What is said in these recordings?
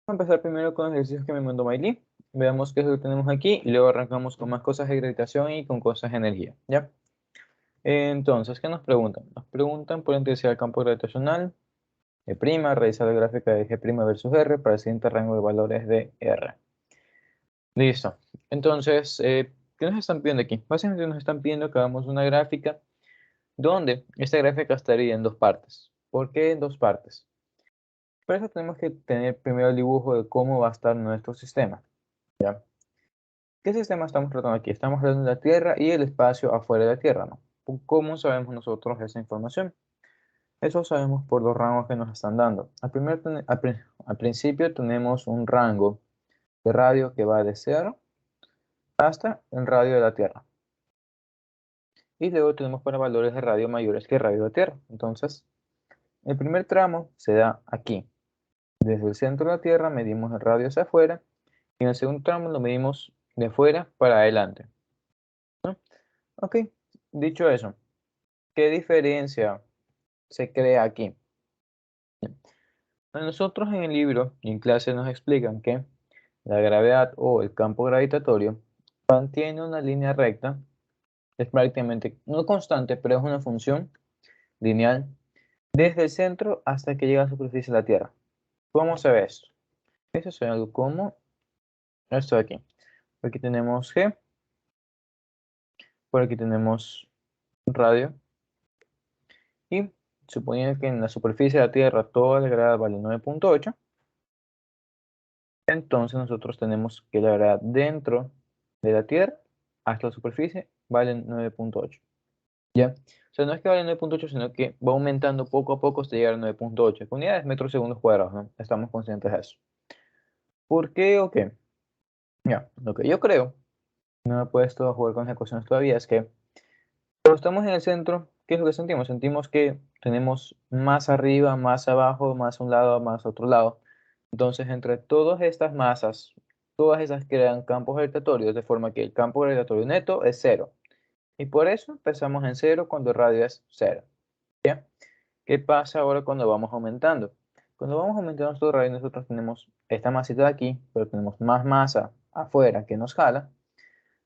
a empezar primero con los ejercicios que me mandó Miley. Veamos qué es lo que tenemos aquí y luego arrancamos con más cosas de gravitación y con cosas de energía, ¿ya? Entonces, ¿qué nos preguntan? Nos preguntan por la intensidad del campo gravitacional, G', realizar la gráfica de G' versus R para el siguiente rango de valores de R. Listo. Entonces, ¿qué nos están pidiendo aquí? Básicamente nos están pidiendo que hagamos una gráfica donde esta gráfica estaría en dos partes. ¿Por qué en dos partes? Para eso tenemos que tener primero el dibujo de cómo va a estar nuestro sistema, ¿ya? ¿Qué sistema estamos tratando aquí? Estamos hablando de la Tierra y el espacio afuera de la Tierra, ¿no? ¿Cómo sabemos nosotros esa información? Eso sabemos por los rangos que nos están dando. Al principio tenemos un rango de radio que va de 0 hasta el radio de la Tierra. Y luego tenemos para valores de radio mayores que radio de la Tierra. Entonces, el primer tramo se da aquí. Desde el centro de la Tierra medimos el radio hacia afuera y en el segundo tramo lo medimos de afuera para adelante, ¿no? Ok, dicho eso, ¿qué diferencia se crea aquí? A nosotros en el libro y en clase nos explican que la gravedad o el campo gravitatorio mantiene una línea recta, es prácticamente no constante, pero es una función lineal desde el centro hasta que llega a la superficie de la Tierra. ¿Cómo se ve esto? Eso es algo como esto de aquí. Aquí tenemos G, por aquí tenemos radio y suponiendo que en la superficie de la Tierra toda la gravedad vale 9.8, entonces nosotros tenemos que la gravedad dentro de la Tierra hasta la superficie vale 9.8. ¿Ya? O sea, no es que vale 9.8, sino que va aumentando poco a poco hasta llegar a 9.8. Con unidades metros segundos cuadrados, ¿no? Estamos conscientes de eso. ¿Por qué o qué? Ya, lo que yo creo, no me he puesto a jugar con las ecuaciones todavía, es que cuando estamos en el centro, ¿qué es lo que sentimos? Sentimos que tenemos más arriba, más abajo, más a un lado, más a otro lado. Entonces, entre todas estas masas, todas esas crean campos gravitatorios, de forma que el campo gravitatorio neto es cero. Y por eso empezamos en cero cuando el radio es cero. ¿Ya? ¿Qué pasa ahora cuando vamos aumentando? Cuando vamos aumentando nuestro radio, nosotros tenemos esta masita de aquí, pero tenemos más masa afuera que nos jala.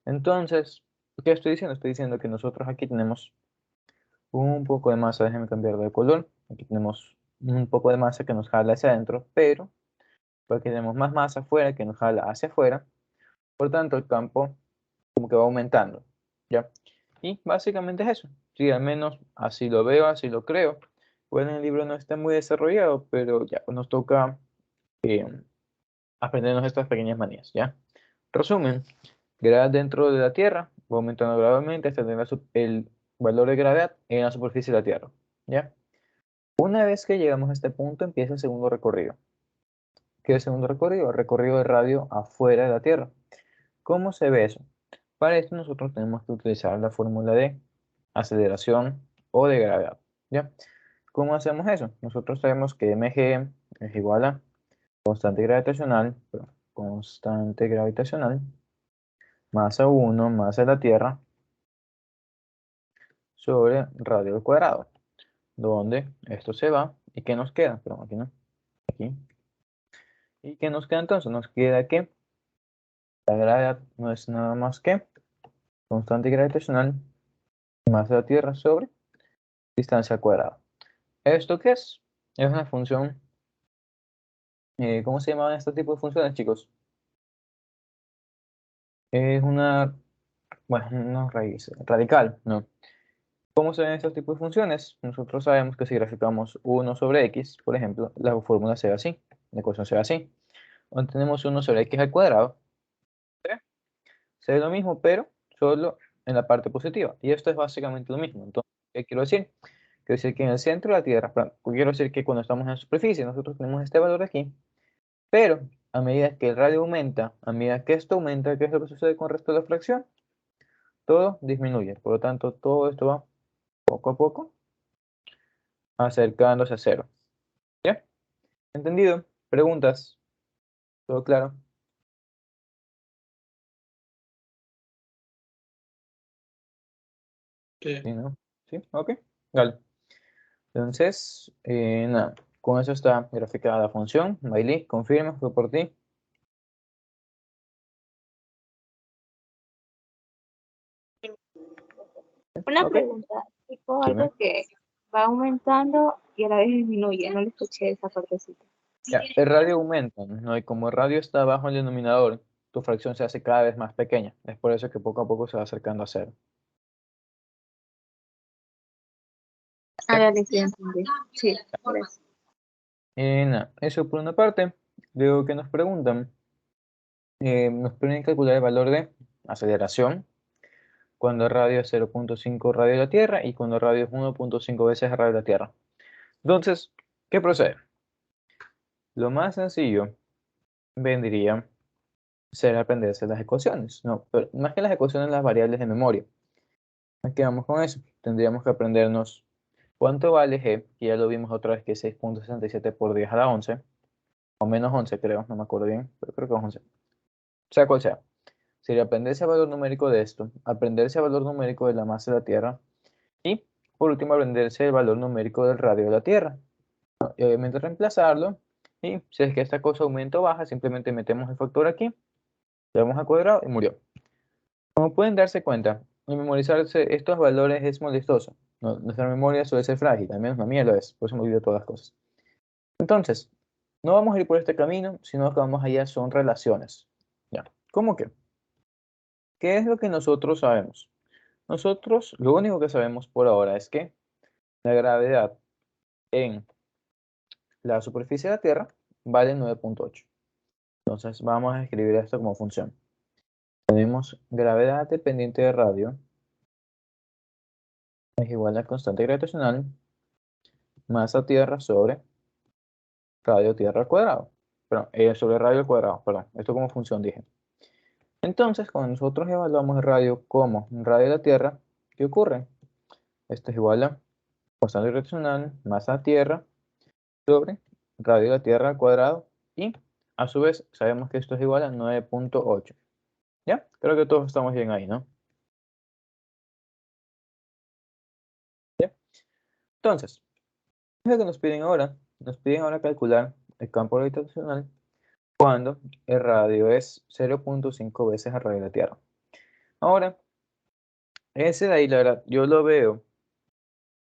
Entonces, ¿qué estoy diciendo? Estoy diciendo que nosotros aquí tenemos un poco de masa, déjenme cambiar de color. Aquí tenemos un poco de masa que nos jala hacia adentro, pero porque tenemos más masa afuera que nos jala hacia afuera, por tanto el campo como que va aumentando, ¿ya? Y básicamente es eso. Sí, al menos así lo veo, así lo creo. Bueno, el libro no está muy desarrollado, pero ya pues nos toca eh, aprendernos estas pequeñas manías, ¿ya? Resumen, gravedad dentro de la Tierra va aumentando gradualmente hasta tener el valor de gravedad en la superficie de la Tierra, ¿ya? Una vez que llegamos a este punto, empieza el segundo recorrido. ¿Qué es el segundo recorrido? El recorrido de radio afuera de la Tierra. ¿Cómo se ve eso? Para esto nosotros tenemos que utilizar la fórmula de aceleración o de gravedad, ¿ya? ¿Cómo hacemos eso? Nosotros sabemos que mg es igual a constante gravitacional, masa 1, masa de la Tierra, sobre radio al cuadrado, donde esto se va, ¿y qué nos queda? Pero aquí no, aquí. ¿Y qué nos queda entonces? Nos queda que la gravedad no es nada más que constante gravitacional, masa de la Tierra sobre distancia al cuadrado. ¿Esto qué es? Es una función, ¿cómo se llaman este tipo de funciones, chicos? Es una, bueno, no raíz, radical, ¿no? ¿Cómo se ven estos tipos de funciones? Nosotros sabemos que si graficamos 1 sobre x, por ejemplo, la fórmula se ve así, la ecuación se ve así. Donde tenemos 1 sobre x al cuadrado, ¿sí? Se ve lo mismo, pero solo en la parte positiva. Y esto es básicamente lo mismo. Entonces, ¿qué quiero decir? Quiero decir que en el centro de la Tierra, quiero decir que cuando estamos en la superficie, nosotros tenemos este valor de aquí, pero a medida que el radio aumenta, a medida que esto aumenta, ¿qué es lo que sucede con el resto de la fracción? Todo disminuye. Por lo tanto, todo esto va poco a poco acercándose a cero. ¿Ya? ¿Entendido? ¿Preguntas? ¿Todo claro? Sí. ¿Sí, no? ¿Sí? Ok. Dale. Entonces, nada. Con eso está graficada la función. Bailey, confirma, fue por ti. Una Ok. pregunta, tipo Dime. algo que va aumentando y a la vez disminuye, no le escuché esa partecita. Ya, el radio aumenta, ¿no? Y como el radio está bajo el denominador, tu fracción se hace cada vez más pequeña. Es por eso que poco a poco se va acercando a cero. Ah, dale, sí, entendí. Sí, gracias. Nada, eso por una parte. Luego que nos preguntan, nos piden calcular el valor de aceleración cuando el radio es 0.5 radio de la Tierra y cuando el radio es 1.5 veces el radio de la Tierra. Entonces, ¿qué procede? Lo más sencillo vendría ser aprenderse las ecuaciones, no, pero más que las ecuaciones, las variables de memoria. Nos quedamos con eso. Tendríamos que aprendernos cuánto vale G, que ya lo vimos otra vez, que es 6.67 por 10 a la 11, o menos 11 creo, no me acuerdo bien, pero creo que es 11. Sea cual sea. Sería aprenderse el valor numérico de esto, aprenderse el valor numérico de la masa de la Tierra y, por último, aprenderse el valor numérico del radio de la Tierra. Y obviamente reemplazarlo, y si es que esta cosa aumenta o baja, simplemente metemos el factor aquí, le damos al cuadrado y murió. Como pueden darse cuenta, memorizarse estos valores es molestoso. Nuestra memoria suele ser frágil, al menos la mía lo es, por eso me olvido todas las cosas. Entonces, no vamos a ir por este camino, sino que vamos allá son relaciones. ¿Ya? ¿Cómo qué? ¿Qué es lo que nosotros sabemos? Nosotros lo único que sabemos por ahora es que la gravedad en la superficie de la Tierra vale 9.8. Entonces vamos a escribir esto como función. Tenemos gravedad dependiente de radio es igual a constante gravitacional masa Tierra sobre radio Tierra al cuadrado. Perdón, sobre radio al cuadrado, perdón. Esto como función dije. Entonces, cuando nosotros evaluamos el radio como radio de la Tierra, ¿qué ocurre? Esto es igual a constante gravitacional masa Tierra sobre radio de la Tierra al cuadrado y a su vez sabemos que esto es igual a 9.8. ¿Ya? Creo que todos estamos bien ahí, ¿no? ¿Ya? Entonces, ¿qué es lo que nos piden ahora? Nos piden ahora calcular el campo gravitacional cuando el radio es 0.5 veces el radio de la Tierra. Ahora, ese de ahí, la verdad, yo lo veo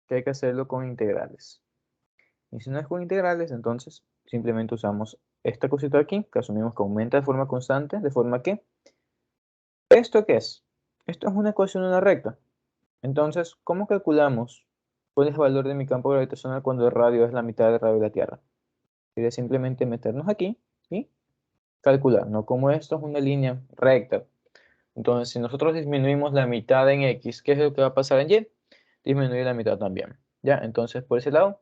que hay que hacerlo con integrales. Y si no es con integrales, entonces simplemente usamos esta cosita aquí, que asumimos que aumenta de forma constante, de forma que, ¿esto qué es? Esto es una ecuación de una recta. Entonces, ¿cómo calculamos cuál es el valor de mi campo gravitacional cuando el radio es la mitad del radio de la Tierra? Sería simplemente meternos aquí y calcular, ¿no? Como esto es una línea recta. Entonces, si nosotros disminuimos la mitad en X, ¿qué es lo que va a pasar en Y? Disminuir la mitad también. ¿Ya? Entonces, por ese lado,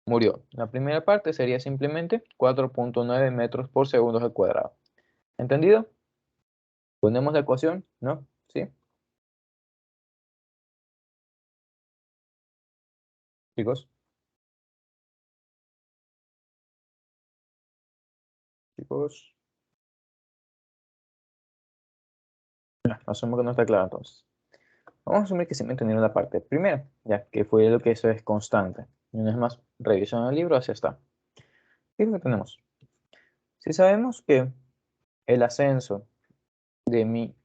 murió. La primera parte sería simplemente 4.9 metros por segundo al cuadrado. ¿Entendido? Ponemos la ecuación, ¿no? ¿Sí? Chicos, chicos. Ya, asumo que no está claro entonces. Vamos a asumir que se me entendieron la parte primera, ya que fue lo que eso es constante. Y una vez más, revisando el libro, así está. ¿Qué es lo que tenemos? Si sabemos que el ascenso de mi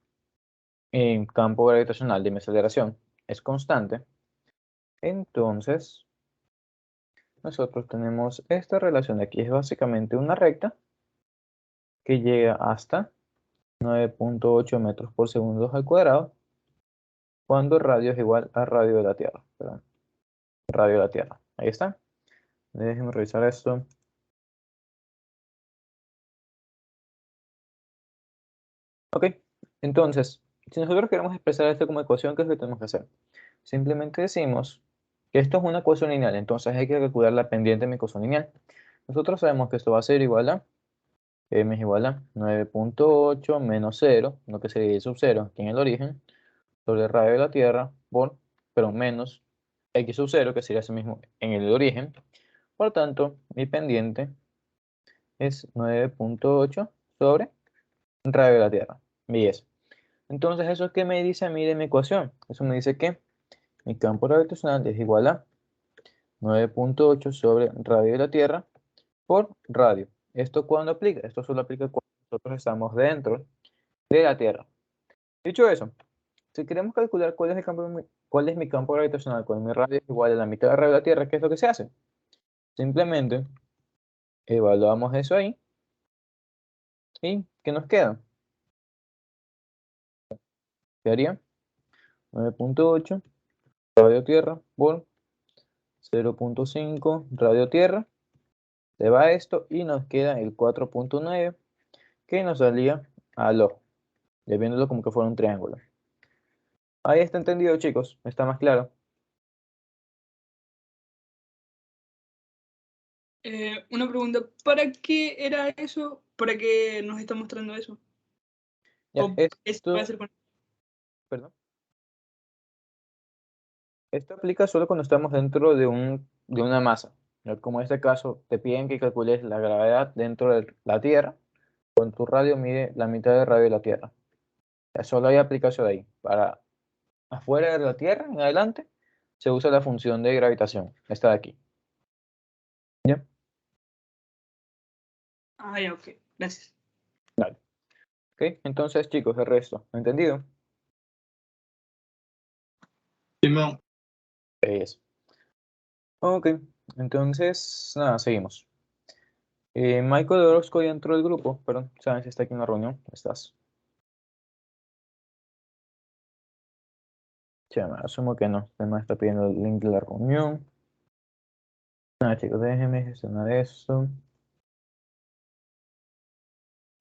campo gravitacional de mi aceleración es constante, entonces nosotros tenemos esta relación de aquí. Es básicamente una recta que llega hasta 9.8 metros por segundo al cuadrado cuando el radio es igual al radio de la Tierra. Perdón, radio de la Tierra. Ahí está. Déjenme revisar esto. Ok, entonces, si nosotros queremos expresar esto como ecuación, ¿qué es lo que tenemos que hacer? Simplemente decimos que esto es una ecuación lineal, entonces hay que calcular la pendiente de mi ecuación lineal. Nosotros sabemos que esto va a ser igual a m es igual a 9.8 menos 0, lo que sería y sub 0 aquí en el origen, sobre el radio de la Tierra, pero menos x sub 0, que sería ese mismo en el origen. Por tanto, mi pendiente es 9.8 sobre el radio de la Tierra. Y eso. Entonces, ¿eso qué me dice a mí de mi ecuación? Eso me dice que mi campo gravitacional es igual a 9.8 sobre radio de la Tierra por radio. ¿Esto cuándo aplica? Esto solo aplica cuando nosotros estamos dentro de la Tierra. Dicho eso, si queremos calcular cuál es mi campo gravitacional cuando mi radio es igual a la mitad de radio de la Tierra, ¿qué es lo que se hace? Simplemente evaluamos eso ahí y ¿qué nos queda? Quedaría 9.8 radio Tierra por 0.5 radio Tierra. Se va esto y nos queda el 4.9 que nos salía al ojo, viéndolo como que fuera un triángulo. Ahí está entendido, chicos. Está más claro. Una pregunta, ¿para qué era eso? ¿Para qué nos está mostrando eso? Ya, ¿O es esto, para hacer con... perdón. Esto aplica solo cuando estamos dentro de una masa. ¿Ya? Como en este caso, te piden que calcules la gravedad dentro de la Tierra. Con tu radio mide la mitad de radio de la Tierra. Ya, solo hay aplicación de ahí. Para afuera de la Tierra, en adelante, se usa la función de gravitación. Esta de aquí. ¿Ya? Ah, ya, ok. Gracias. Vale. ¿Ok? Entonces, chicos, el resto. ¿Entendido? Simón, Eso. Ok. Entonces, nada, seguimos. Michael Orozco ya entró al grupo. Perdón, ¿sabes si está aquí en la reunión? ¿Estás? Chama, asumo que no. Además está pidiendo el link de la reunión. Nada, chicos, déjenme gestionar esto.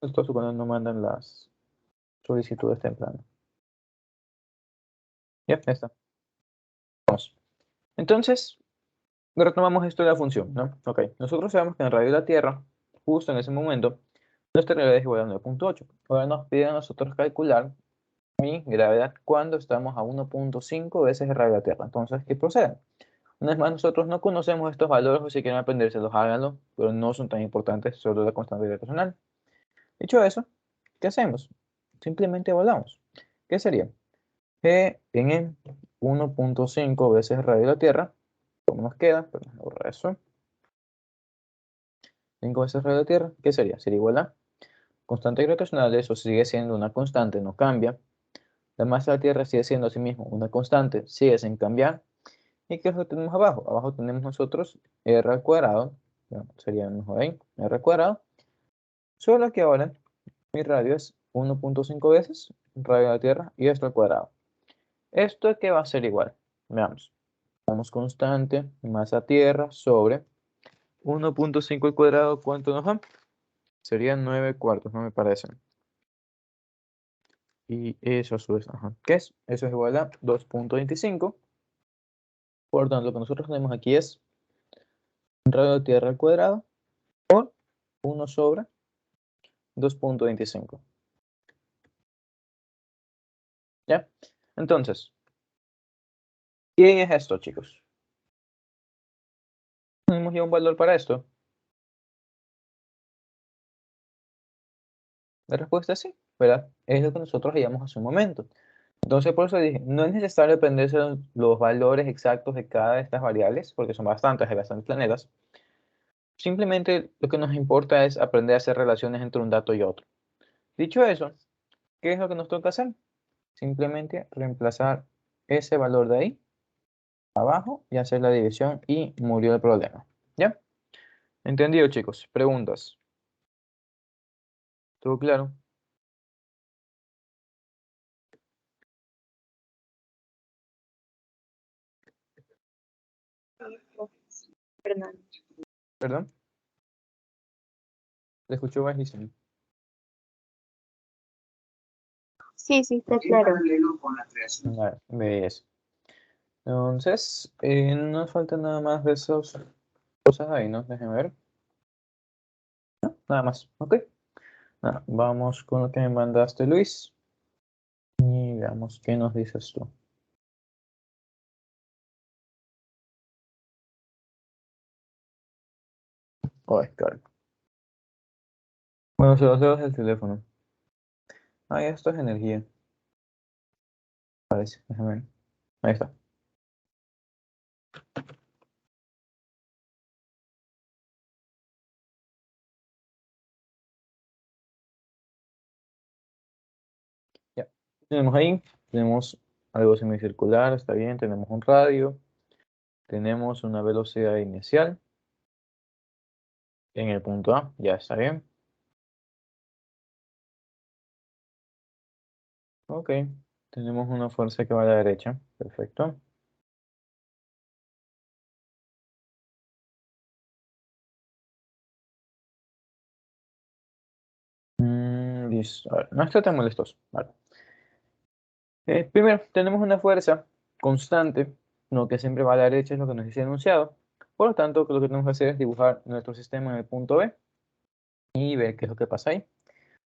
Esto es cuando no mandan las solicitudes temprano. Ya está. Vamos. Entonces, retomamos esto de la función, ¿no? Ok. Nosotros sabemos que en radio de la Tierra, justo en ese momento, nuestra gravedad es igual a 9.8. Ahora nos piden a nosotros calcular mi gravedad cuando estamos a 1.5 veces el radio de la Tierra. Entonces, ¿qué procede? Una vez más, nosotros no conocemos estos valores, o si quieren aprendérselos, háganlo, pero no son tan importantes, solo la constante gravitacional. Dicho eso, ¿qué hacemos? Simplemente evaluamos. ¿Qué sería? G en 1.5 veces el radio de la Tierra. ¿Cómo nos queda? Pues nos ahorra eso. 5 veces el radio de la Tierra. ¿Qué sería? Sería igual a constante gravitacional. Eso sigue siendo una constante, no cambia. La masa de la Tierra sigue siendo asimismo una constante, sigue sin cambiar. ¿Y qué es lo que tenemos abajo? Abajo tenemos nosotros r al cuadrado. Bueno, sería mejor ahí, r al cuadrado. Solo que ahora mi radio es 1.5 veces radio de la Tierra y esto al cuadrado. ¿Esto qué va a ser igual? Veamos. Vamos constante, masa Tierra sobre 1.5 al cuadrado. ¿Cuánto nos da? Serían 9 cuartos, no me parece. Y eso a su vez, ajá. ¿Qué es? Eso es igual a 2.25. Por tanto, lo que nosotros tenemos aquí es radio de Tierra al cuadrado por 1 sobre 2.25. ¿Ya? Entonces, ¿quién es esto, chicos? ¿Tenemos ya un valor para esto? La respuesta es sí, ¿verdad? Es lo que nosotros veíamos hace un momento. Entonces, por eso dije, no es necesario aprenderse los valores exactos de cada de estas variables, porque son bastantes, hay bastantes planetas. Simplemente lo que nos importa es aprender a hacer relaciones entre un dato y otro. Dicho eso, ¿qué es lo que nos toca hacer? Simplemente reemplazar ese valor de ahí abajo y hacer la división y murió el problema. ¿Ya? ¿Entendido, chicos? Preguntas. ¿Todo claro? Fernando. ¿Perdón? ¿Le escuchó bajísimo? Sí, sí, está claro. Vale, ves. Entonces, no nos falta nada más de esas cosas ahí, ¿no? Déjenme ver. No, nada más, ¿ok? Nada, vamos con lo que me mandaste, Luis. Y veamos qué nos dices tú. Oh, claro. Bueno, se los dedos del teléfono. Ah, esto es energía. Parece, déjame ver. Ahí está. Tenemos ahí, tenemos algo semicircular, está bien, tenemos un radio, tenemos una velocidad inicial en el punto A, ya está bien. Ok, tenemos una fuerza que va a la derecha, perfecto. Listo, a ver, no está tan molestoso. Vale. Primero, tenemos una fuerza constante, no que siempre va a la derecha, es lo que nos dice el enunciado. Por lo tanto, lo que tenemos que hacer es dibujar nuestro sistema en el punto B y ver qué es lo que pasa ahí.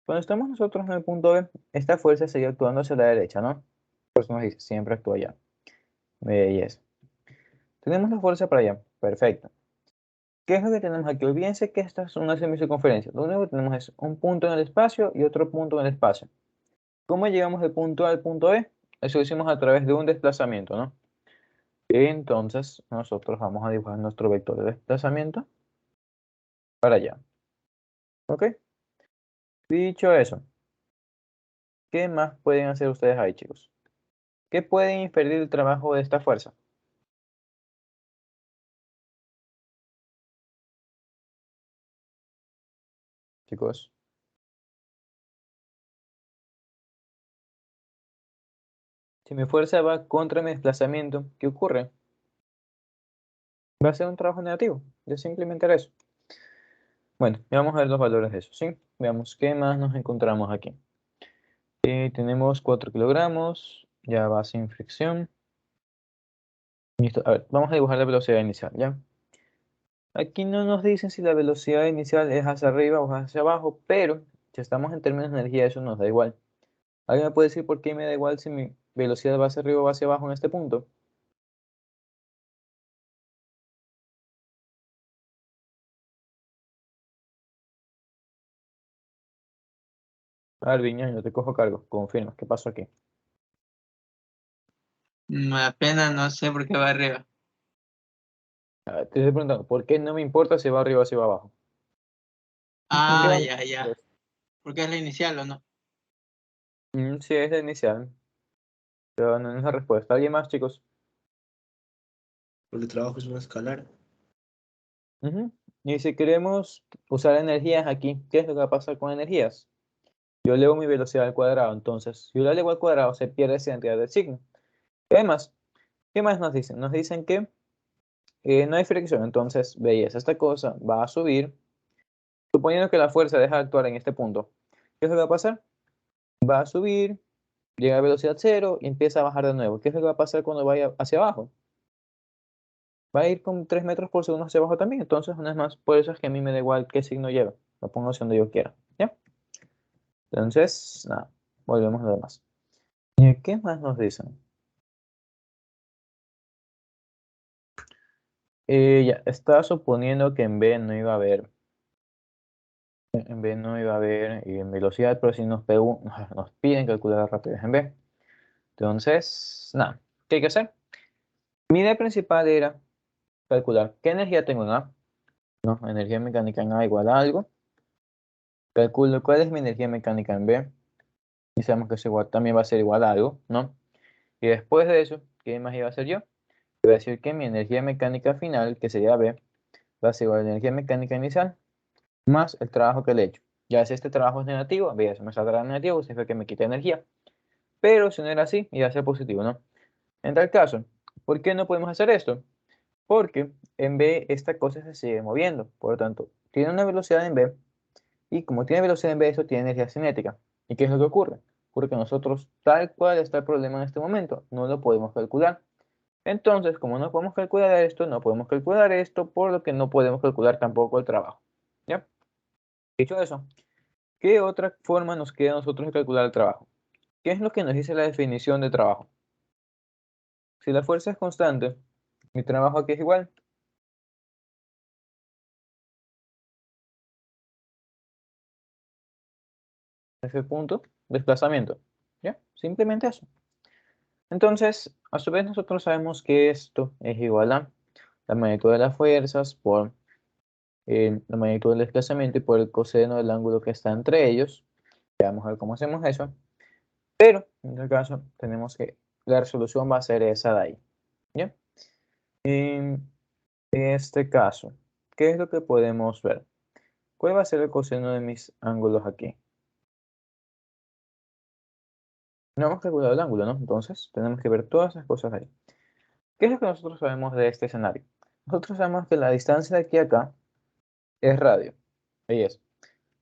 Cuando estamos nosotros en el punto B, esta fuerza sigue actuando hacia la derecha, ¿no? Por eso nos dice, siempre actúa allá. Belleza. Tenemos la fuerza para allá, perfecto. ¿Qué es lo que tenemos aquí? Olvídense que esta es una semicircunferencia. Lo único que tenemos es un punto en el espacio y otro punto en el espacio. ¿Cómo llegamos del punto A al punto B? Eso lo hicimos a través de un desplazamiento, ¿no? Entonces, nosotros vamos a dibujar nuestro vector de desplazamiento para allá. ¿Ok? Dicho eso, ¿qué más pueden hacer ustedes ahí, chicos? ¿Qué pueden inferir del trabajo de esta fuerza? Chicos, si mi fuerza va contra mi desplazamiento, ¿qué ocurre? Va a ser un trabajo negativo. Ya simplemente era eso. Bueno, ya vamos a ver los valores de eso, ¿sí? Veamos qué más nos encontramos aquí. Tenemos 4 kilogramos, ya va sin fricción. Listo. A ver, vamos a dibujar la velocidad inicial, ¿ya? Aquí no nos dicen si la velocidad inicial es hacia arriba o hacia abajo, pero si estamos en términos de energía, eso nos da igual. ¿Alguien me puede decir por qué me da igual si mi velocidad va hacia arriba o hacia abajo en este punto? A ver, Viña, yo te cojo cargo. Confirma, ¿qué pasó aquí? Apenas no sé por qué va arriba. Te estoy preguntando, ¿por qué no me importa si va arriba o si va abajo? ¿En qué Ah, momento? ya, ya. Porque es la inicial o no. Sí, es la inicial, pero no es la respuesta. ¿Alguien más, chicos? Porque el trabajo es una escalar. Ujú. Y si queremos usar energías aquí, ¿qué es lo que va a pasar con energías? Yo elevo mi velocidad al cuadrado, entonces, si yo la elevo al cuadrado, se pierde esa identidad del signo. Además, ¿qué más nos dicen? Nos dicen que no hay fricción, entonces, veis, esta cosa va a subir, suponiendo que la fuerza deja de actuar en este punto. ¿Qué es lo que va a pasar? Va a subir, llega a velocidad cero y empieza a bajar de nuevo. ¿Qué es lo que va a pasar cuando vaya hacia abajo? Va a ir con 3 metros por segundo hacia abajo también. Entonces, una vez más, por eso es que a mí me da igual qué signo lleva. Lo pongo hacia donde yo quiera. ¿Ya? Entonces, nada, volvemos a lo demás. ¿Y qué más nos dicen? Ya, estaba suponiendo que en B no iba a haber, en B no iba a haber velocidad, pero si nos piden calcular la rapidez en B. Entonces, nada, ¿qué hay que hacer? Mi idea principal era calcular qué energía tengo en A, ¿no? Energía mecánica en A igual a algo. Calculo cuál es mi energía mecánica en B. Y sabemos que eso igual, también va a ser igual a algo, ¿no? Y después de eso, ¿qué más iba a hacer yo? Iba a decir que mi energía mecánica final, que sería B, va a ser igual a la energía mecánica inicial más el trabajo que le he hecho. Ya si este trabajo es negativo, ve, eso me saldrá negativo, significa que me quita energía. Pero si no era así, iba a ser positivo, ¿no? En tal caso, ¿por qué no podemos hacer esto? Porque en B esta cosa se sigue moviendo. Por lo tanto, tiene una velocidad en B y como tiene velocidad en B, eso tiene energía cinética. ¿Y qué es lo que ocurre? Porque nosotros, tal cual está el problema en este momento, no lo podemos calcular. Entonces, como no podemos calcular esto, no podemos calcular esto, por lo que no podemos calcular tampoco el trabajo. ¿Ya? Dicho eso, ¿qué otra forma nos queda a nosotros de calcular el trabajo? ¿Qué es lo que nos dice la definición de trabajo? Si la fuerza es constante, mi trabajo aquí es igual. Ese punto, desplazamiento. ¿Ya? Simplemente eso. Entonces, a su vez nosotros sabemos que esto es igual a la magnitud de las fuerzas por la magnitud del desplazamiento y por el coseno del ángulo que está entre ellos. Ya vamos a ver cómo hacemos eso. Pero en este caso tenemos que la resolución va a ser esa de ahí. ¿Ya? En este caso, ¿qué es lo que podemos ver? ¿Cuál va a ser el coseno de mis ángulos aquí? No hemos calculado el ángulo, ¿no? Entonces tenemos que ver todas esas cosas ahí. ¿Qué es lo que nosotros sabemos de este escenario? Nosotros sabemos que la distancia de aquí a acá es radio. Ahí es.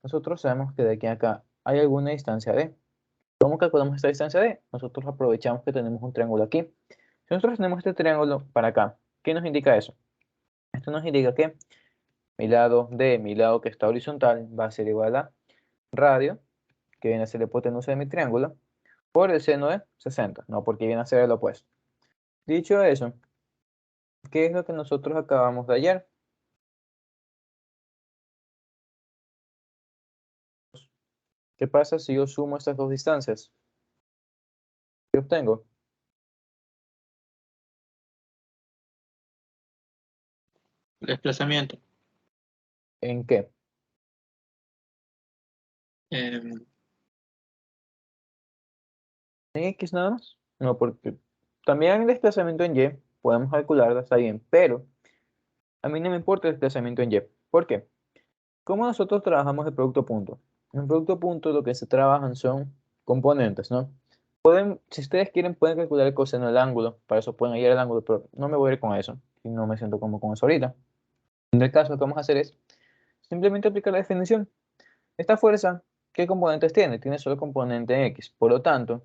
Nosotros sabemos que de aquí a acá hay alguna distancia d. ¿Cómo calculamos esta distancia d? Nosotros aprovechamos que tenemos un triángulo aquí. Si nosotros tenemos este triángulo para acá, ¿qué nos indica eso? Esto nos indica que mi lado D, mi lado que está horizontal, va a ser igual a radio, que viene a ser la hipotenusa de mi triángulo, por el seno de 60, no porque viene a ser el opuesto. Dicho eso, ¿qué es lo que nosotros acabamos de hallar? ¿Qué pasa si yo sumo estas dos distancias? ¿Qué obtengo? Desplazamiento. ¿En qué? em, ¿En X nada más? No, porque también el desplazamiento en Y podemos calcularlo, está bien, pero a mí no me importa el desplazamiento en Y. ¿Por qué? ¿Cómo nosotros trabajamos el producto punto? En producto punto lo que se trabajan son componentes, ¿no? Si ustedes quieren, pueden calcular el coseno del ángulo, para eso pueden hallar el ángulo, pero no me voy a ir con eso, y no me siento como con eso ahorita. En el caso, lo que vamos a hacer es simplemente aplicar la definición. Esta fuerza, ¿qué componentes tiene? Tiene solo componente en X, por lo tanto,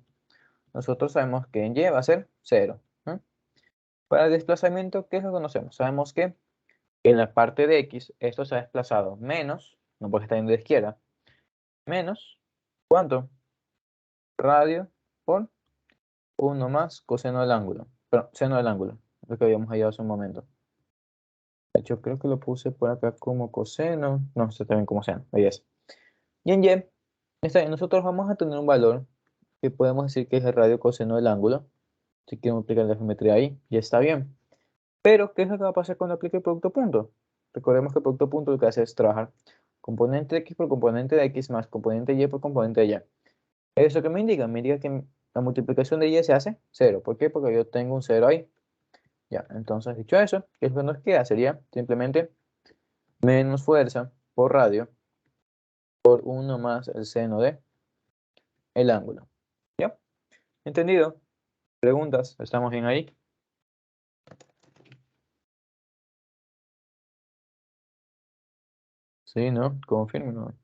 nosotros sabemos que en Y va a ser 0. ¿No? Para el desplazamiento, ¿qué es lo que conocemos? Sabemos que en la parte de X, esto se ha desplazado menos, no porque está yendo de izquierda, menos, ¿cuánto? Radio por 1 más coseno del ángulo, perdón, seno del ángulo, lo que habíamos hallado hace un momento. De hecho, creo que lo puse por acá como coseno, no, está también como seno, ahí es. Y en Y, está bien, nosotros vamos a tener un valor que podemos decir que es el radio coseno del ángulo, si queremos aplicar la geometría ahí, ya está bien. Pero, ¿qué es lo que va a pasar cuando aplique el producto punto? Recordemos que el producto punto lo que hace es trabajar componente de X por componente de X más componente de Y por componente de Y. ¿Eso qué me indica? Me indica que la multiplicación de Y se hace 0. ¿Por qué? Porque yo tengo un 0 ahí. Ya, entonces dicho eso, ¿qué es lo que nos queda? Sería simplemente menos fuerza por radio por 1 más el seno de el ángulo. ¿Ya? ¿Entendido? ¿Preguntas? ¿Estamos bien ahí? Sí, ¿no? Confirmo.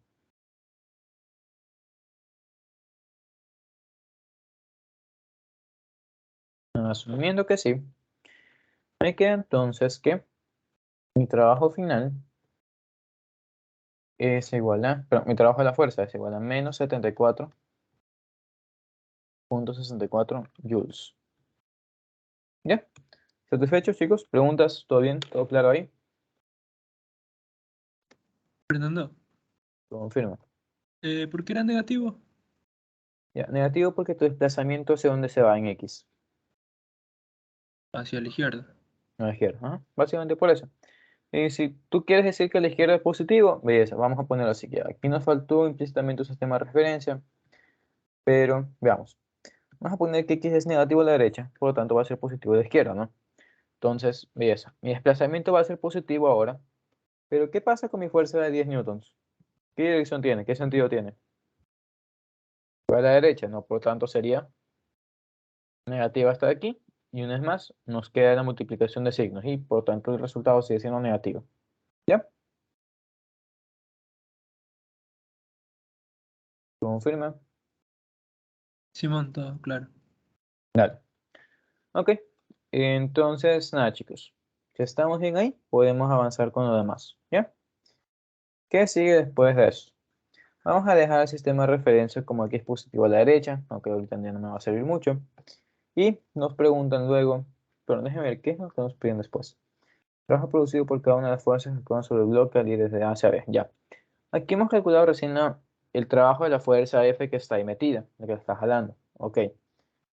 Asumiendo que sí, me queda entonces que mi trabajo final es igual a, perdón, mi trabajo de la fuerza es igual a menos 74.64 joules. ¿Ya? ¿Satisfechos, chicos? ¿Preguntas? ¿Todo bien? ¿Todo claro ahí? Fernando, Confirmo. ¿por qué era negativo? Ya, negativo porque tu desplazamiento hacia dónde se va en X, Hacia la izquierda. no a la izquierda. Ajá, básicamente por eso. Y si tú quieres decir que la izquierda es positivo, belleza, vamos a ponerlo así. Que aquí nos faltó implícitamente un sistema de referencia, pero veamos. Vamos a poner que X es negativo a la derecha, por lo tanto va a ser positivo a la izquierda, ¿no? Entonces, belleza, mi desplazamiento va a ser positivo ahora, pero ¿qué pasa con mi fuerza de 10 newtons? ¿Qué dirección tiene? ¿Qué sentido tiene? Va a la derecha, ¿no? Por lo tanto sería negativa hasta aquí, y una vez más nos queda la multiplicación de signos, y por lo tanto el resultado sigue siendo negativo. ¿Ya? Confirma. Simón, todo claro. Dale. Ok. Entonces, nada, chicos. Si estamos bien ahí, podemos avanzar con lo demás. ¿Ya? ¿Qué sigue después de eso? Vamos a dejar el sistema de referencia como aquí es positivo a la derecha, aunque ahorita ya no me va a servir mucho. Y nos preguntan luego, pero déjenme ver qué es lo que nos piden después. Trabajo producido por cada una de las fuerzas que actúan sobre el bloque al ir desde A hacia B. Ya. Aquí hemos calculado recién el trabajo de la fuerza F que está ahí metida, la que está jalando. Ok.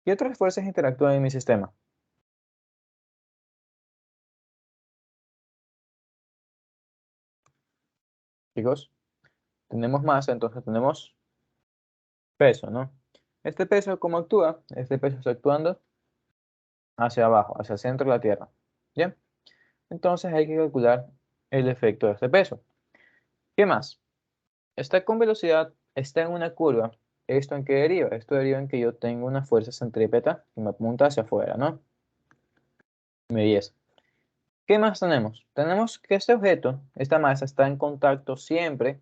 ¿Qué otras fuerzas interactúan en mi sistema? Chicos, tenemos masa, entonces tenemos peso, ¿no? Este peso, ¿cómo actúa? Este peso está actuando hacia abajo, hacia el centro de la Tierra. ¿Ya? Entonces hay que calcular el efecto de este peso. ¿Qué más? Está con velocidad, está en una curva. ¿Esto en qué deriva? Esto deriva en que yo tengo una fuerza centrípeta que me apunta hacia afuera, ¿no? Me dice. ¿Qué más tenemos? Tenemos que este objeto, esta masa, está en contacto siempre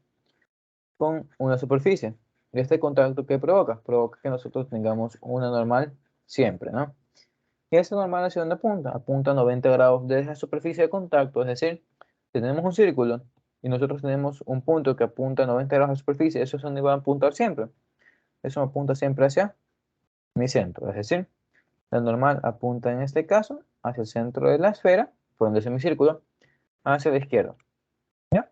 con una superficie. ¿Y este contacto qué provoca? Provoca que nosotros tengamos una normal siempre, ¿no? ¿Y esa normal hacia dónde apunta? Apunta a 90 grados desde la superficie de contacto, es decir, tenemos un círculo y nosotros tenemos un punto que apunta a 90 grados a la superficie, eso es donde va a apuntar siempre. Eso apunta siempre hacia mi centro, es decir, la normal apunta en este caso hacia el centro de la esfera, por donde es mi círculo, hacia la izquierda. ¿Ya?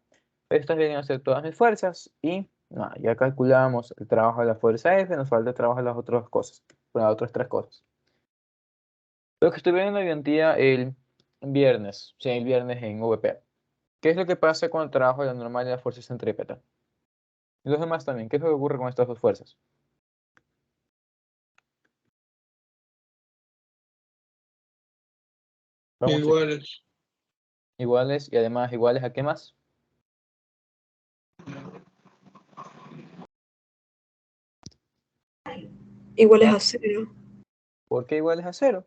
Estas vienen a ser todas mis fuerzas y nada, ya calculamos el trabajo de la fuerza F, nos falta el trabajo de las otras cosas, las otras tres cosas. Lo que estuve viendo hoy en día el viernes, sí, el viernes en VP. ¿Qué es lo que pasa con el trabajo de la normal y la fuerza centrípeta? Y los demás también, ¿qué es lo que ocurre con estas dos fuerzas? Vamos, chicos. Iguales. Iguales y además iguales a qué más? Iguales a 0. ¿Por qué iguales a cero?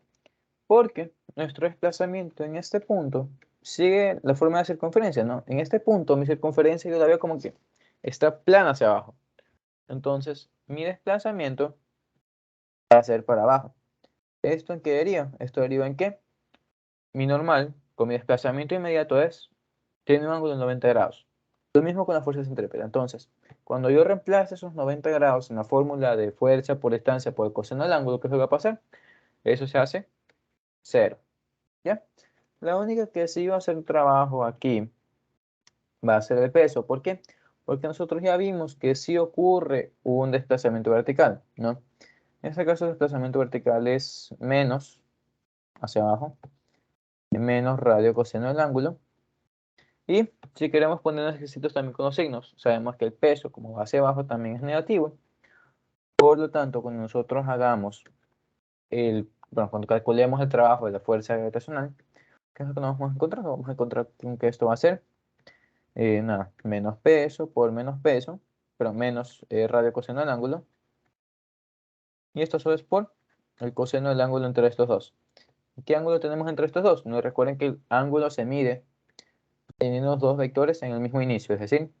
Porque nuestro desplazamiento en este punto sigue la forma de circunferencia, ¿no? En este punto mi circunferencia yo la veo como que está plana hacia abajo. Entonces mi desplazamiento va a ser para abajo. ¿Esto en qué deriva? Esto deriva en que mi normal con mi desplazamiento inmediato tiene un ángulo de 90 grados. Lo mismo con la fuerza centrípeta. Entonces, cuando yo reemplace esos 90 grados en la fórmula de fuerza por distancia por el coseno del ángulo, ¿qué es lo que va a pasar? Eso se hace 0. ¿Ya? La única que sí va a hacer trabajo aquí va a ser el peso. ¿Por qué? Porque nosotros ya vimos que sí ocurre un desplazamiento vertical, ¿no? En este caso el desplazamiento vertical es menos hacia abajo, menos radio coseno del ángulo. Y si queremos poner ejercicios también con los signos, sabemos que el peso como va hacia abajo también es negativo. Por lo tanto, cuando nosotros hagamos cuando calculemos el trabajo de la fuerza gravitacional, ¿qué es lo que nos vamos a encontrar? Vamos a encontrar que esto va a ser nada, menos peso por menos peso, pero menos radio coseno del ángulo. Y esto solo es por el coseno del ángulo entre estos dos. ¿Qué ángulo tenemos entre estos dos? No recuerden que el ángulo se mide teniendo los dos vectores en el mismo inicio, es decir,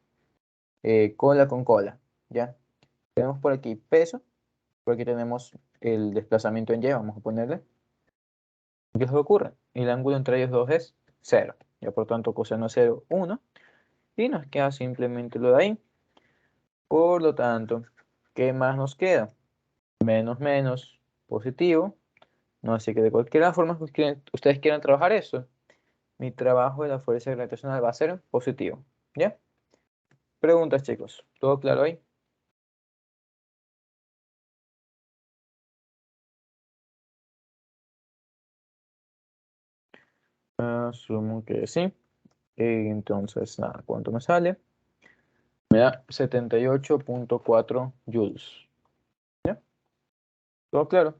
cola con cola. ¿Ya? Tenemos por aquí peso, por aquí tenemos el desplazamiento en Y, vamos a ponerle. ¿Qué es lo que ocurre? El ángulo entre ellos dos es 0. Ya por tanto, coseno 0, 1. Y nos queda simplemente lo de ahí. Por lo tanto, ¿qué más nos queda? Menos menos positivo. No, así que de cualquier forma que ustedes quieran trabajar eso, mi trabajo de la fuerza gravitacional va a ser positivo. ¿Ya? Preguntas, chicos. ¿Todo claro ahí? Asumo que sí. Entonces, nada, ¿cuánto me sale? Me da 78.4 joules. ¿Ya? ¿Todo claro?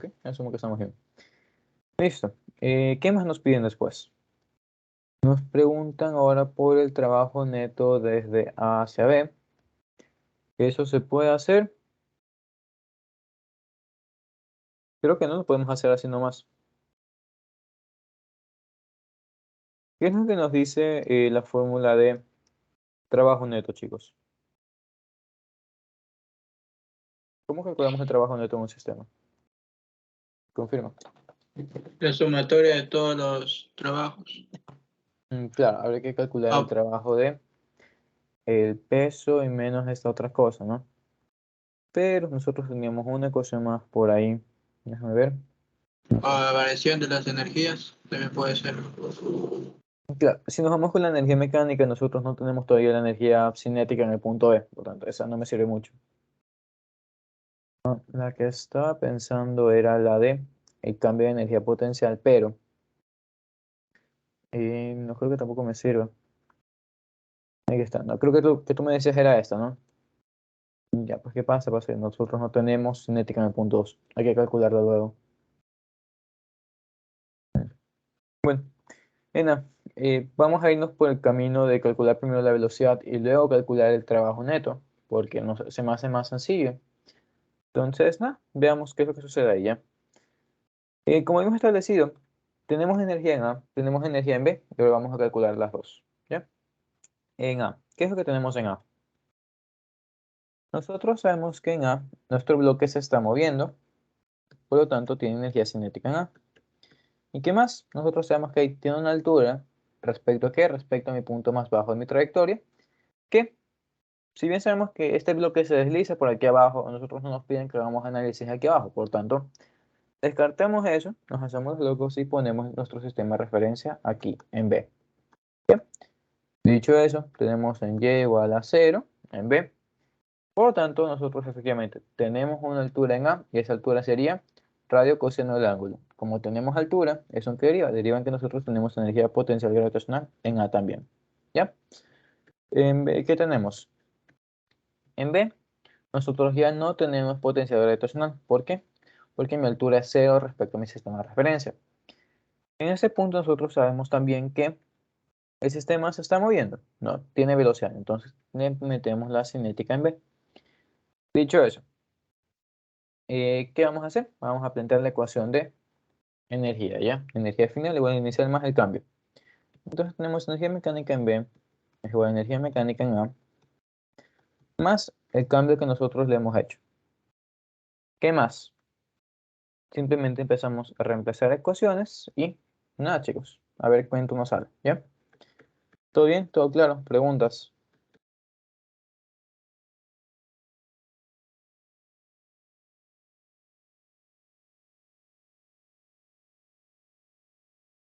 Ok, asumo que estamos bien. Listo. ¿Qué más nos piden después? Nos preguntan ahora por el trabajo neto desde A hacia B. ¿Eso se puede hacer? Creo que no lo podemos hacer así nomás. ¿Qué es lo que nos dice la fórmula de trabajo neto, chicos? ¿Cómo calculamos el trabajo neto en un sistema? Confirma. La sumatoria de todos los trabajos. Claro, habría que calcular el trabajo de el peso y menos esta otra cosa, ¿no? Pero nosotros teníamos una cosa más por ahí. Déjame ver. O la variación de las energías también puede ser. Claro, si nos vamos con la energía mecánica, nosotros no tenemos todavía la energía cinética en el punto B, por tanto, esa no me sirve mucho. No, la que estaba pensando era la de el cambio de energía potencial, pero No creo que tampoco me sirva. Ahí está. No, creo que tú me decías era esta, ¿no? Ya, pues ¿qué pasa? Pasa que nosotros no tenemos cinética en el punto 2. Hay que calcularla luego. Bueno, Ena, vamos a irnos por el camino de calcular primero la velocidad y luego calcular el trabajo neto, porque se me hace más sencillo. Entonces, nada, veamos qué es lo que sucede ahí, ¿ya? Como hemos establecido, tenemos energía en A, tenemos energía en B, y ahora vamos a calcular las dos, ¿ya? En A, ¿qué es lo que tenemos en A? Nosotros sabemos que en A nuestro bloque se está moviendo, por lo tanto tiene energía cinética en A. ¿Y qué más? Nosotros sabemos que ahí tiene una altura, ¿respecto a qué? Respecto a mi punto más bajo de mi trayectoria, que si bien sabemos que este bloque se desliza por aquí abajo, a nosotros no nos piden que hagamos análisis aquí abajo, por tanto, descartemos eso, nos hacemos locos y ponemos nuestro sistema de referencia aquí en B. ¿Bien? Dicho eso, tenemos en Y igual a 0 en B. Por lo tanto, nosotros efectivamente tenemos una altura en A y esa altura sería radio coseno del ángulo. Como tenemos altura, ¿eso en qué deriva? Deriva en que nosotros tenemos energía potencial gravitacional en A también. ¿Ya? En B, ¿qué tenemos? En B, nosotros ya no tenemos potencial gravitacional. ¿Por qué? Porque mi altura es 0 respecto a mi sistema de referencia. En ese punto nosotros sabemos también que el sistema se está moviendo, no tiene velocidad, entonces le metemos la cinética en B. Dicho eso, ¿qué vamos a hacer? Vamos a plantear la ecuación de energía, ¿ya? Energía final igual a inicial más el cambio. Entonces tenemos energía mecánica en B es igual a energía mecánica en A más el cambio que nosotros le hemos hecho. ¿Qué más? Simplemente empezamos a reemplazar ecuaciones y nada, chicos, a ver cuánto nos sale, ¿ya? ¿Todo bien? ¿Todo claro? ¿Preguntas?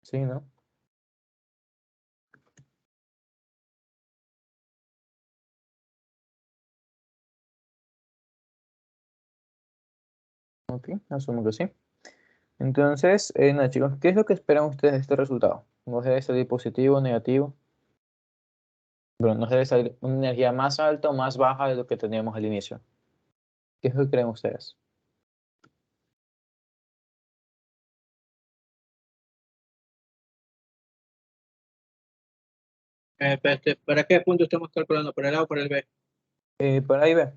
Sí, ¿no? Ok, asumo que sí. Entonces, nada, chicos, ¿qué es lo que esperan ustedes de este resultado? ¿Nos debe salir positivo o negativo? Bueno, ¿nos debe salir una energía más alta o más baja de lo que teníamos al inicio? ¿Qué es lo que creen ustedes? ¿Para qué punto estamos calculando? ¿Por el A o por el B? Para ahí ve.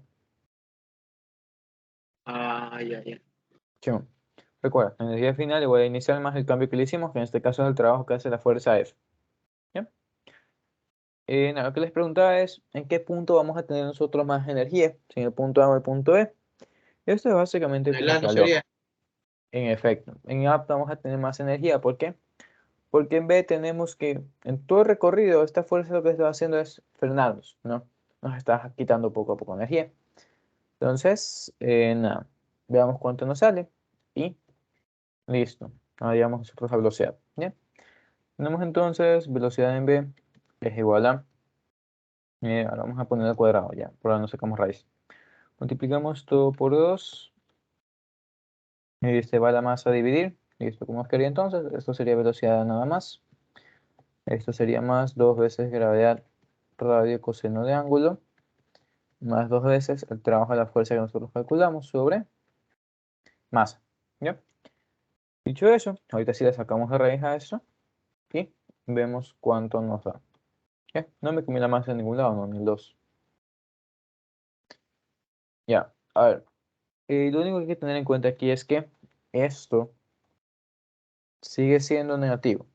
Ah, ya. Chimo. Recuerda, la energía final igual a inicial más el cambio que le hicimos, que en este caso es el trabajo que hace la fuerza F. ¿Ya? Nada, lo que les preguntaba es, ¿en qué punto vamos a tener nosotros más energía? Si en el punto A o el punto B. Esto es básicamente ¿En el como A no calor. sería? En efecto, en A vamos a tener más energía. ¿Por qué? Porque en B tenemos que, en todo el recorrido, esta fuerza lo que está haciendo es frenarnos, ¿no? Nos está quitando poco a poco energía. Entonces, nada, veamos cuánto nos sale. Y listo. Ahora llegamos nosotros a velocidad. ¿Ya? Tenemos entonces velocidad en B es igual a, ahora vamos a poner al cuadrado ya, por ahora no sacamos raíz. Multiplicamos todo por 2, se va la masa a dividir, listo, como quería entonces, esto sería velocidad nada más. Esto sería más 2 veces gravedad radio coseno de ángulo, más 2 veces el trabajo de la fuerza que nosotros calculamos sobre masa. ¿Ya? Dicho eso, ahorita sí le sacamos de raíz a eso y vemos cuánto nos da. ¿Ya? No me comí la masa en ningún lado, no, ni el 2. Ya, a ver, lo único que hay que tener en cuenta aquí es que esto sigue siendo negativo.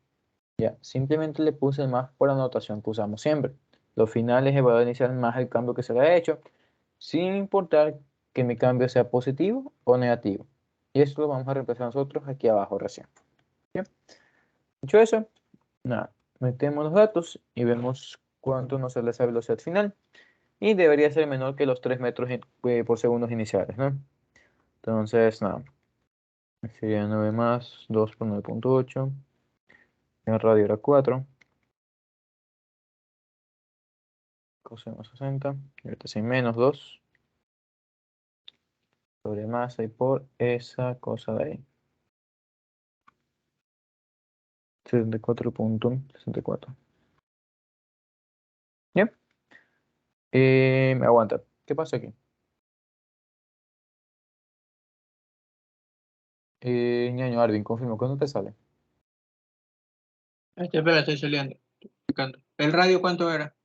Ya, simplemente le puse más por la notación que usamos siempre. Los finales va a iniciar más el cambio que se le ha hecho, sin importar que mi cambio sea positivo o negativo. Y esto lo vamos a reemplazar nosotros aquí abajo recién. Bien. Dicho eso, nada, metemos los datos y vemos cuánto nos sale esa velocidad final. Y debería ser menor que los 3 metros por segundo iniciales, ¿no? Entonces, nada, sería 9 más 2 por 9.8. El radio era 4. Coseno 60. Y ahorita sí, menos 2 sobre masa y por esa cosa de ahí. 74.64. ¿Ya? Me aguanta. ¿Qué pasa aquí? Ñaño Arvin, confirmo. ¿Cuándo te sale? Espera, estoy saliendo. Estoy explicando. ¿El radio cuánto era?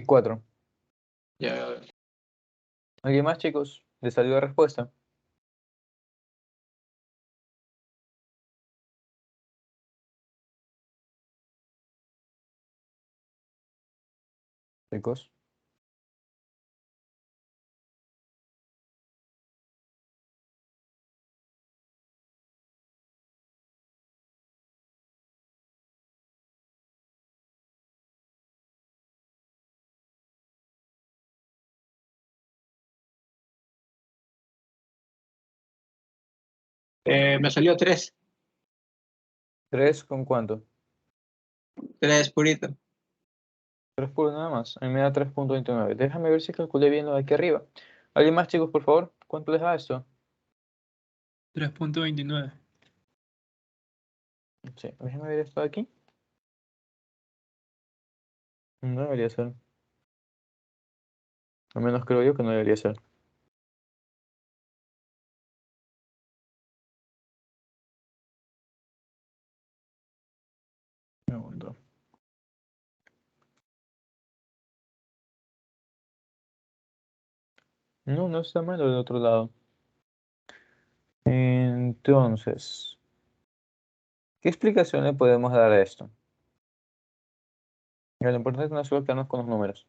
4. Ya, ¿Alguien más, chicos? ¿Le salió la respuesta? Chicos. me salió 3. 3 con cuánto. 3 purito. 3 por nada más. A mí me da 3.29. Déjame ver si calculé bien lo de aquí arriba. ¿Alguien más, chicos, por favor? ¿Cuánto les da esto? 3.29. Sí, déjame ver esto de aquí. No debería ser. Al menos creo yo que no debería ser. Un segundo. No, no está mal del otro lado. Entonces, ¿qué explicación le podemos dar a esto? Lo importante es no solo quedarnos con los números.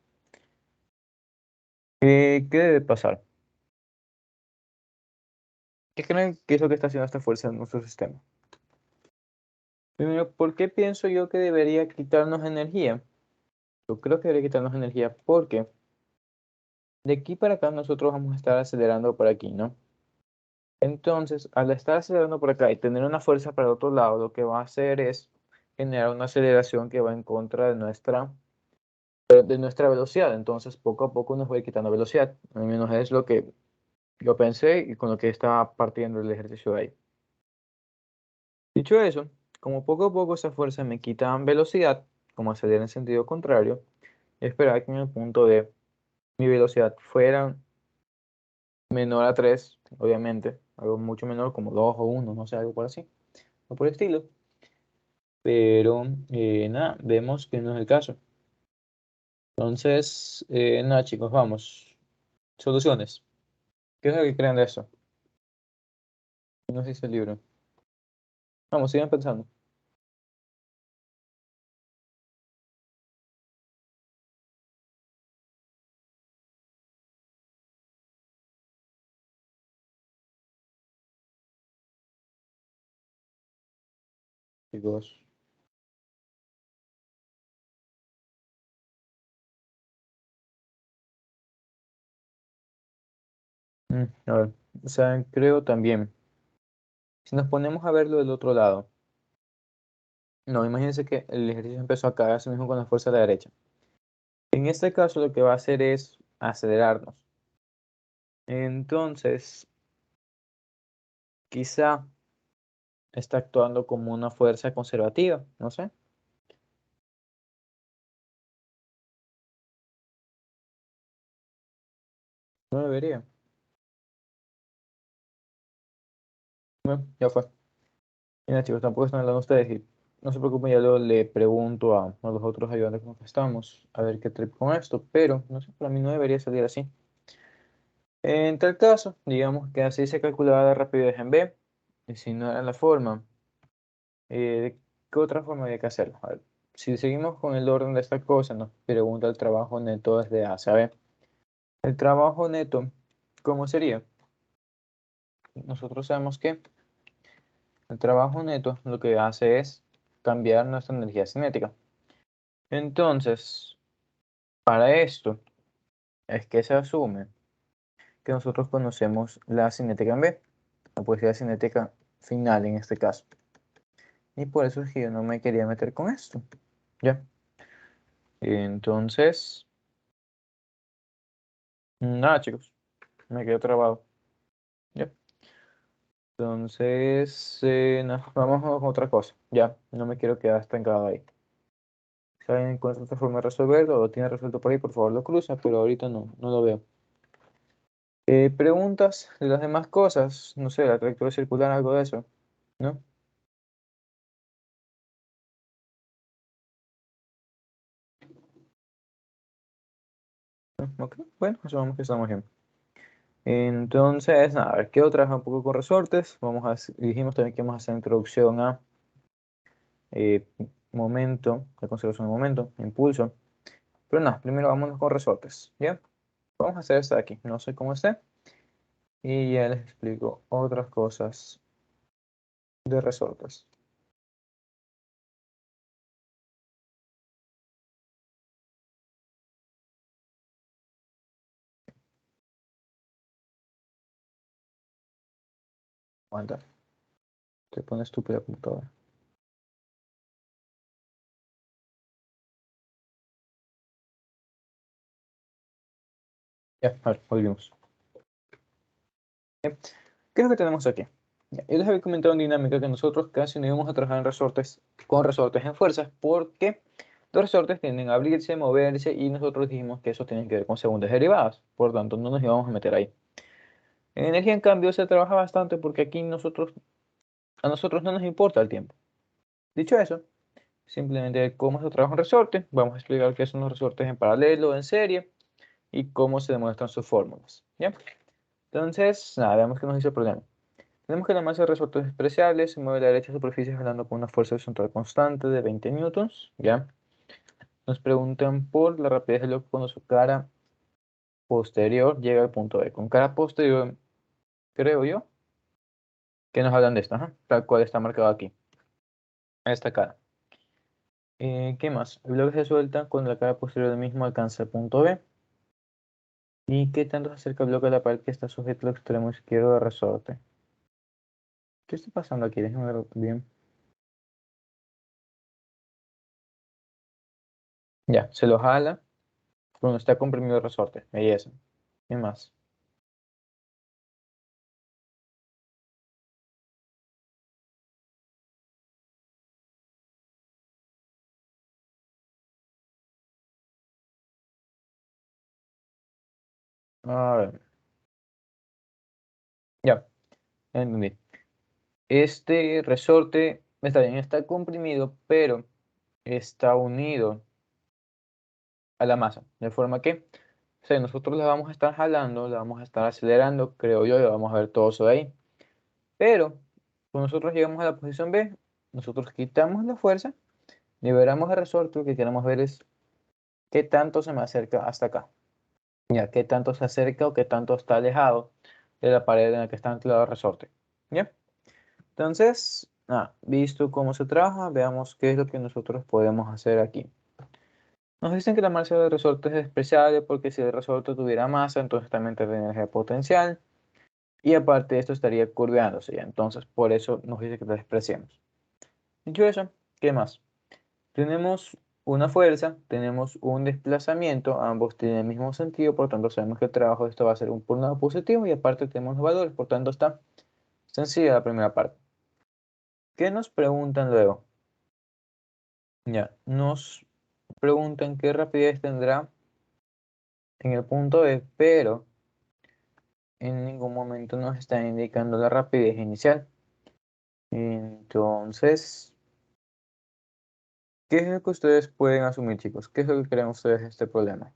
¿Qué debe pasar? ¿Qué creen que es lo que está haciendo esta fuerza en nuestro sistema? Primero, ¿por qué pienso yo que debería quitarnos energía? Yo creo que debería quitarnos energía porque de aquí para acá nosotros vamos a estar acelerando por aquí, ¿no? Entonces, al estar acelerando por acá y tener una fuerza para el otro lado, lo que va a hacer es generar una aceleración que va en contra de nuestra velocidad. Entonces, poco a poco nos va a ir quitando velocidad. Al menos es lo que yo pensé y con lo que estaba partiendo el ejercicio de ahí. Dicho eso, como poco a poco esa fuerza me quita velocidad, como acelera en sentido contrario, esperaba que en el punto de mi velocidad fuera menor a 3, obviamente, algo mucho menor como 2 o 1, no sé, algo por así, o por el estilo. Pero nada, vemos que no es el caso. Entonces, nada, chicos, vamos. Soluciones. ¿Qué es lo que creen de eso? No sé si el libro. Vamos, sigan pensando. Chicos. A ver, o sea, creo también. Si nos ponemos a verlo del otro lado. No, imagínense que el ejercicio empezó a caerse mismo con la fuerza de la derecha. En este caso lo que va a hacer es acelerarnos. Entonces, quizá está actuando como una fuerza conservativa, no sé. No debería. Bueno, ya fue. Mira, chicos, tampoco están hablando ustedes y no se preocupen, ya luego le pregunto a los otros ayudantes con los que estamos a ver qué trip con esto, pero no sé, para mí no debería salir así. En tal caso, digamos que así se calculaba la rapidez en B, y si no era la forma, ¿qué otra forma había que hacerlo? A ver, si seguimos con el orden de esta cosa, nos pregunta el trabajo neto desde A hacia B. El trabajo neto, ¿cómo sería? Nosotros sabemos que el trabajo neto lo que hace es cambiar nuestra energía cinética. Entonces, para esto es que se asume que nosotros conocemos la cinética en B, la posibilidad cinética final en este caso. Y por eso es que yo no me quería meter con esto. ¿Ya? Entonces, nada, chicos, me quedo trabado. ¿Ya? Entonces, vamos a otra cosa. Ya, no me quiero quedar estancado ahí. Si alguien encuentra otra forma de resolverlo o lo tiene resuelto por ahí, por favor lo cruza, pero ahorita no lo veo. Preguntas de las demás cosas, no sé, la trayectoria circular, algo de eso, ¿no? Ok, bueno, asumamos que estamos bien. Entonces, nada, a ver, quiero trabajar un poco con resortes. Dijimos también que vamos a hacer introducción a momento, la conservación de momento, impulso. Pero nada, primero vámonos con resortes, ¿ya? Vamos a hacer esto de aquí, no sé cómo esté. Y ya les explico otras cosas de resortes. Aguanta, te pone estúpida la computadora. Ya, a ver, volvimos. ¿Qué es lo que tenemos aquí? Ya, yo les había comentado en dinámica que nosotros casi no íbamos a trabajar en resortes, con resortes en fuerzas, porque los resortes tienden a abrirse, moverse, y nosotros dijimos que eso tiene que ver con segundas derivadas, por tanto no nos íbamos a meter ahí. En energía, en cambio, se trabaja bastante porque aquí a nosotros no nos importa el tiempo. Dicho eso, simplemente cómo se trabaja un resorte, vamos a explicar qué son los resortes en paralelo, en serie, y cómo se demuestran sus fórmulas. ¿Ya? Entonces, nada, veamos qué nos dice el problema. Tenemos que la masa de resorte es despreciable, se mueve a la derecha superficie jalando con una fuerza horizontal constante de 20 newtons, ¿ya? Nos preguntan por la rapidez del bloque cuando su cara posterior llega al punto B. Con cara posterior, creo yo, que nos hablan de esta, ajá, tal cual está marcado aquí, esta cara. ¿Qué más? El bloque se suelta cuando la cara posterior del mismo alcanza el punto B. ¿Y qué tanto se acerca el bloque a la pared que está sujeto al extremo izquierdo del resorte? ¿Qué está pasando aquí? Déjenme ver bien. Ya, se lo jala cuando está comprimido el resorte. Belleza. ¿Qué más? A ver. Ya, entendí. Este resorte está bien, está comprimido, pero está unido a la masa. De forma que, o sea, nosotros la vamos a estar jalando, la vamos a estar acelerando, creo yo, y vamos a ver todo eso de ahí. Pero, cuando nosotros llegamos a la posición B, nosotros quitamos la fuerza, liberamos el resorte, lo que queremos ver es qué tanto se me acerca hasta acá. Ya, qué tanto se acerca o qué tanto está alejado de la pared en la que está anclado el resorte. ¿Ya? Entonces, visto cómo se trabaja, veamos qué es lo que nosotros podemos hacer aquí. Nos dicen que la masa del resorte es despreciable porque si el resorte tuviera masa, entonces también tendría energía potencial. Y aparte de esto estaría curveándose ya. Entonces, por eso nos dice que lo despreciamos. Dicho eso, ¿qué más? Tenemos una fuerza, tenemos un desplazamiento, ambos tienen el mismo sentido, por tanto sabemos que el trabajo de esto va a ser por un lado positivo y aparte tenemos los valores, por tanto está sencilla la primera parte. ¿Qué nos preguntan luego? Ya, nos preguntan qué rapidez tendrá en el punto B, pero en ningún momento nos está indicando la rapidez inicial. Entonces, ¿qué es lo que ustedes pueden asumir, chicos? ¿Qué es lo que creen ustedes de este problema?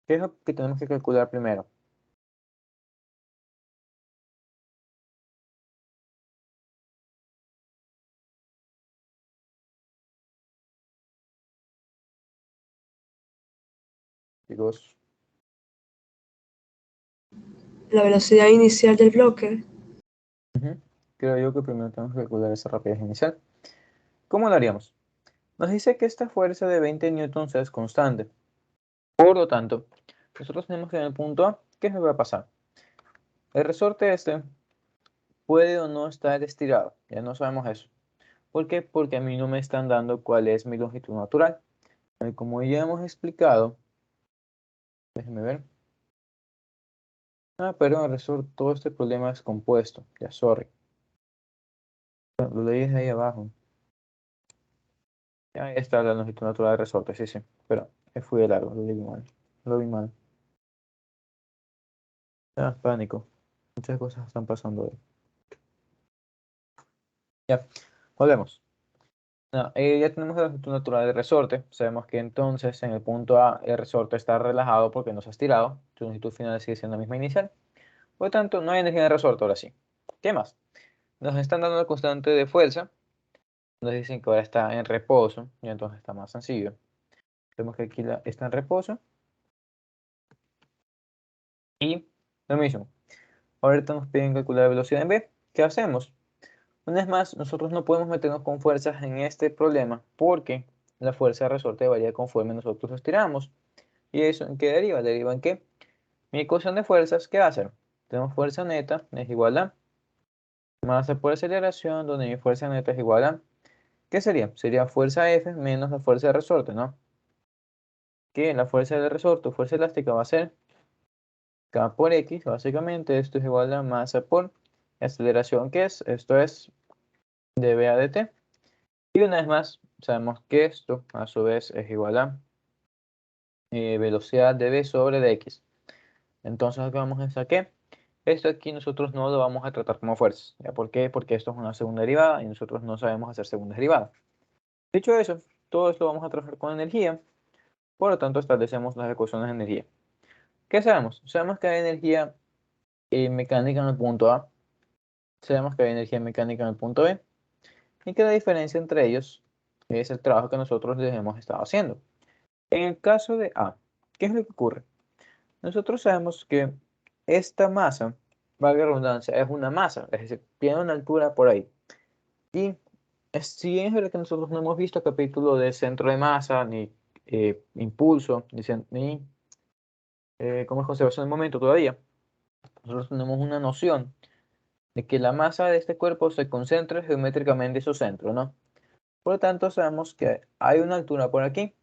¿Qué es lo que tenemos que calcular primero? Chicos, La velocidad inicial del bloque. creo yo que primero tenemos que calcular esa rapidez inicial. ¿Cómo lo haríamos? Nos dice que esta fuerza de 20 newtons es constante. Por lo tanto, nosotros tenemos que en el punto A, ¿qué nos va a pasar? El resorte este puede o no estar estirado. Ya no sabemos eso. ¿Por qué? Porque a mí no me están dando cuál es mi longitud natural. Como ya hemos explicado, déjenme ver. Ah, pero en el resorte todo este problema es compuesto. Ya, sorry. Lo leí desde ahí abajo. Ahí está la longitud natural del resorte, sí, sí. Pero fui de largo, lo leí mal. Lo vi mal. Ah, pánico. Muchas cosas están pasando hoy. Ya, volvemos. No, ya tenemos la longitud natural del resorte. Sabemos que entonces en el punto A el resorte está relajado porque no se ha estirado. Su longitud final sigue siendo la misma inicial. Por lo tanto, no hay energía en el resorte ahora sí. ¿Qué más? Nos están dando la constante de fuerza. Nos dicen que ahora está en reposo. Y entonces está más sencillo. Vemos que aquí está en reposo. Y lo mismo. Ahorita nos piden calcular la velocidad en B. ¿Qué hacemos? Una vez más, nosotros no podemos meternos con fuerzas en este problema porque la fuerza de resorte varía conforme nosotros estiramos. ¿Y eso en qué deriva? Deriva en que mi ecuación de fuerzas, ¿qué va a hacer? Tenemos fuerza neta es igual a masa por aceleración, donde mi fuerza neta es igual a, ¿qué sería? Sería fuerza F menos la fuerza de resorte, ¿no? Que la fuerza de resorte, fuerza elástica va a ser K por X, básicamente esto es igual a masa por aceleración, que es, esto es dV a dt. Y una vez más, sabemos que esto a su vez es igual a velocidad dV sobre dx. Entonces acá vamos a hacer que esto aquí nosotros no lo vamos a tratar como fuerzas. ¿Ya? ¿Por qué? Porque esto es una segunda derivada y nosotros no sabemos hacer segundas derivadas. Dicho eso, todo esto lo vamos a trabajar con energía. Por lo tanto, establecemos las ecuaciones de energía. ¿Qué sabemos? Sabemos que hay energía mecánica en el punto A. Sabemos que hay energía mecánica en el punto B. Y que la diferencia entre ellos es el trabajo que nosotros les hemos estado haciendo. En el caso de A, ¿qué es lo que ocurre? Nosotros sabemos que esta masa, valga la redundancia, es una masa, es decir, tiene una altura por ahí. Y si bien es verdad que nosotros no hemos visto capítulo de centro de masa, ni impulso, ni cómo es conservación del momento todavía, nosotros tenemos una noción de que la masa de este cuerpo se concentra geométricamente en su centro, ¿no? Por lo tanto, sabemos que hay una altura por aquí.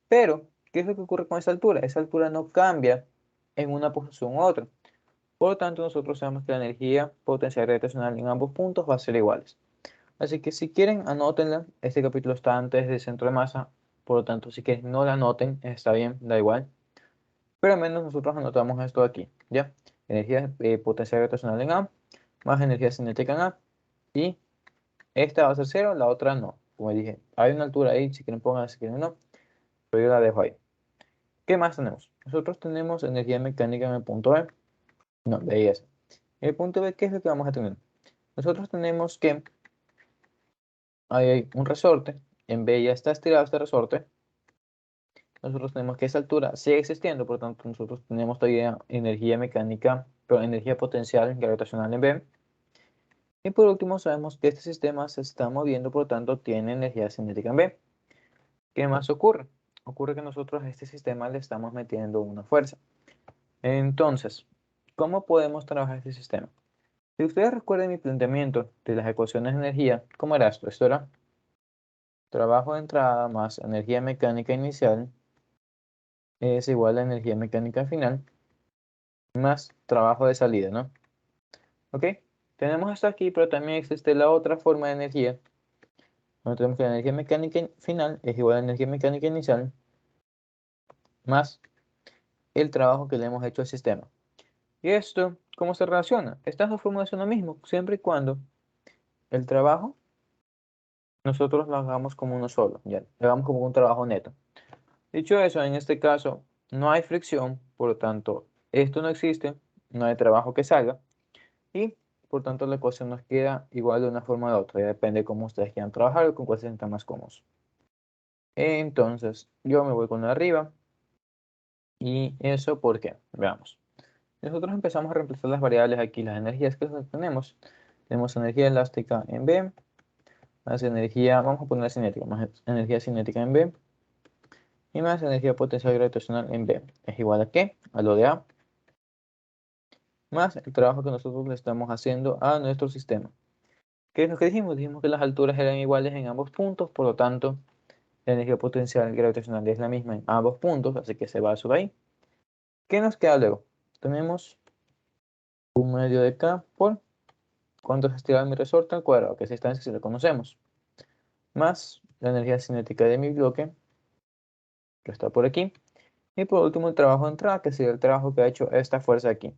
Pero, ¿qué es lo que ocurre con esa altura? Esa altura no cambia en una posición u otra. Por lo tanto, nosotros sabemos que la energía potencial gravitacional en ambos puntos va a ser iguales. Así que si quieren, anótenla. Este capítulo está antes del centro de masa. Por lo tanto, si quieren, no la anoten. Está bien, da igual. Pero al menos nosotros anotamos esto aquí, ¿ya? Energía potencial gravitacional en A, más energía cinética en A. Y esta va a ser 0, la otra no. Como dije, hay una altura ahí, si quieren pongan, si quieren no. Pero yo la dejo ahí. ¿Qué más tenemos? Nosotros tenemos energía mecánica en el punto B. No, de ahí es. En el punto B, ¿qué es lo que vamos a tener? Nosotros tenemos que hay un resorte. En B ya está estirado este resorte. Nosotros tenemos que esa altura sigue existiendo, por lo tanto nosotros tenemos todavía energía mecánica, pero energía potencial gravitacional en B. Y por último sabemos que este sistema se está moviendo, por lo tanto tiene energía cinética en B. ¿Qué más ocurre? Ocurre que nosotros a este sistema le estamos metiendo una fuerza. Entonces, ¿cómo podemos trabajar este sistema? Si ustedes recuerdan mi planteamiento de las ecuaciones de energía, ¿cómo era esto? Esto era trabajo de entrada más energía mecánica inicial es igual a energía mecánica final más trabajo de salida, ¿no? ¿Ok? Tenemos esto aquí, pero también existe la otra forma de energía. Donde tenemos que la energía mecánica final es igual a energía mecánica inicial más el trabajo que le hemos hecho al sistema. ¿Y esto cómo se relaciona? Estas dos fórmulas son lo mismo, siempre y cuando el trabajo nosotros lo hagamos como uno solo, ya, lo hagamos como un trabajo neto. Dicho eso, en este caso no hay fricción, por lo tanto, esto no existe, no hay trabajo que salga, y por tanto la ecuación nos queda igual de una forma o de otra, ya depende de cómo ustedes quieran trabajar o con cuál se sientan más cómodos. Entonces, yo me voy con la de arriba, y eso ¿por qué? Veamos. Nosotros empezamos a reemplazar las variables aquí, las energías que tenemos. Tenemos energía elástica en B, más energía, vamos a poner cinética, más energía cinética en B, y más energía potencial gravitacional en B. ¿Es igual a qué? A lo de A, más el trabajo que nosotros le estamos haciendo a nuestro sistema. ¿Qué es lo que dijimos? Dijimos que las alturas eran iguales en ambos puntos, por lo tanto, la energía potencial gravitacional es la misma en ambos puntos, así que se va sobre ahí. ¿Qué nos queda luego? Tenemos 1 medio de K por cuánto se estira mi resorte al cuadrado, que es esta distancia si la conocemos, más la energía cinética de mi bloque, que está por aquí, y por último el trabajo de entrada, que sería el trabajo que ha hecho esta fuerza aquí,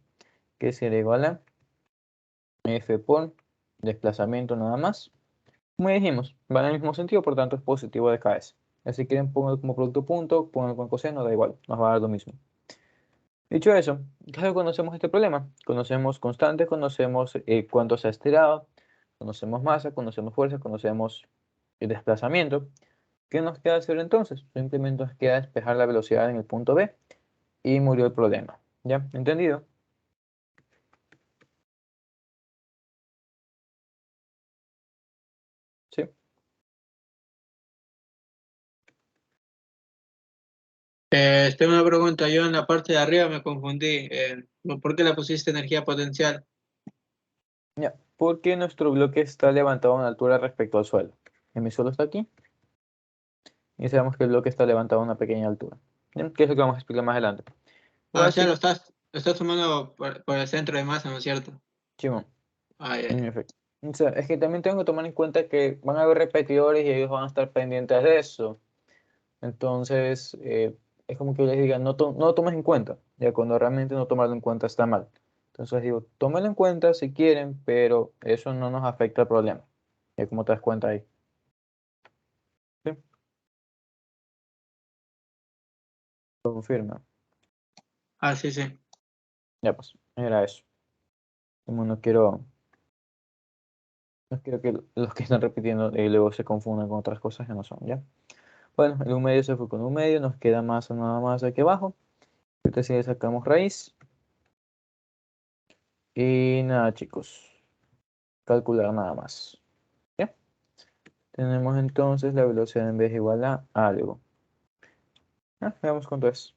que sería igual a F por desplazamiento nada más. Como ya dijimos, va en el mismo sentido, por tanto es positivo de KS. Si quieren ponerlo como producto punto, ponerlo con coseno, da igual, nos va a dar lo mismo. Dicho eso, claro, conocemos este problema. Conocemos constantes, conocemos cuánto se ha estirado, conocemos masa, conocemos fuerza, conocemos el desplazamiento. ¿Qué nos queda hacer entonces? Simplemente nos queda despejar la velocidad en el punto B y murió el problema. ¿Ya? ¿Entendido? Sí. Tengo una pregunta. Yo en la parte de arriba me confundí. ¿Por qué le pusiste energía potencial? Ya. Porque nuestro bloque está levantado a una altura respecto al suelo. Mi suelo está aquí. Y sabemos que el bloque está levantado a una pequeña altura. ¿Ya? Que es lo que vamos a explicar más adelante. Ah, o Ahora sea, sí, lo estás tomando por el centro de masa, ¿no es cierto? Simón. Ah, ya, En ya. efecto. O sea, es que también tengo que tomar en cuenta que van a haber repetidores y ellos van a estar pendientes de eso. Entonces, es como que yo les diga, no lo tomes en cuenta. Ya cuando realmente no tomarlo en cuenta está mal. Entonces digo, tómenlo en cuenta si quieren, pero eso no nos afecta al problema. Ya como te das cuenta ahí. ¿Sí? Lo confirma. Ah, sí, sí. Ya pues, era eso. Como no quiero que los que están repitiendo luego se confundan con otras cosas que no son, ¿ya? Bueno, el 1 medio se fue con 1 medio, nos queda masa nada más aquí abajo. Ahorita sí le sacamos raíz. Y nada, chicos. Calcular nada más. ¿Ya? Tenemos entonces la velocidad en vez igual a algo. Veamos cuánto es.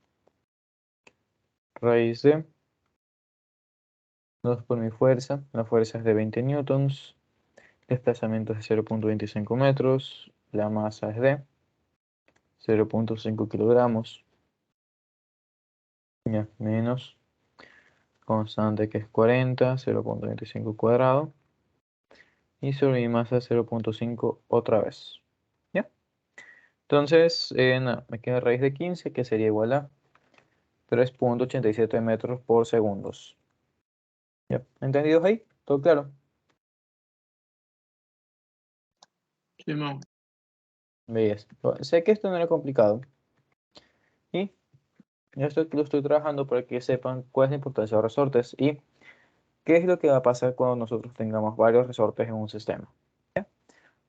Raíz de 2 por mi fuerza. La fuerza es de 20 newtons. Desplazamiento es de 0.25 metros. La masa es de 0.5 kilogramos. Ya, menos constante que es 40, 0.25 cuadrado. Y sobre mi masa 0.5 otra vez. ¿Ya? Entonces, nada, me queda raíz de 15, que sería igual a 3.87 metros por segundos. ¿Ya? ¿Entendidos ahí? ¿Todo claro? Simón. Veis. Sé que esto no era complicado. Y esto lo estoy trabajando para que sepan cuál es la importancia de los resortes y qué es lo que va a pasar cuando nosotros tengamos varios resortes en un sistema. ¿Ya?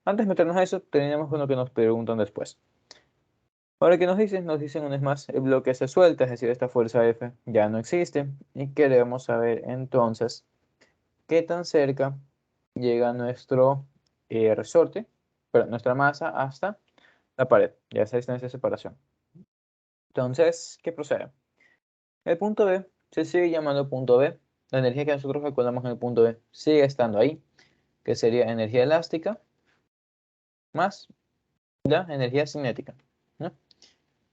Antes de meternos a eso, tenemos uno que nos preguntan después. Ahora, ¿qué nos dicen? Nos dicen una vez más, el bloque se suelta, es decir, esta fuerza F ya no existe. Y queremos saber entonces qué tan cerca llega nuestro resorte, pero nuestra masa hasta la pared, ya esa distancia de separación. Entonces, ¿qué procede? El punto B se sigue llamando punto B. La energía que nosotros calculamos en el punto B sigue estando ahí, que sería energía elástica más la energía cinética, ¿no?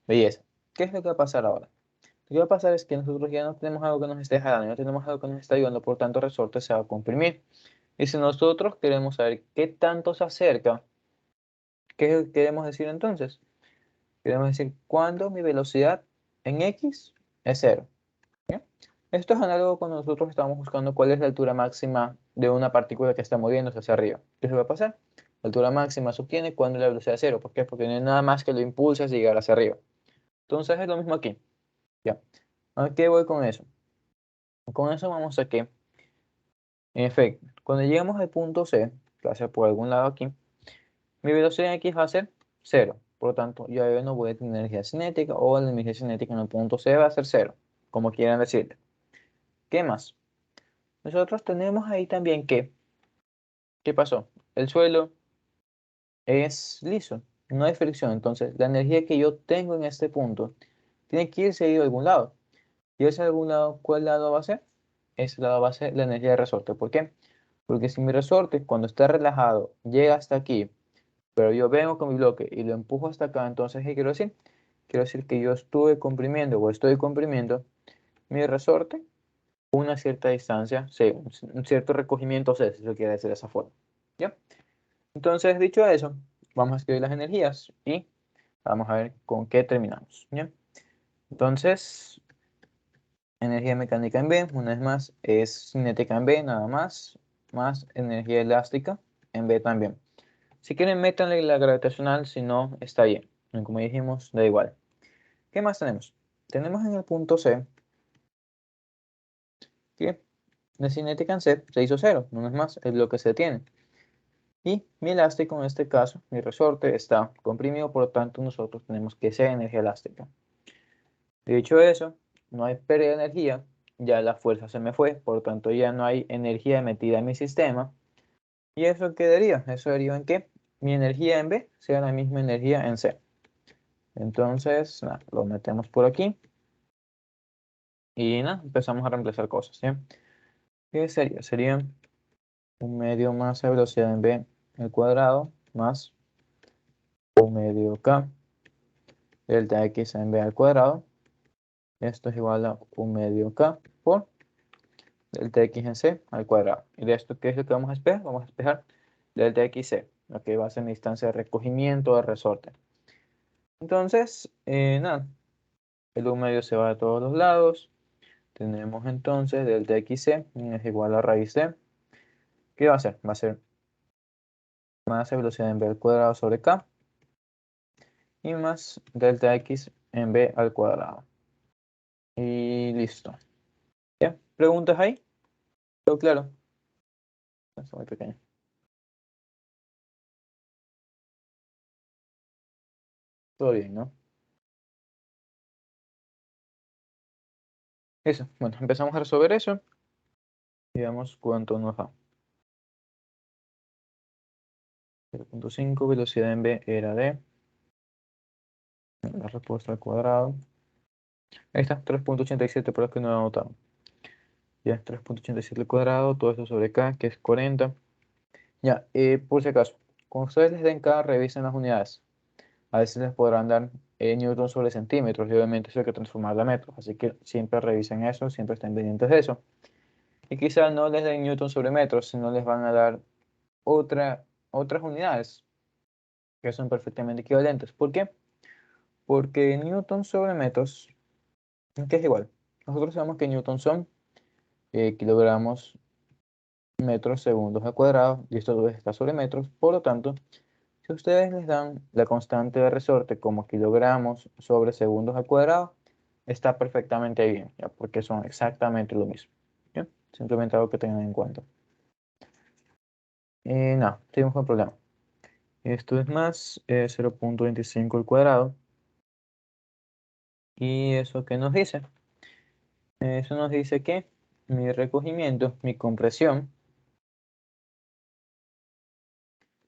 Belleza. ¿Qué es lo que va a pasar ahora? Lo que va a pasar es que nosotros ya no tenemos algo que nos esté jalando, no tenemos algo que nos esté ayudando, por tanto el resorte se va a comprimir. Y si nosotros queremos saber qué tanto se acerca, ¿qué queremos decir entonces? Queremos decir cuando mi velocidad en X es cero. ¿Ya? Esto es análogo cuando nosotros estamos buscando cuál es la altura máxima de una partícula que está moviéndose hacia arriba. ¿Qué se va a pasar? La altura máxima se obtiene cuando la velocidad es cero. ¿Por qué? Porque no hay nada más que lo impulse a llegar hacia arriba. Entonces es lo mismo aquí. ¿Ya? ¿A qué voy con eso? Con eso vamos a que, en efecto, cuando llegamos al punto C, que va a ser por algún lado aquí, mi velocidad en X va a ser cero. Por lo tanto, yo no voy a tener energía cinética o la energía cinética en el punto C va a ser cero, como quieran decirle. ¿Qué más? Nosotros tenemos ahí también que, ¿qué pasó? El suelo es liso, no hay fricción. Entonces, la energía que yo tengo en este punto tiene que irse a algún lado. Y ese algún lado, ¿cuál lado va a ser? Ese lado va a ser la energía de resorte. ¿Por qué? Porque si mi resorte, cuando está relajado, llega hasta aquí, pero yo vengo con mi bloque y lo empujo hasta acá, entonces, ¿qué quiero decir? Quiero decir que yo estuve comprimiendo o estoy comprimiendo mi resorte una cierta distancia C, un cierto recogimiento C, si se quiere decir de esa forma. ¿Ya? Entonces, dicho eso, vamos a escribir las energías y vamos a ver con qué terminamos. ¿Ya? Entonces, energía mecánica en B, una vez más, es cinética en B, nada más energía elástica en B también. Si quieren, métanle la gravitacional, si no, está bien. Como dijimos, da igual. ¿Qué más tenemos? Tenemos en el punto C que la cinética en C se hizo 0, no es más, es lo que se tiene. Y mi elástico, en este caso, mi resorte, está comprimido, por lo tanto, nosotros tenemos que sea energía elástica. Dicho eso, no hay pérdida de energía, ya la fuerza se me fue, por lo tanto, ya no hay energía metida en mi sistema. ¿Y eso qué daría? Eso daría en que mi energía en B sea la misma energía en C. Entonces, nada, lo metemos por aquí. Y nada, empezamos a reemplazar cosas, ¿sí? ¿Qué sería? Sería un medio más la velocidad en B al cuadrado más un medio K delta X en B al cuadrado. Esto es igual a un medio K por delta X en C al cuadrado. ¿Y de esto qué es lo que vamos a despejar? Vamos a despejar delta XC, lo que va a ser mi distancia de recogimiento de resorte. Entonces, nada, el un medio se va a todos los lados. Tenemos entonces delta XC es igual a raíz de. ¿Qué va a ser? Va a ser más velocidad en B al cuadrado sobre K y más delta X en B al cuadrado. Y listo. ¿Ya? ¿Preguntas ahí? ¿Todo claro? Es muy pequeño. Todo bien, ¿no? Eso. Bueno, empezamos a resolver eso. Y veamos cuánto nos da. 0.5, velocidad en B era de. La respuesta al cuadrado. Ahí está, 3.87 por los que no lo anotaron. Ya, 3.87 al cuadrado, todo esto sobre K, que es 40. Ya, por si acaso, cuando ustedes les den K, revisen las unidades. A veces les podrán dar newton sobre centímetros y obviamente eso hay que transformarla a metros. Así que siempre revisen eso, siempre estén pendientes de eso. Y quizás no les den newton sobre metros, sino les van a dar otras unidades que son perfectamente equivalentes. ¿Por qué? Porque newton sobre metros, que es igual. Nosotros sabemos que newton son kilogramos metros segundos al cuadrado y esto está sobre metros. Por lo tanto, si ustedes les dan la constante de resorte como kilogramos sobre segundos al cuadrado, está perfectamente bien, ¿ya? Porque son exactamente lo mismo. ¿Ya? Simplemente algo que tengan en cuenta. No, seguimos con el problema. Esto es más 0.25 al cuadrado. ¿Y eso qué nos dice? Eso nos dice que mi recogimiento, mi compresión,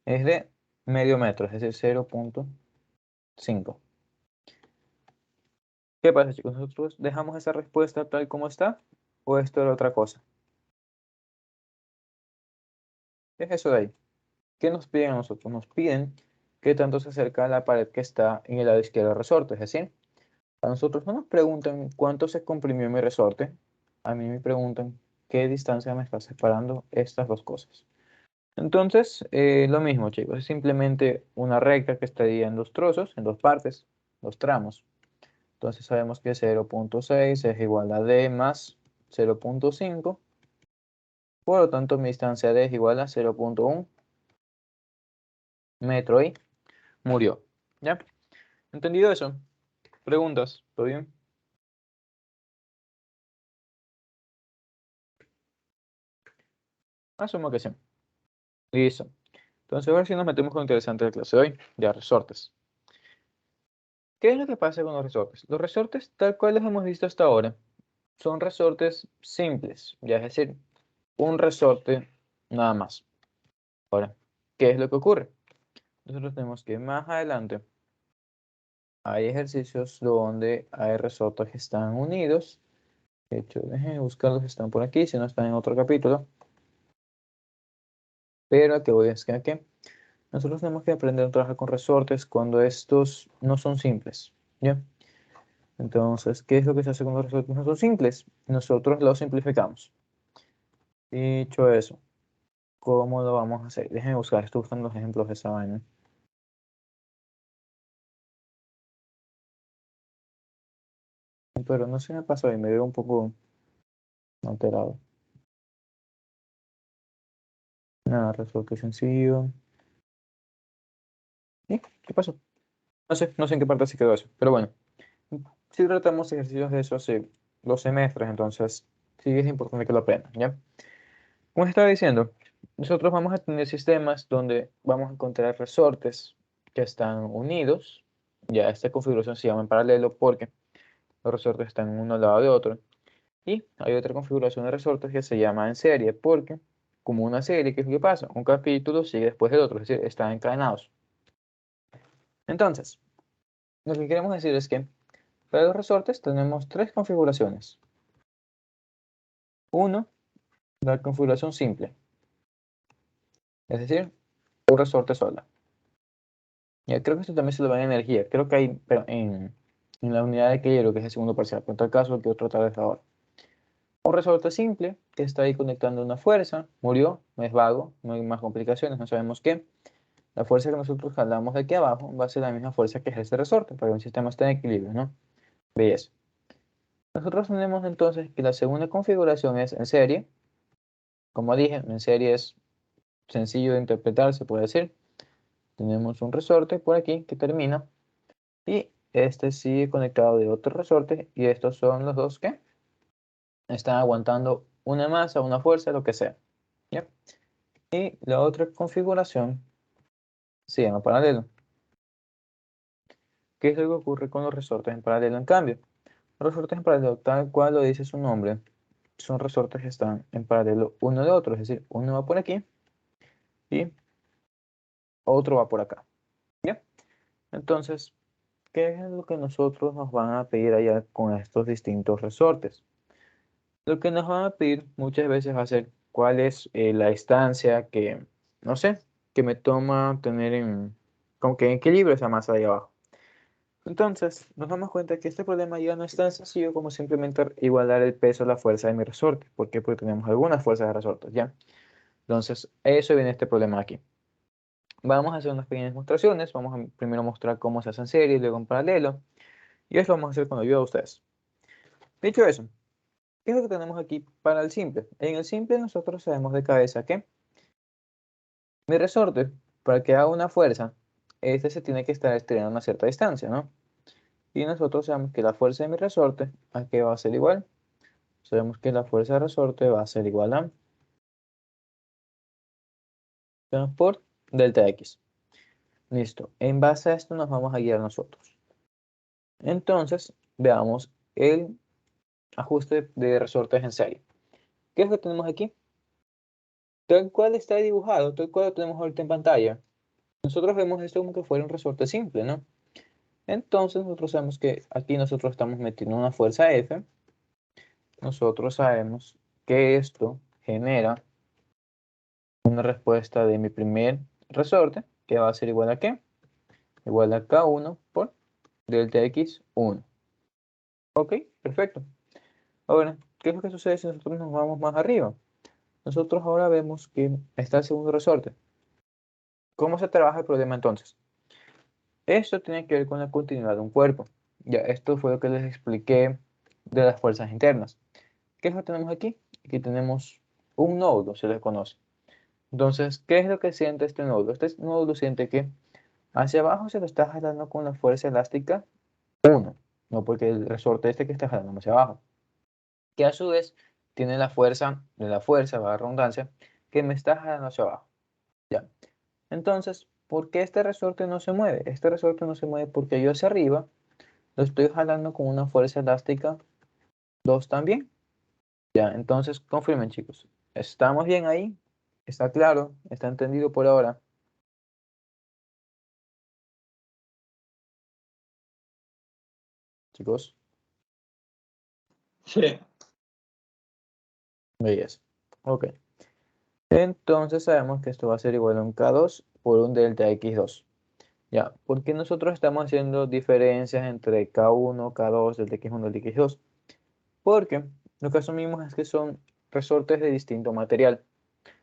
es de medio metro, es decir, 0.5. ¿Qué pasa, chicos? ¿Nosotros dejamos esa respuesta tal como está? ¿O esto era otra cosa? ¿Qué es eso de ahí? ¿Qué nos piden a nosotros? Nos piden qué tanto se acerca a la pared que está en el lado izquierdo del resorte. Es decir, a nosotros no nos preguntan cuánto se comprimió mi resorte. A mí me preguntan qué distancia me está separando estas dos cosas. Entonces, lo mismo, chicos. Es simplemente una recta que estaría en dos trozos, en dos partes, dos tramos. Entonces sabemos que 0.6 es igual a D más 0.5. Por lo tanto, mi distancia D es igual a 0.1 metro y murió. ¿Ya? ¿Entendido eso? ¿Preguntas? ¿Todo bien? Asumo que sí. Listo. Entonces, ahora sí nos metemos con lo interesante de la clase de hoy, ya resortes. ¿Qué es lo que pasa con los resortes? Los resortes, tal cual los hemos visto hasta ahora, son resortes simples, ya es decir, un resorte nada más. Ahora, ¿qué es lo que ocurre? Nosotros tenemos que más adelante hay ejercicios donde hay resortes que están unidos. De hecho, déjenme buscarlos, están por aquí, si no están en otro capítulo. Pero a que voy es que aquí nosotros tenemos que aprender a trabajar con resortes cuando estos no son simples, ¿ya? Entonces, ¿qué es lo que se hace con los resortes no son simples? Nosotros los simplificamos. Dicho eso, ¿cómo lo vamos a hacer? Déjenme buscar, estoy buscando los ejemplos de esa vaina. Pero no se me pasó y me veo un poco alterado. Nada, resorte sencillo. ¿Qué pasó? No sé en qué parte se quedó eso, pero bueno. Si tratamos ejercicios de eso hace 2 semestres, entonces sí es importante que lo aprendan, ¿ya? Como estaba diciendo, nosotros vamos a tener sistemas donde vamos a encontrar resortes que están unidos. Ya esta configuración se llama en paralelo porque los resortes están uno al lado de otro. Y hay otra configuración de resortes que se llama en serie porque, como una serie, ¿qué es lo que pasa? Un capítulo sigue después del otro, es decir, están encadenados. Entonces, lo que queremos decir es que para los resortes tenemos 3 configuraciones. Uno, la configuración simple, es decir, un resorte sola. Ya, creo que esto también se lo va en energía. Creo que hay pero en la unidad de Keylero, que es el segundo parcial. Pero en tal caso, que otro tal vez ahora. Un resorte simple que está ahí conectando una fuerza. Murió, no es vago, no hay más complicaciones, no sabemos qué. La fuerza que nosotros jalamos de aquí abajo va a ser la misma fuerza que ejerce el resorte para que un sistema esté en equilibrio, ¿no? ¿Veis? Nosotros tenemos entonces que la segunda configuración es en serie. Como dije, en serie es sencillo de interpretar, se puede decir. Tenemos un resorte por aquí que termina y este sigue conectado de otro resorte y estos son los dos que están aguantando una masa, una fuerza, lo que sea. ¿Ya? Y la otra configuración se llama paralelo. ¿Qué es lo que ocurre con los resortes en paralelo? En cambio, los resortes en paralelo, tal cual lo dice su nombre, son resortes que están en paralelo uno de otro, es decir, uno va por aquí y otro va por acá. ¿Ya? Entonces, ¿qué es lo que nosotros nos van a pedir allá con estos distintos resortes? Lo que nos van a pedir muchas veces va a ser cuál es la distancia que, no sé, que me toma tener como que en equilibrio esa masa de ahí abajo. Entonces, nos damos cuenta que este problema ya no es tan sencillo como simplemente igualar el peso a la fuerza de mi resorte. ¿Por qué? Porque tenemos algunas fuerzas de resortes, ¿ya? Entonces, eso viene este problema aquí. Vamos a hacer unas pequeñas demostraciones. Vamos a primero mostrar cómo se hace en serie y luego en paralelo. Y eso lo vamos a hacer con ayuda de ustedes. Dicho eso, ¿qué es lo que tenemos aquí para el simple? En el simple nosotros sabemos de cabeza que mi resorte, para que haga una fuerza, este se tiene que estar estirando a una cierta distancia, ¿no? Y nosotros sabemos que la fuerza de mi resorte, ¿a qué va a ser igual? Sabemos que la fuerza de resorte va a ser igual a por delta X. Listo. En base a esto nos vamos a guiar nosotros. Entonces, veamos el ajuste de resortes en serie. ¿Qué es lo que tenemos aquí? Tal cual está dibujado, tal cual lo tenemos ahorita en pantalla. Nosotros vemos esto como que fuera un resorte simple, ¿no? Entonces nosotros sabemos que aquí nosotros estamos metiendo una fuerza F. Nosotros sabemos que esto genera una respuesta de mi primer resorte, que va a ser igual a ¿qué? Igual a K1 por delta X1. Ok, perfecto. Ahora, ¿qué es lo que sucede si nosotros nos vamos más arriba? Nosotros ahora vemos que está el segundo resorte. ¿Cómo se trabaja el problema entonces? Esto tiene que ver con la continuidad de un cuerpo. Ya, esto fue lo que les expliqué de las fuerzas internas. ¿Qué es lo que tenemos aquí? Aquí tenemos un nódulo, se le conoce. Entonces, ¿qué es lo que siente este nódulo? Este nódulo siente que hacia abajo se lo está jalando con la fuerza elástica 1, no porque el resorte este que está jalando hacia abajo, que a su vez tiene la fuerza de la fuerza, va a redundancia, que me está jalando hacia abajo. Ya. Entonces, ¿por qué este resorte no se mueve? Este resorte no se mueve porque yo hacia arriba lo estoy jalando con una fuerza elástica 2 también. Ya, entonces confirmen, chicos. ¿Estamos bien ahí? ¿Está claro? ¿Está entendido por ahora? Chicos, Sí. belleza. Ok. Entonces sabemos que esto va a ser igual a un K2 por un delta X2. Ya, porque nosotros estamos haciendo diferencias entre K1, K2, del X1, del X2. Porque lo que asumimos es que son resortes de distinto material.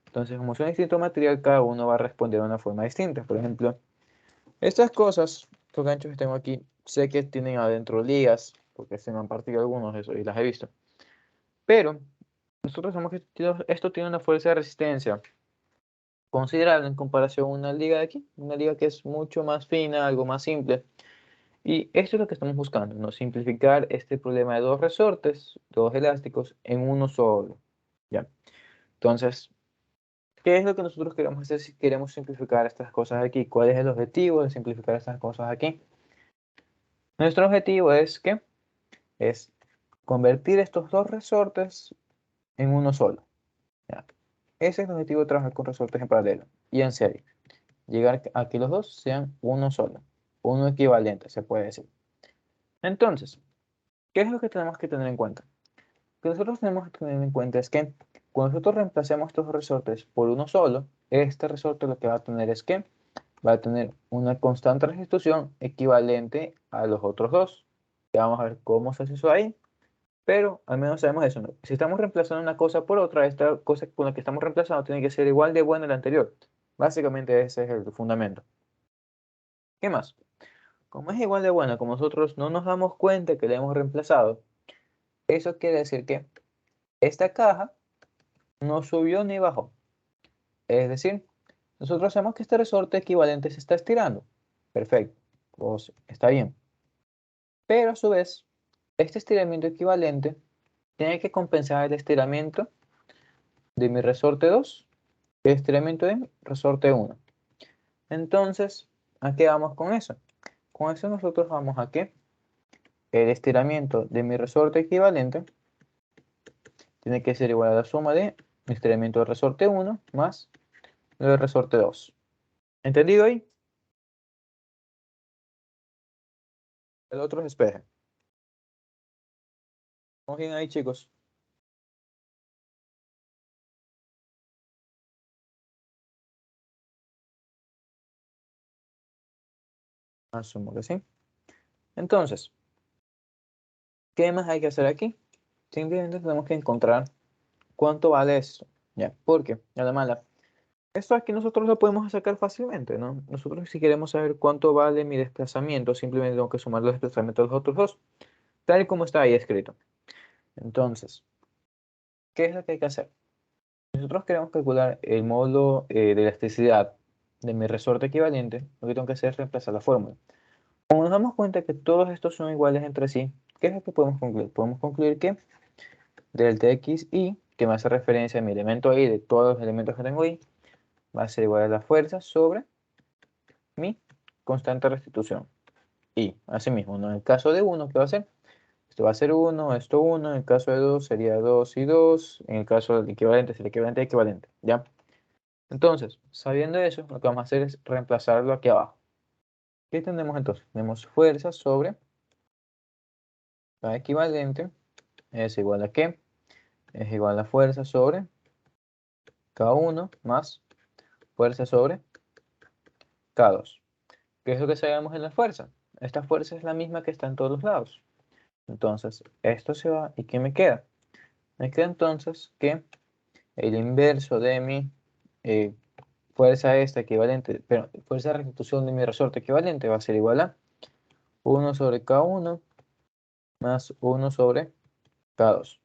Entonces, como son de distinto material, cada uno va a responder de una forma distinta. Por ejemplo, estas cosas, estos ganchos que tengo aquí, sé que tienen adentro ligas, porque se me han partido algunos de esos y las he visto. Pero nosotros sabemos que esto tiene una fuerza de resistencia considerable en comparación a una liga de aquí, una liga que es mucho más fina, algo más simple. Y esto es lo que estamos buscando, ¿no? Simplificar este problema de dos resortes, dos elásticos, en uno solo. ¿Ya? Entonces, ¿qué es lo que nosotros queremos hacer si queremos simplificar estas cosas aquí? ¿Cuál es el objetivo de simplificar estas cosas aquí? Nuestro objetivo es que es convertir estos dos resortes en uno solo. ¿Ya? Ese es el objetivo de trabajar con resortes en paralelo y en serie. Llegar a que los dos sean uno solo, uno equivalente, se puede decir. Entonces, ¿qué es lo que tenemos que tener en cuenta? Lo que nosotros tenemos que tener en cuenta es que cuando nosotros reemplacemos estos resortes por uno solo, este resorte lo que va a tener es que va a tener una constante de restitución equivalente a los otros dos. Ya vamos a ver cómo se hace eso ahí, pero al menos sabemos eso, ¿no? Si estamos reemplazando una cosa por otra, esta cosa con la que estamos reemplazando tiene que ser igual de buena a la anterior. Básicamente ese es el fundamento. ¿Qué más? Como es igual de buena, como nosotros no nos damos cuenta que la hemos reemplazado, eso quiere decir que esta caja no subió ni bajó. Es decir, nosotros sabemos que este resorte equivalente se está estirando. Perfecto, pues está bien. Pero a su vez, este estiramiento equivalente tiene que compensar el estiramiento de mi resorte 2 y el estiramiento de mi resorte 1. Entonces, ¿a qué vamos con eso? Con eso nosotros vamos a que el estiramiento de mi resorte equivalente tiene que ser igual a la suma de mi estiramiento del resorte 1 más el del resorte 2. ¿Entendido ahí? El otro es despeje. ¿Vamos bien ahí, chicos? Asumo que sí. Entonces, ¿qué más hay que hacer aquí? Simplemente tenemos que encontrar cuánto vale esto. ¿Ya? Porque, además, esto aquí nosotros lo podemos sacar fácilmente, ¿no? Nosotros si queremos saber cuánto vale mi desplazamiento, simplemente tengo que sumar los desplazamientos de los otros dos, tal y como está ahí escrito. Entonces, ¿qué es lo que hay que hacer? Nosotros queremos calcular el módulo de elasticidad de mi resorte equivalente, lo que tengo que hacer es reemplazar la fórmula. Como nos damos cuenta que todos estos son iguales entre sí, ¿qué es lo que podemos concluir? Podemos concluir que delta xy, que me hace referencia a mi elemento y de todos los elementos que tengo ahí, va a ser igual a la fuerza sobre mi constante de restitución. Y asimismo, ¿no? En el caso de 1, ¿qué va a ser? Esto va a ser 1, esto 1, en el caso de 2 sería 2 y 2, en el caso del equivalente sería equivalente a equivalente, ¿ya? Entonces, sabiendo eso, lo que vamos a hacer es reemplazarlo aquí abajo. ¿Qué tenemos entonces? Tenemos fuerza sobre la equivalente es igual a ¿qué? Es igual a fuerza sobre K1 más fuerza sobre K2. ¿Qué es lo que sabemos en la fuerza? Esta fuerza es la misma que está en todos los lados. Entonces, esto se va. ¿Y qué me queda? Me queda entonces que el inverso de mi fuerza esta equivalente, pero fuerza de restitución de mi resorte equivalente va a ser igual a 1 sobre K1 más 1 sobre K2.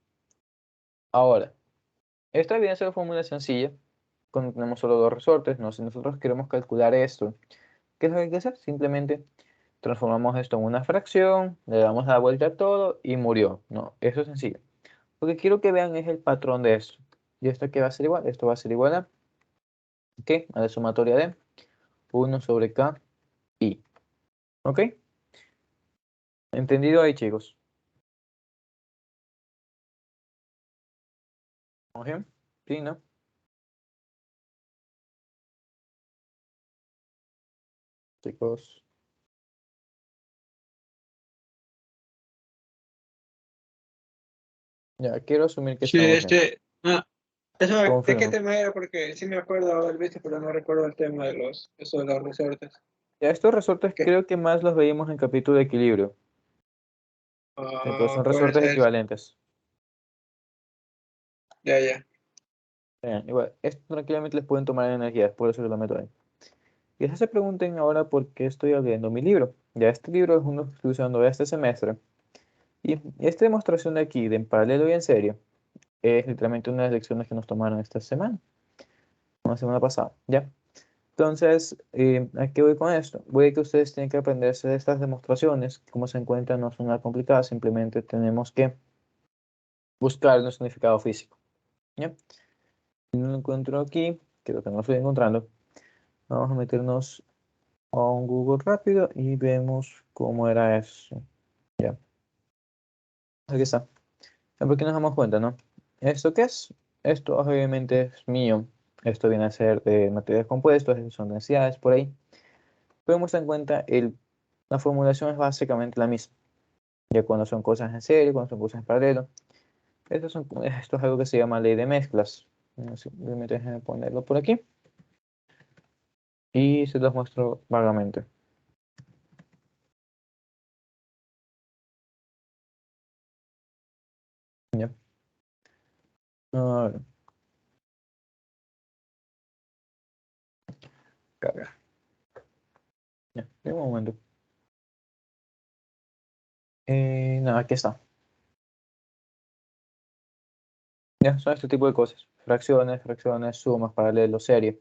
Ahora, esta viene a ser una fórmula sencilla cuando tenemos solo dos resortes, ¿no? Si nosotros queremos calcular esto, ¿qué es lo que hay que hacer? Simplemente transformamos esto en una fracción, le damos la vuelta a todo y murió. No, eso es sencillo. Lo que quiero que vean es el patrón de esto. ¿Y esto qué va a ser igual? Esto va a ser igual a ¿qué? A la sumatoria de 1 sobre K y. ¿Ok? ¿Entendido ahí, chicos? ¿Vamos bien? ¿Sí, no? Chicos. Ya, quiero asumir que Sí, estamos bien. eso, ¿de qué Confirmo. tema era? Porque sí me acuerdo haber visto, pero no recuerdo el tema de los resortes. Ya estos resortes ¿Qué? creo que más los veíamos en el capítulo de equilibrio. Pues son Puede resortes ser. equivalentes. Ya. Igual, esto tranquilamente les pueden tomar energía, por eso yo lo meto ahí. Y se pregunten ahora por qué estoy abriendo mi libro. Ya este libro es uno que estoy usando este semestre. Y esta demostración de aquí, de en paralelo y en serio, es literalmente una de las lecciones que nos tomaron esta semana, una semana pasada, ¿ya? Entonces, ¿a qué voy con esto? Voy a que ustedes tienen que aprenderse de estas demostraciones, que como se encuentran no son nada complicadas, simplemente tenemos que buscar un significado físico, ¿ya? No lo encuentro aquí, creo que no lo estoy encontrando. Vamos a meternos a un Google rápido y vemos cómo era eso. Ya, aquí está. Porque nos damos cuenta, ¿no? ¿Esto qué es? Esto obviamente es mío. Esto viene a ser de materiales compuestos, son densidades por ahí. Podemos tener en cuenta la formulación es básicamente la misma. Ya cuando son cosas en serie, cuando son cosas en paralelo. Esto es algo que se llama ley de mezclas. Simplemente déjenme ponerlo por aquí. Y se los muestro vagamente. ¿Ya? Ahora, carga. Ya, un momento. Nada, aquí está. Ya, son este tipo de cosas. Fracciones, sumas, paralelos, serie.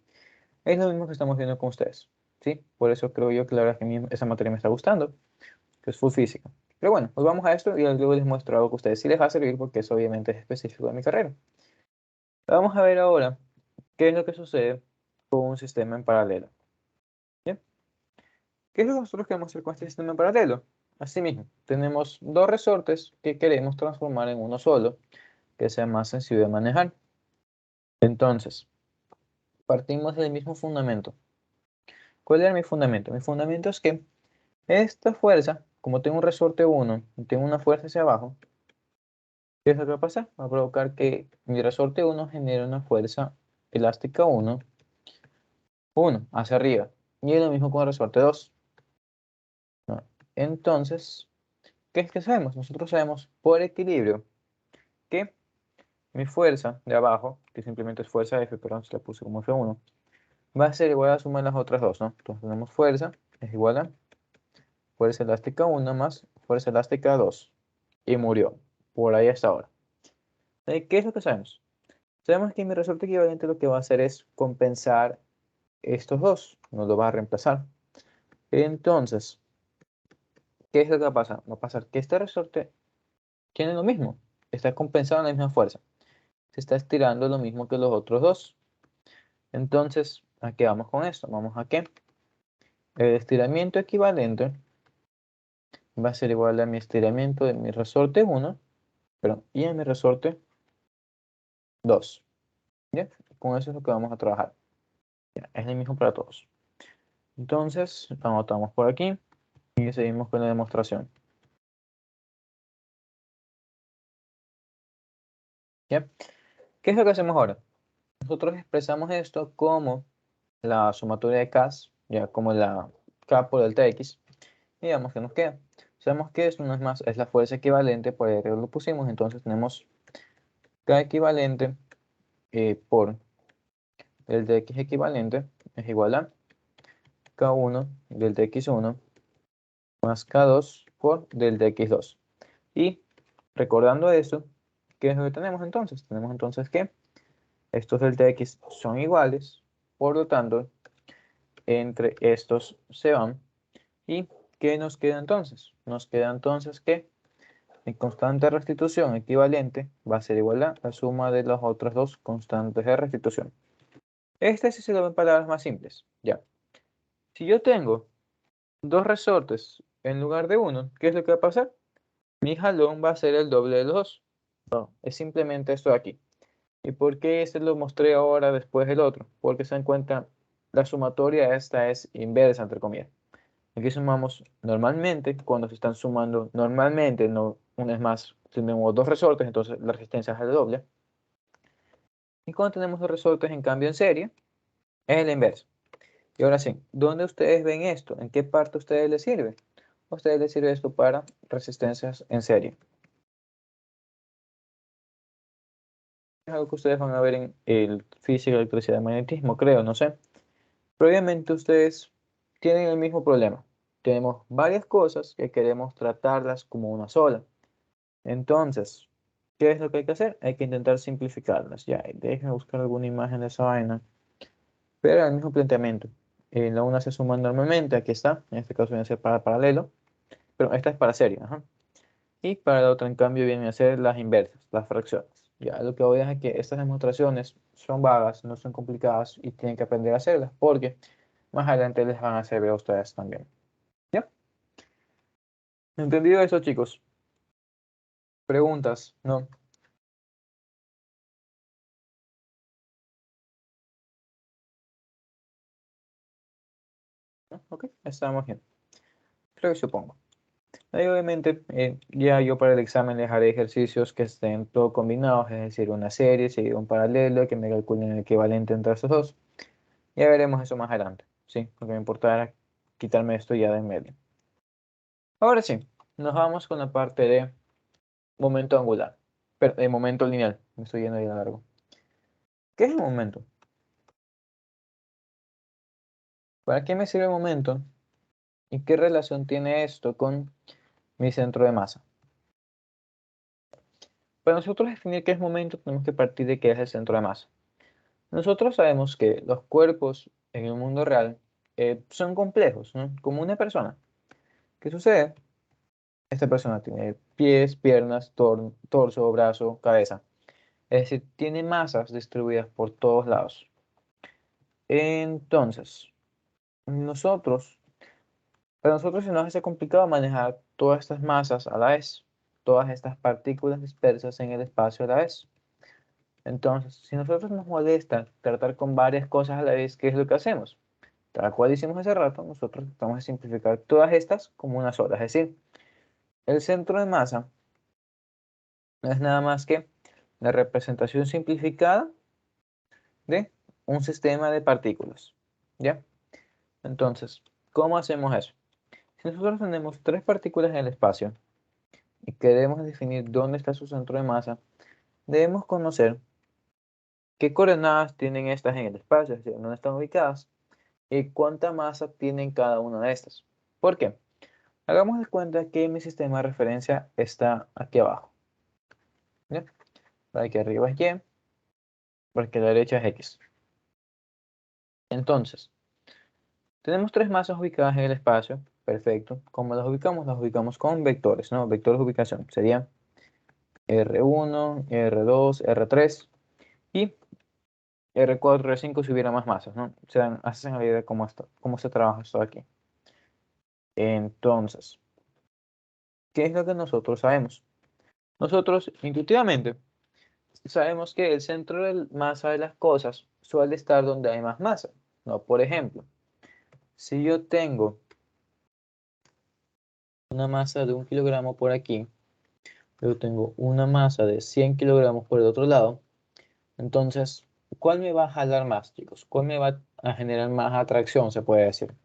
Es lo mismo que estamos viendo con ustedes. ¿Sí? Por eso creo yo que la verdad que a mí esa materia me está gustando, que es full física. Pero bueno, pues vamos a esto y luego les muestro algo que a ustedes sí les va a servir porque eso obviamente es específico de mi carrera. Vamos a ver ahora qué es lo que sucede con un sistema en paralelo. ¿Bien? ¿Qué es lo que nosotros queremos hacer con este sistema en paralelo? Asimismo, tenemos dos resortes que queremos transformar en uno solo, que sea más sencillo de manejar. Entonces, partimos del mismo fundamento. ¿Cuál era mi fundamento? Mi fundamento es que esta fuerza, como tengo un resorte 1 y tengo una fuerza hacia abajo, ¿qué es lo que va a pasar? Va a provocar que mi resorte 1 genere una fuerza elástica 1 hacia arriba. Y es lo mismo con el resorte 2. ¿No? Entonces, ¿qué es que sabemos? Nosotros sabemos por equilibrio que mi fuerza de abajo, que simplemente es fuerza F, pero se la puse como F1, va a ser igual a la suma de las otras dos, ¿no? Entonces tenemos fuerza es igual a fuerza elástica 1 más fuerza elástica 2. Y murió. Por ahí hasta ahora. ¿Qué es lo que sabemos? Sabemos que mi resorte equivalente lo que va a hacer es compensar estos dos. No lo va a reemplazar. Entonces, ¿qué es lo que va a pasar? Va a pasar que este resorte tiene lo mismo. Está compensado en la misma fuerza. Se está estirando lo mismo que los otros dos. Entonces, ¿a qué vamos con esto? Vamos a que el estiramiento equivalente va a ser igual a mi estiramiento de mi resorte 1, perdón, y a mi resorte 2. ¿Ya? Con eso es lo que vamos a trabajar. Ya, es el mismo para todos. Entonces, anotamos por aquí y seguimos con la demostración. ¿Ya? ¿Qué es lo que hacemos ahora? Nosotros expresamos esto como la sumatoria de K, ya como la K por delta X, y digamos que nos queda. Sabemos que esto no es más, es la fuerza equivalente, por ahí lo pusimos, entonces tenemos K equivalente por delta X equivalente es igual a K1 delta X1 más K2 por delta X2. Y recordando eso, ¿qué es lo que tenemos entonces? Tenemos entonces que estos delta X son iguales, por lo tanto, entre estos se van. ¿Y qué nos queda entonces? Nos queda entonces que mi constante de restitución equivalente va a ser igual a la suma de las otras dos constantes de restitución. Este sí se lo ven palabras más simples. Ya. Si yo tengo dos resortes en lugar de uno, ¿qué es lo que va a pasar? Mi jalón va a ser el doble de los dos. No, es simplemente esto de aquí. ¿Y por qué este lo mostré ahora después del otro? Porque se dan cuenta, la sumatoria esta es inversa, entre comillas. Aquí sumamos normalmente, cuando se están sumando normalmente, no una vez más, tenemos dos resortes, entonces la resistencia es la doble. Y cuando tenemos dos resortes en cambio en serie, es la inversa. Y ahora sí, ¿dónde ustedes ven esto? ¿En qué parte a ustedes les sirve? A ustedes les sirve esto para resistencias en serie. Es algo que ustedes van a ver en el física, electricidad y magnetismo, creo, no sé. Pero obviamente ustedes tienen el mismo problema. Tenemos varias cosas que queremos tratarlas como una sola. Entonces, ¿qué es lo que hay que hacer? Hay que intentar simplificarlas. Ya, déjenme buscar alguna imagen de esa vaina. Pero el mismo planteamiento. La una se suma normalmente, aquí está. En este caso viene a ser para paralelo. Pero esta es para serie. Ajá. Y para la otra, en cambio, vienen a ser las inversas, las fracciones. Ya, lo que voy a decir es que estas demostraciones son vagas, no son complicadas y tienen que aprender a hacerlas porque más adelante les van a servir a ustedes también. ¿Ya? ¿Entendido eso, chicos? ¿Preguntas? ¿No? ¿No? Ok, estamos bien. Creo que supongo. Ahí obviamente ya yo para el examen les haré ejercicios que estén todo combinados, es decir, una serie, seguido un paralelo, que me calculen el equivalente entre esos dos. Ya veremos eso más adelante, ¿sí? Porque me importará quitarme esto ya de en medio. Ahora sí, nos vamos con la parte de momento angular, pero de momento lineal, me estoy yendo de largo. ¿Qué es el momento? ¿Para qué me sirve el momento? ¿Y qué relación tiene esto con mi centro de masa? Para nosotros definir qué es momento, tenemos que partir de qué es el centro de masa. Nosotros sabemos que los cuerpos en el mundo real son complejos, ¿no? Como una persona. ¿Qué sucede? Esta persona tiene pies, piernas, torso, brazo, cabeza. Es decir, tiene masas distribuidas por todos lados. Entonces, nosotros, para nosotros se nos hace complicado manejar todas estas masas a la vez, todas estas partículas dispersas en el espacio a la vez. Entonces, si a nosotros nos molesta tratar con varias cosas a la vez, ¿qué es lo que hacemos? Tal cual hicimos hace rato, nosotros vamos a simplificar todas estas como una sola. Es decir, el centro de masa no es nada más que la representación simplificada de un sistema de partículas. ¿Ya? Entonces, ¿cómo hacemos eso? Si nosotros tenemos tres partículas en el espacio y queremos definir dónde está su centro de masa, debemos conocer qué coordenadas tienen estas en el espacio, es decir, dónde están ubicadas y cuánta masa tienen cada una de estas. ¿Por qué? Hagamos de cuenta que mi sistema de referencia está aquí abajo. ¿Ya? Para que arriba es Y, porque la derecha es X. Entonces, tenemos tres masas ubicadas en el espacio. Perfecto. ¿Cómo las ubicamos? Las ubicamos con vectores, ¿no? Vectores de ubicación. Sería R1, R2, R3 y R4, R5 si hubiera más masas, ¿no? O sea, hacen la idea de cómo se trabaja esto aquí. Entonces, ¿qué es lo que nosotros sabemos? Nosotros, intuitivamente, sabemos que el centro de masa de las cosas suele estar donde hay más masa, ¿no? Por ejemplo, si yo tengo una masa de 1 kilogramo por aquí, yo tengo una masa de 100 kilogramos por el otro lado, entonces, ¿cuál me va a jalar más, chicos? ¿Cuál me va a generar más atracción, se puede decir?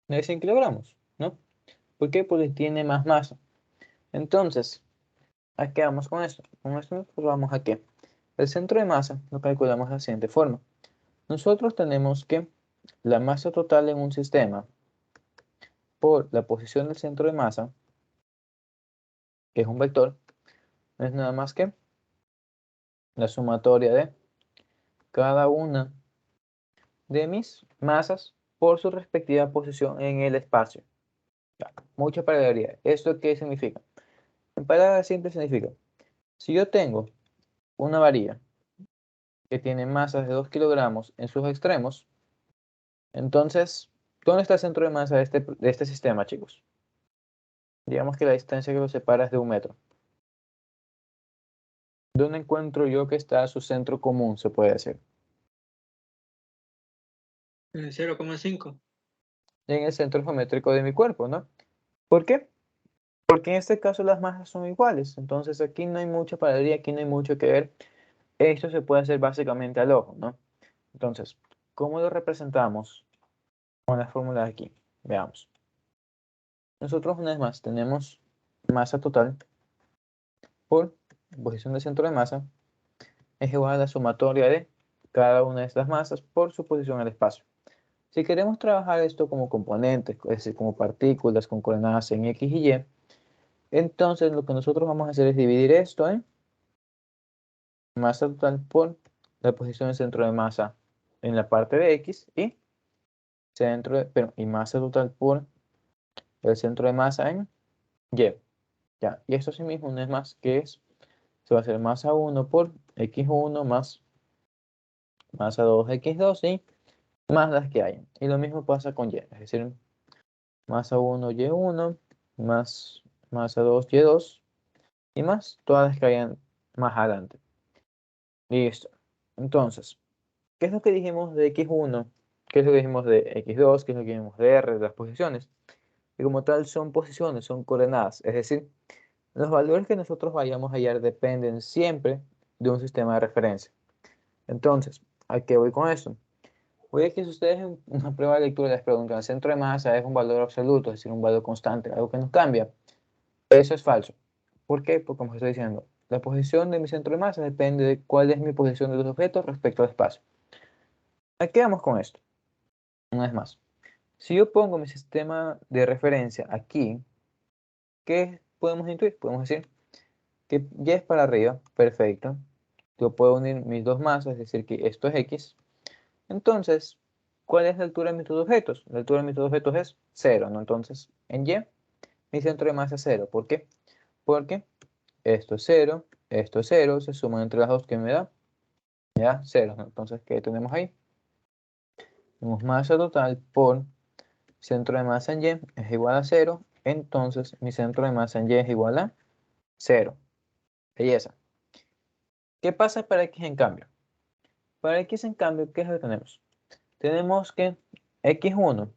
De 100 kilogramos, ¿no? ¿Por qué? Porque tiene más masa. Entonces, ¿a qué vamos con esto? Con esto nos vamos a qué. El centro de masa lo calculamos de la siguiente forma. Nosotros tenemos que la masa total en un sistema por la posición del centro de masa, que es un vector, no es nada más que la sumatoria de cada una de mis masas por su respectiva posición en el espacio. Ya, mucha paralelidad. ¿Esto qué significa? En palabras simples significa, si yo tengo una varilla que tiene masas de 2 kilogramos en sus extremos, entonces, ¿dónde está el centro de masa de este sistema, chicos? Digamos que la distancia que los separa es de 1 metro. ¿Dónde encuentro yo que está su centro común, se puede decir? En 0,5. En el centro geométrico de mi cuerpo, ¿no? ¿Por qué? Porque en este caso las masas son iguales. Entonces aquí no hay mucha paralelidad, aquí no hay mucho que ver. Esto se puede hacer básicamente al ojo, ¿no? Entonces, ¿cómo lo representamos con la fórmula de aquí? Veamos. Nosotros una vez más tenemos masa total por posición de centro de masa es igual a la sumatoria de cada una de estas masas por su posición en el espacio. Si queremos trabajar esto como componentes, es decir, como partículas con coordenadas en X y Y, entonces lo que nosotros vamos a hacer es dividir esto en masa total por la posición del centro de masa en la parte de X y, y masa total por el centro de masa en Y. Ya, y esto sí mismo no es más que se va a hacer masa 1 por X1 más masa 2 X2 y más las que hayan. Y lo mismo pasa con Y, es decir, masa 1 Y1 más masa 2 Y2 y más todas las que hayan más adelante. Listo. Entonces, ¿qué es lo que dijimos de X1? ¿Qué es lo que dijimos de X2? ¿Qué es lo que dijimos de R, de las posiciones? Y como tal son posiciones, son coordenadas. Es decir, los valores que nosotros vayamos a hallar dependen siempre de un sistema de referencia. Entonces, ¿a qué voy con esto? Voy a que si ustedes en una prueba de lectura les preguntan, ¿el centro de masa es un valor absoluto, es decir, un valor constante, algo que no cambia? Eso es falso. ¿Por qué? Porque como estoy diciendo, la posición de mi centro de masa depende de cuál es mi posición de los objetos respecto al espacio. ¿A qué vamos con esto? Una vez más. Si yo pongo mi sistema de referencia aquí, ¿qué podemos intuir? Podemos decir que Y es para arriba, perfecto. Yo puedo unir mis dos masas, es decir, que esto es X. Entonces, ¿cuál es la altura de mis dos objetos? La altura de mis dos objetos es 0, ¿no? Entonces, en Y, mi centro de masa es 0. ¿Por qué? Porque esto es 0, se suman entre las dos, ¿qué me da? Me da 0, ¿no? Entonces, ¿qué tenemos ahí? Tenemos masa total por centro de masa en Y es igual a 0. Entonces, mi centro de masa en Y es igual a 0. Belleza. ¿Qué pasa para X en cambio? Para X en cambio, ¿qué es lo que tenemos? Tenemos que X1.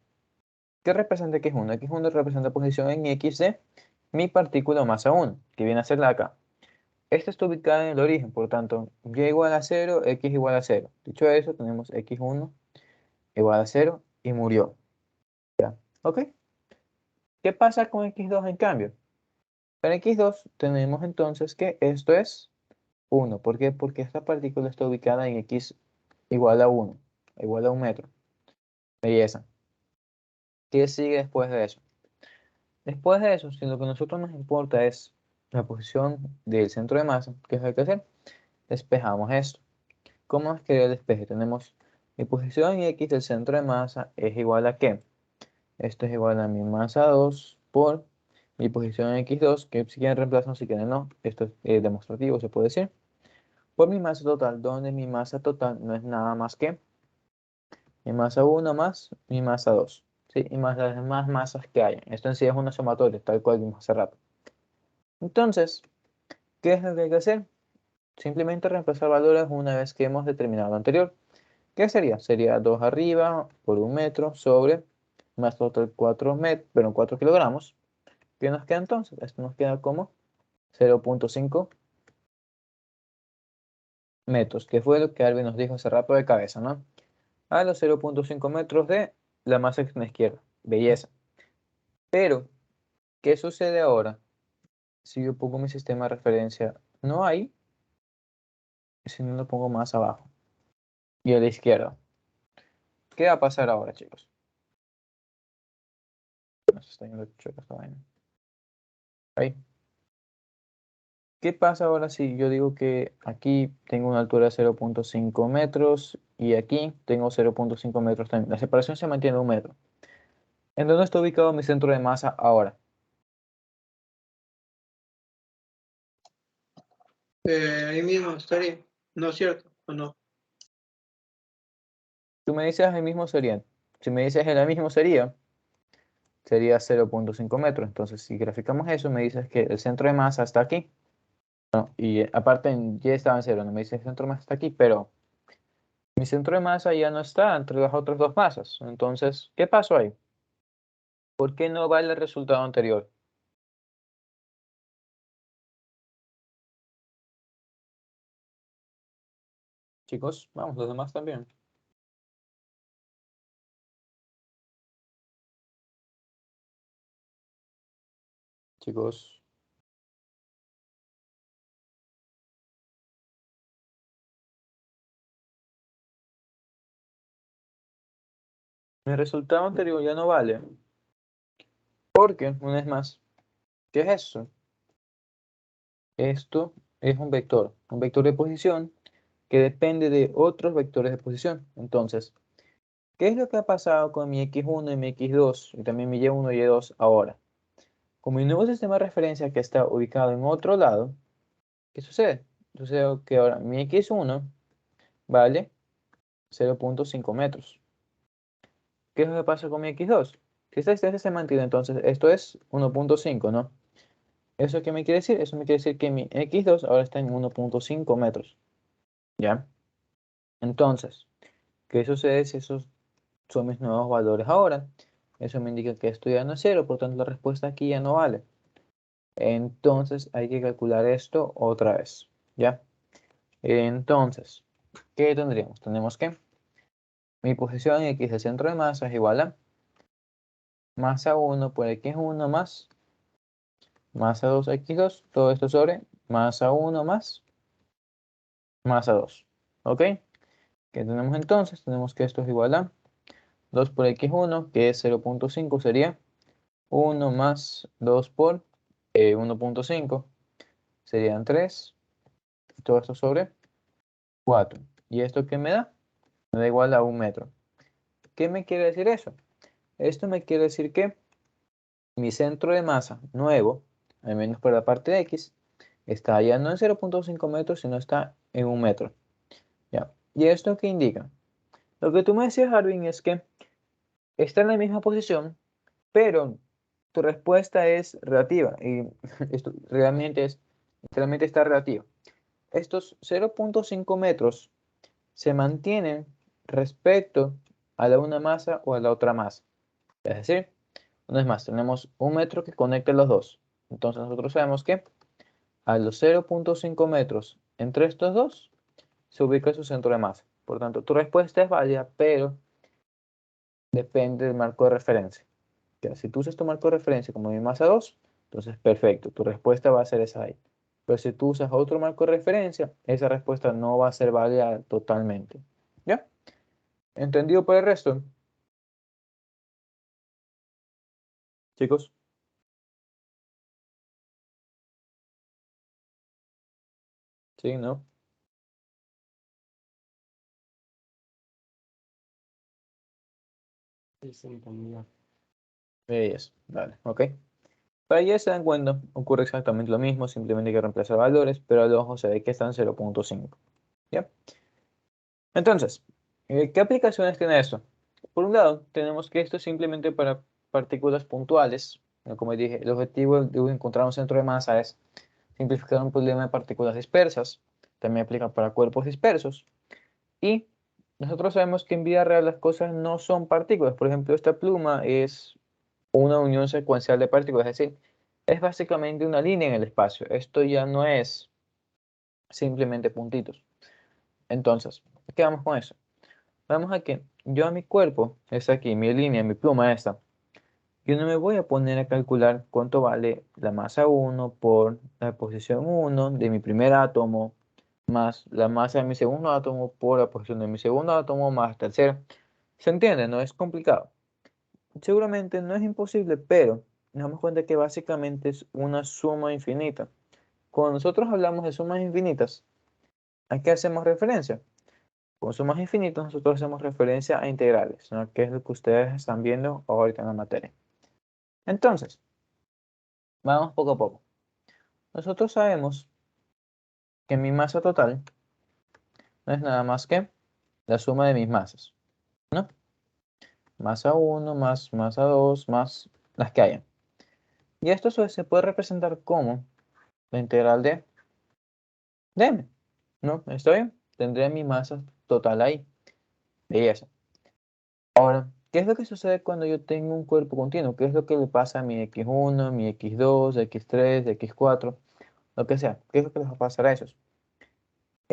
¿Qué representa X1? X1 representa posición en X de mi partícula o masa 1, que viene a ser la de acá. Esta está ubicada en el origen, por tanto, Y igual a 0, X igual a 0. Dicho eso, tenemos X1 igual a 0 y murió. ¿Ya? ¿Ok? ¿Qué pasa con X2 en cambio? Para X2 tenemos entonces que esto es 1. ¿Por qué? Porque esta partícula está ubicada en X igual a 1, igual a 1 metro. Belleza. ¿Qué sigue después de eso? Después de eso, si lo que a nosotros nos importa es la posición del centro de masa, ¿qué es lo que hay que hacer? Despejamos esto. ¿Cómo es que el despeje? Tenemos mi posición en X del centro de masa es igual a ¿qué? Esto es igual a mi masa 2 por mi posición en X2, que si quieren reemplazan, si quieren no. Esto es demostrativo, se puede decir. Por mi masa total, donde mi masa total no es nada más que mi masa 1 más mi masa 2. ¿Sí? Y más las demás masas que hay. Esto en sí es una sumatoria, tal cual vimos hace rato. Entonces, ¿qué es lo que hay que hacer? Simplemente reemplazar valores una vez que hemos determinado lo anterior. ¿Qué sería? Sería 2 arriba por 1 metro sobre más total 4 kilogramos. ¿Qué nos queda entonces? Esto nos queda como 0.5 metros, que fue lo que Alvin nos dijo hace rato de cabeza, ¿no? A los 0.5 metros de la masa externa izquierda. Belleza. Pero, ¿qué sucede ahora? Si yo pongo mi sistema de referencia no ahí, si no lo pongo más abajo y a la izquierda. ¿Qué va a pasar ahora, chicos? No se está yendo chueca esta vaina. Ahí. ¿Qué pasa ahora si yo digo que aquí tengo una altura de 0.5 metros y aquí tengo 0.5 metros también? La separación se mantiene 1 metro. ¿En dónde está ubicado mi centro de masa ahora? Ahí mismo estaría, ¿no es cierto? ¿O no? Tú me dices el mismo sería. Si me dices el mismo sería 0.5 metros. Entonces, si graficamos eso, me dices que el centro de masa está aquí. Y aparte en Y estaba en 0, no me dice el centro de masa está aquí, pero mi centro de masa ya no está entre las otras dos masas. Entonces, ¿qué pasó ahí? ¿Por qué no vale el resultado anterior? Chicos, vamos, los demás también. Chicos. Mi resultado anterior ya no vale. Porque, una vez más, ¿qué es eso? Esto es un vector de posición que depende de otros vectores de posición. Entonces, ¿qué es lo que ha pasado con mi x1 y mi x2 y también mi y1 y y2 ahora? Con mi nuevo sistema de referencia que está ubicado en otro lado, ¿qué sucede? Sucede que ahora mi x1 vale 0.5 metros. ¿Qué es lo que pasa con mi x2? Si esta distancia se mantiene, entonces esto es 1.5, ¿no? ¿Eso qué me quiere decir? Eso me quiere decir que mi x2 ahora está en 1.5 metros. ¿Ya? Entonces, ¿qué sucede si esos son mis nuevos valores ahora? Eso me indica que esto ya no es 0, por tanto la respuesta aquí ya no vale. Entonces hay que calcular esto otra vez. ¿Ya? Entonces, ¿qué tendríamos? Tenemos que mi posición en x del centro de masa es igual a masa 1 por x1 más masa 2 x2, todo esto sobre masa 1 más masa 2. ¿Ok? ¿Qué tenemos entonces? Tenemos que esto es igual a 2 por x1, que es 0.5, sería 1 más 2 por 1.5, serían 3, todo esto sobre 4. ¿Y esto qué me da? Me da igual a 1 metro. ¿Qué me quiere decir eso? Esto me quiere decir que mi centro de masa nuevo, al menos por la parte de x, está ya no en 0.5 metros, sino está en 1 metro. ¿Ya? ¿Y esto qué indica? Lo que tú me decías, Arvin, es que está en la misma posición, pero tu respuesta es relativa. Y esto realmente está relativa. Estos 0.5 metros se mantienen respecto a la una masa o a la otra masa. Es decir, una vez más, tenemos un metro que conecta los dos. Entonces nosotros sabemos que a los 0.5 metros entre estos dos se ubica su centro de masa. Por tanto, tu respuesta es válida, pero depende del marco de referencia. Ya, si tú usas tu marco de referencia como mi masa 2, entonces perfecto, tu respuesta va a ser esa ahí. Pero si tú usas otro marco de referencia, esa respuesta no va a ser válida totalmente. ¿Ya? ¿Entendido por el resto? Chicos. ¿Sí? ¿No? Yes. Vale, ok. Para ya se dan cuenta, ocurre exactamente lo mismo, simplemente hay que reemplazar valores, pero al ojo se ve que están 0.5. ¿Ya? Entonces, ¿qué aplicaciones tiene esto? Por un lado, tenemos que esto es simplemente para partículas puntuales. Como dije, el objetivo de encontrar un centro de masa es simplificar un problema de partículas dispersas. También aplica para cuerpos dispersos. Y nosotros sabemos que en vida real las cosas no son partículas. Por ejemplo, esta pluma es una unión secuencial de partículas, es decir, es básicamente una línea en el espacio. Esto ya no es simplemente puntitos. Entonces, ¿qué vamos con eso? Vamos a que yo a mi cuerpo, es aquí, mi línea, mi pluma esta, yo no me voy a poner a calcular cuánto vale la masa 1 por la posición 1 de mi primer átomo, más la masa de mi segundo átomo por la posición de mi segundo átomo, más tercero. ¿Se entiende? No es complicado. Seguramente no es imposible, pero nos damos cuenta que básicamente es una suma infinita. Cuando nosotros hablamos de sumas infinitas, ¿a qué hacemos referencia? Con sumas infinitas nosotros hacemos referencia a integrales, ¿no? Que es lo que ustedes están viendo ahorita en la materia. Entonces, vamos poco a poco. Nosotros sabemos que mi masa total no es nada más que la suma de mis masas, ¿no? Masa 1 más masa 2 más las que hayan. Y esto se puede representar como la integral de m, ¿no? ¿Está bien? Tendré mi masa total ahí. Belleza. Ahora, ¿qué es lo que sucede cuando yo tengo un cuerpo continuo? ¿Qué es lo que le pasa a mi x1, mi x2, x3, x4, lo que sea? ¿Qué es lo que les va a pasar a esos?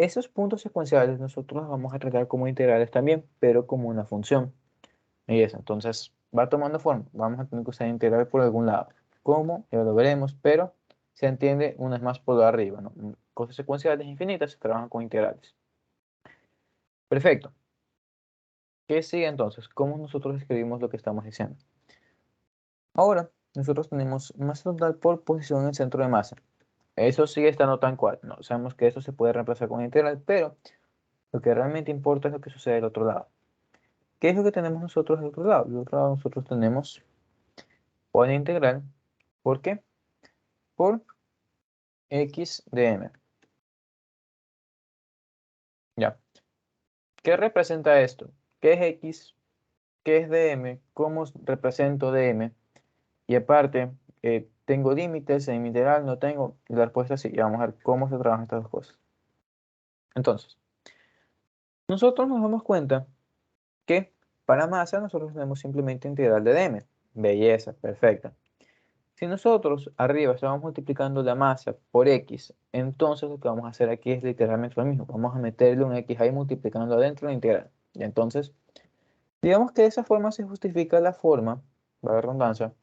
esos puntos secuenciales nosotros los vamos a tratar como integrales también, pero como una función. Y eso, entonces va tomando forma. Vamos a tener que usar integral por algún lado. ¿Cómo? Ya lo veremos, pero se entiende una vez más por lo de arriba, ¿no? Cosas secuenciales infinitas se trabajan con integrales. Perfecto. ¿Qué sigue entonces? ¿Cómo nosotros escribimos lo que estamos diciendo? Ahora, nosotros tenemos masa total por posición en el centro de masa. Eso sigue estando tan cual, ¿no? Sabemos que eso se puede reemplazar con integral, pero lo que realmente importa es lo que sucede del otro lado. ¿Qué es lo que tenemos nosotros del otro lado? Del otro lado nosotros tenemos una integral. ¿Por qué? Por x de m. Ya. ¿Qué representa esto? ¿Qué es x? ¿Qué es dm? ¿Cómo represento dm? Y aparte, ¿tengo límites en mi integral? ¿No tengo? Y la respuesta es sí. Y vamos a ver cómo se trabajan estas dos cosas. Entonces, nosotros nos damos cuenta que para masa nosotros tenemos simplemente integral de dm. Belleza, perfecta. Si nosotros arriba estamos multiplicando la masa por x, entonces lo que vamos a hacer aquí es literalmente lo mismo. Vamos a meterle un x ahí multiplicando adentro la integral. Y entonces, digamos que de esa forma se justifica la forma, la redundancia,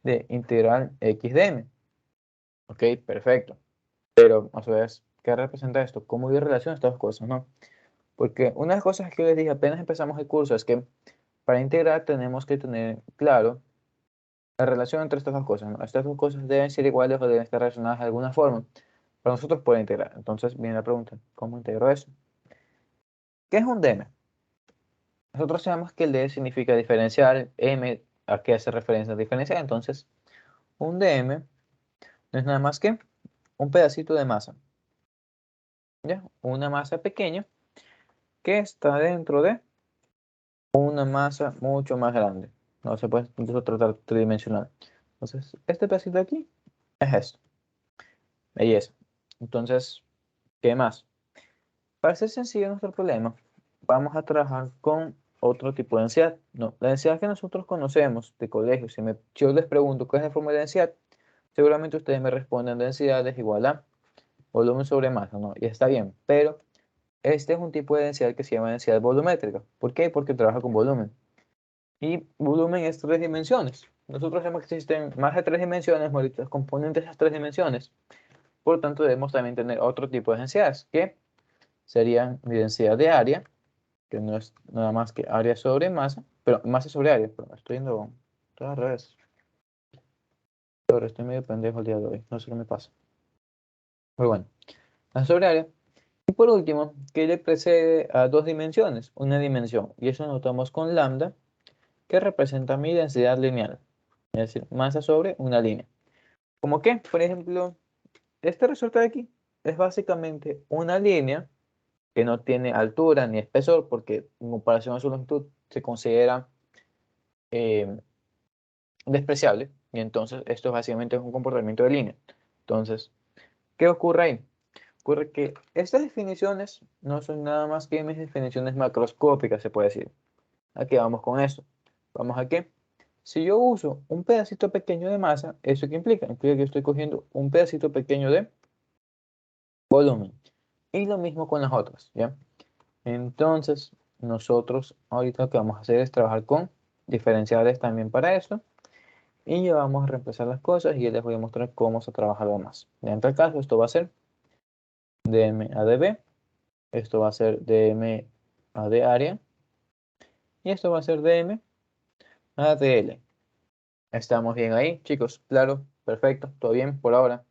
de integral x de m. Ok, perfecto. Pero, a su vez, ¿qué representa esto? ¿Cómo yo relaciono estas dos cosas, no? Porque una de las cosas que les dije apenas empezamos el curso es que para integrar tenemos que tener claro la relación entre estas dos cosas, ¿no? Estas dos cosas deben ser iguales o deben estar relacionadas de alguna forma para nosotros poder integrar. Entonces viene la pregunta, ¿cómo integro eso? ¿Qué es un dm? Nosotros sabemos que el d significa diferencial, m a qué hace referencia a diferencial, entonces un dm no es nada más que un pedacito de masa, ¿ya? Una masa pequeña que está dentro de una masa mucho más grande. No se puede incluso tratar tridimensional. Entonces, este pedacito de aquí es esto. Belleza. Entonces, ¿qué más? Para hacer sencillo nuestro problema, vamos a trabajar con otro tipo de densidad. No, la densidad que nosotros conocemos de colegio, si yo les pregunto cuál es la fórmula de densidad, seguramente ustedes me responden densidad es igual a volumen sobre masa, ¿no? Y está bien, pero este es un tipo de densidad que se llama densidad volumétrica. ¿Por qué? Porque trabaja con volumen. Y volumen es 3 dimensiones. Nosotros sabemos que existen más de 3 dimensiones, los componentes de esas 3 dimensiones. Por lo tanto, debemos también tener otro tipo de densidades, que serían mi densidad de área, que no es nada más que área sobre masa, pero masa sobre área, pero estoy yendo todo al revés. Pero estoy medio pendejo el día de hoy, no sé qué me pasa. Muy bueno, masa sobre área. Y por último, ¿qué le precede a 2 dimensiones? Una dimensión, y eso lo notamos con lambda, que representa mi densidad lineal, es decir, masa sobre una línea. ¿Cómo qué? Por ejemplo, este resultado de aquí es básicamente una línea que no tiene altura ni espesor, porque en comparación a su longitud se considera despreciable, y entonces esto básicamente es un comportamiento de línea. Entonces, ¿qué ocurre ahí? Ocurre que estas definiciones no son nada más que mis definiciones macroscópicas, se puede decir. Aquí vamos con esto. ¿Vamos a qué? Si yo uso un pedacito pequeño de masa, ¿eso qué implica? Implica que yo estoy cogiendo un pedacito pequeño de volumen. Y lo mismo con las otras, ¿ya? Entonces, nosotros ahorita lo que vamos a hacer es trabajar con diferenciales también para eso. Y ya vamos a reemplazar las cosas y ya les voy a mostrar cómo se trabaja lo demás. En tal caso, esto va a ser dm a db. Esto va a ser dm a d área. Y esto va a ser dm a dl. ¿Estamos bien ahí, chicos? Claro, perfecto, todo bien por ahora.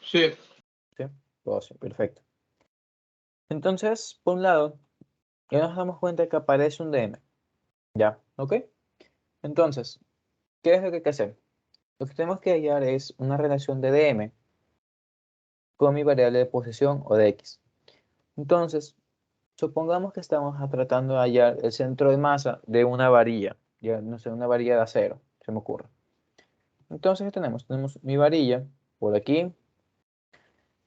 Sí. ¿Sí? Todo sí, perfecto. Entonces, por un lado, ya nos damos cuenta que aparece un dm. ¿Ya? ¿Ok? Entonces, ¿qué es lo que hay que hacer? Lo que tenemos que hallar es una relación de dm con mi variable de posición o de x. Entonces, supongamos que estamos tratando de hallar el centro de masa de una varilla. Ya, no sé, una varilla de acero, se me ocurre. Entonces, ¿qué tenemos? Tenemos mi varilla por aquí.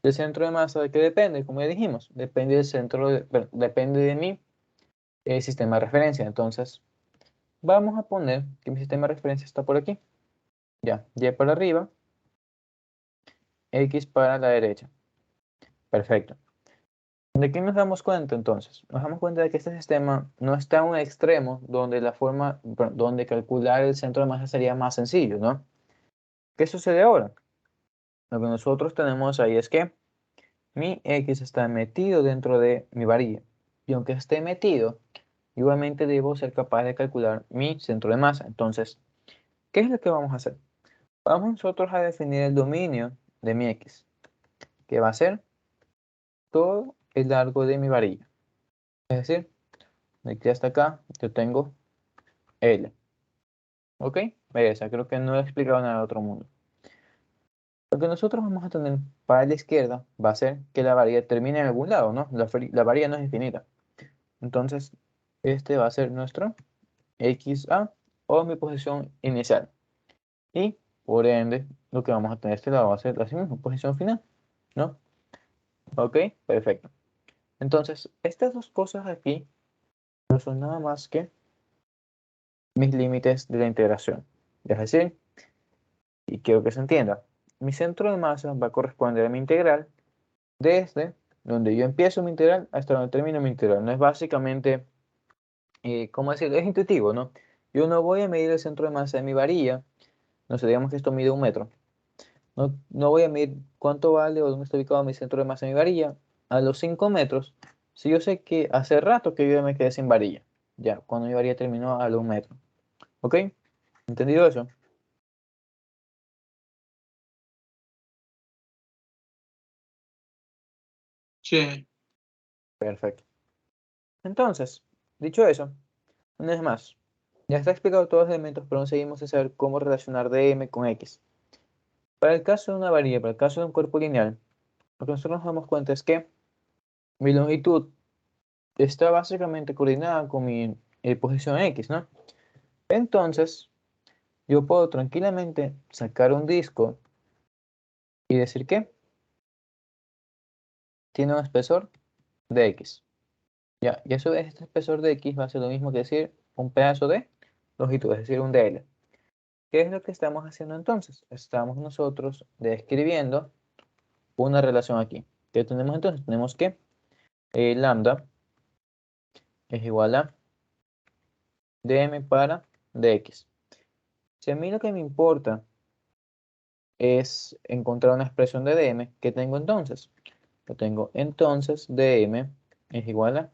¿El centro de masa de qué depende? Como ya dijimos, depende del depende de mi sistema de referencia. Entonces, vamos a poner que mi sistema de referencia está por aquí. Ya, y para arriba X para la derecha. Perfecto. ¿De qué nos damos cuenta entonces? Nos damos cuenta de que este sistema no está en un extremo donde donde calcular el centro de masa sería más sencillo, ¿no? ¿Qué sucede ahora? Lo que nosotros tenemos ahí es que mi X está metido dentro de mi varilla. Y aunque esté metido, igualmente debo ser capaz de calcular mi centro de masa. Entonces, ¿qué es lo que vamos a hacer? Vamos nosotros a definir el dominio de mi X, que va a ser todo el largo de mi varilla. Es decir, de aquí hasta acá yo tengo L. ¿Ok? Belleza, creo que no he explicado nada de otro mundo. Lo que nosotros vamos a tener para la izquierda va a ser que la varilla termine en algún lado, ¿no? La varilla no es infinita. Entonces, este va a ser nuestro XA o mi posición inicial. Y, por ende, lo que vamos a tener este lado va a ser la misma posición final, ¿no? ¿Ok? Perfecto. Entonces, estas dos cosas aquí no son nada más que mis límites de la integración. Es decir, y quiero que se entienda, mi centro de masa va a corresponder a mi integral desde donde yo empiezo mi integral hasta donde termino mi integral. No es básicamente, ¿cómo decirlo? Es intuitivo, ¿no? Yo no voy a medir el centro de masa de mi varilla, no sé, digamos que esto mide 1 metro. No voy a medir cuánto vale o dónde está ubicado mi centro de masa de mi varilla a los 5 metros, si yo sé que hace rato que yo ya me quedé sin varilla, ya, cuando mi varilla terminó a los 1 metro. ¿Ok? ¿Entendido eso? Sí. Perfecto. Entonces, dicho eso, una vez más, ya está explicado todos los elementos, pero aún seguimos sin saber cómo relacionar dm con x. Para el caso de una varilla, para el caso de un cuerpo lineal, lo que nosotros nos damos cuenta es que mi longitud está básicamente coordinada con mi posición x, ¿no? Entonces, yo puedo tranquilamente sacar un disco y decir que tiene un espesor de x. Ya, y eso, este espesor de x va a ser lo mismo que decir un pedazo de longitud, es decir, un dl. ¿Qué es lo que estamos haciendo entonces? Estamos nosotros describiendo una relación aquí. ¿Qué tenemos entonces? Tenemos que lambda es igual a dm para dx. Si a mí lo que me importa es encontrar una expresión de dm, ¿qué tengo entonces? Yo tengo entonces dm es igual a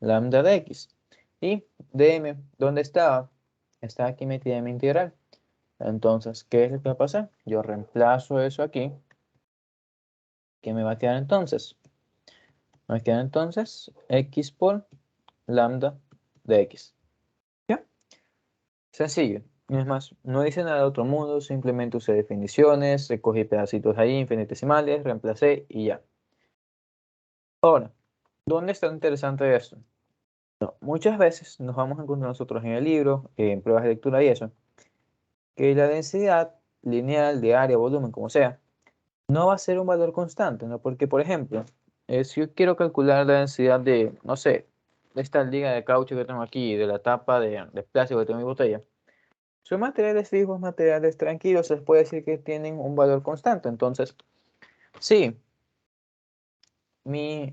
lambda de x. Y dm, ¿dónde estaba? Está aquí metida en mi integral. Entonces, ¿qué es lo que va a pasar? Yo reemplazo eso aquí. ¿Qué me va a quedar entonces? Me va a quedar entonces x por lambda de x. ¿Ya? Sencillo. Y es más, no dice nada de otro mundo, simplemente usé definiciones, recogí pedacitos ahí, infinitesimales, reemplacé y ya. Ahora, ¿dónde está lo interesante de esto? No, muchas veces nos vamos a encontrar nosotros en el libro, en pruebas de lectura y eso, que la densidad lineal de área, volumen, como sea, no va a ser un valor constante, ¿no? Porque, por ejemplo, si yo quiero calcular la densidad de, no sé, de esta liga de caucho que tengo aquí, de la tapa de plástico que tengo en mi botella, son materiales fijos, materiales tranquilos, se puede decir que tienen un valor constante. Entonces, sí, mi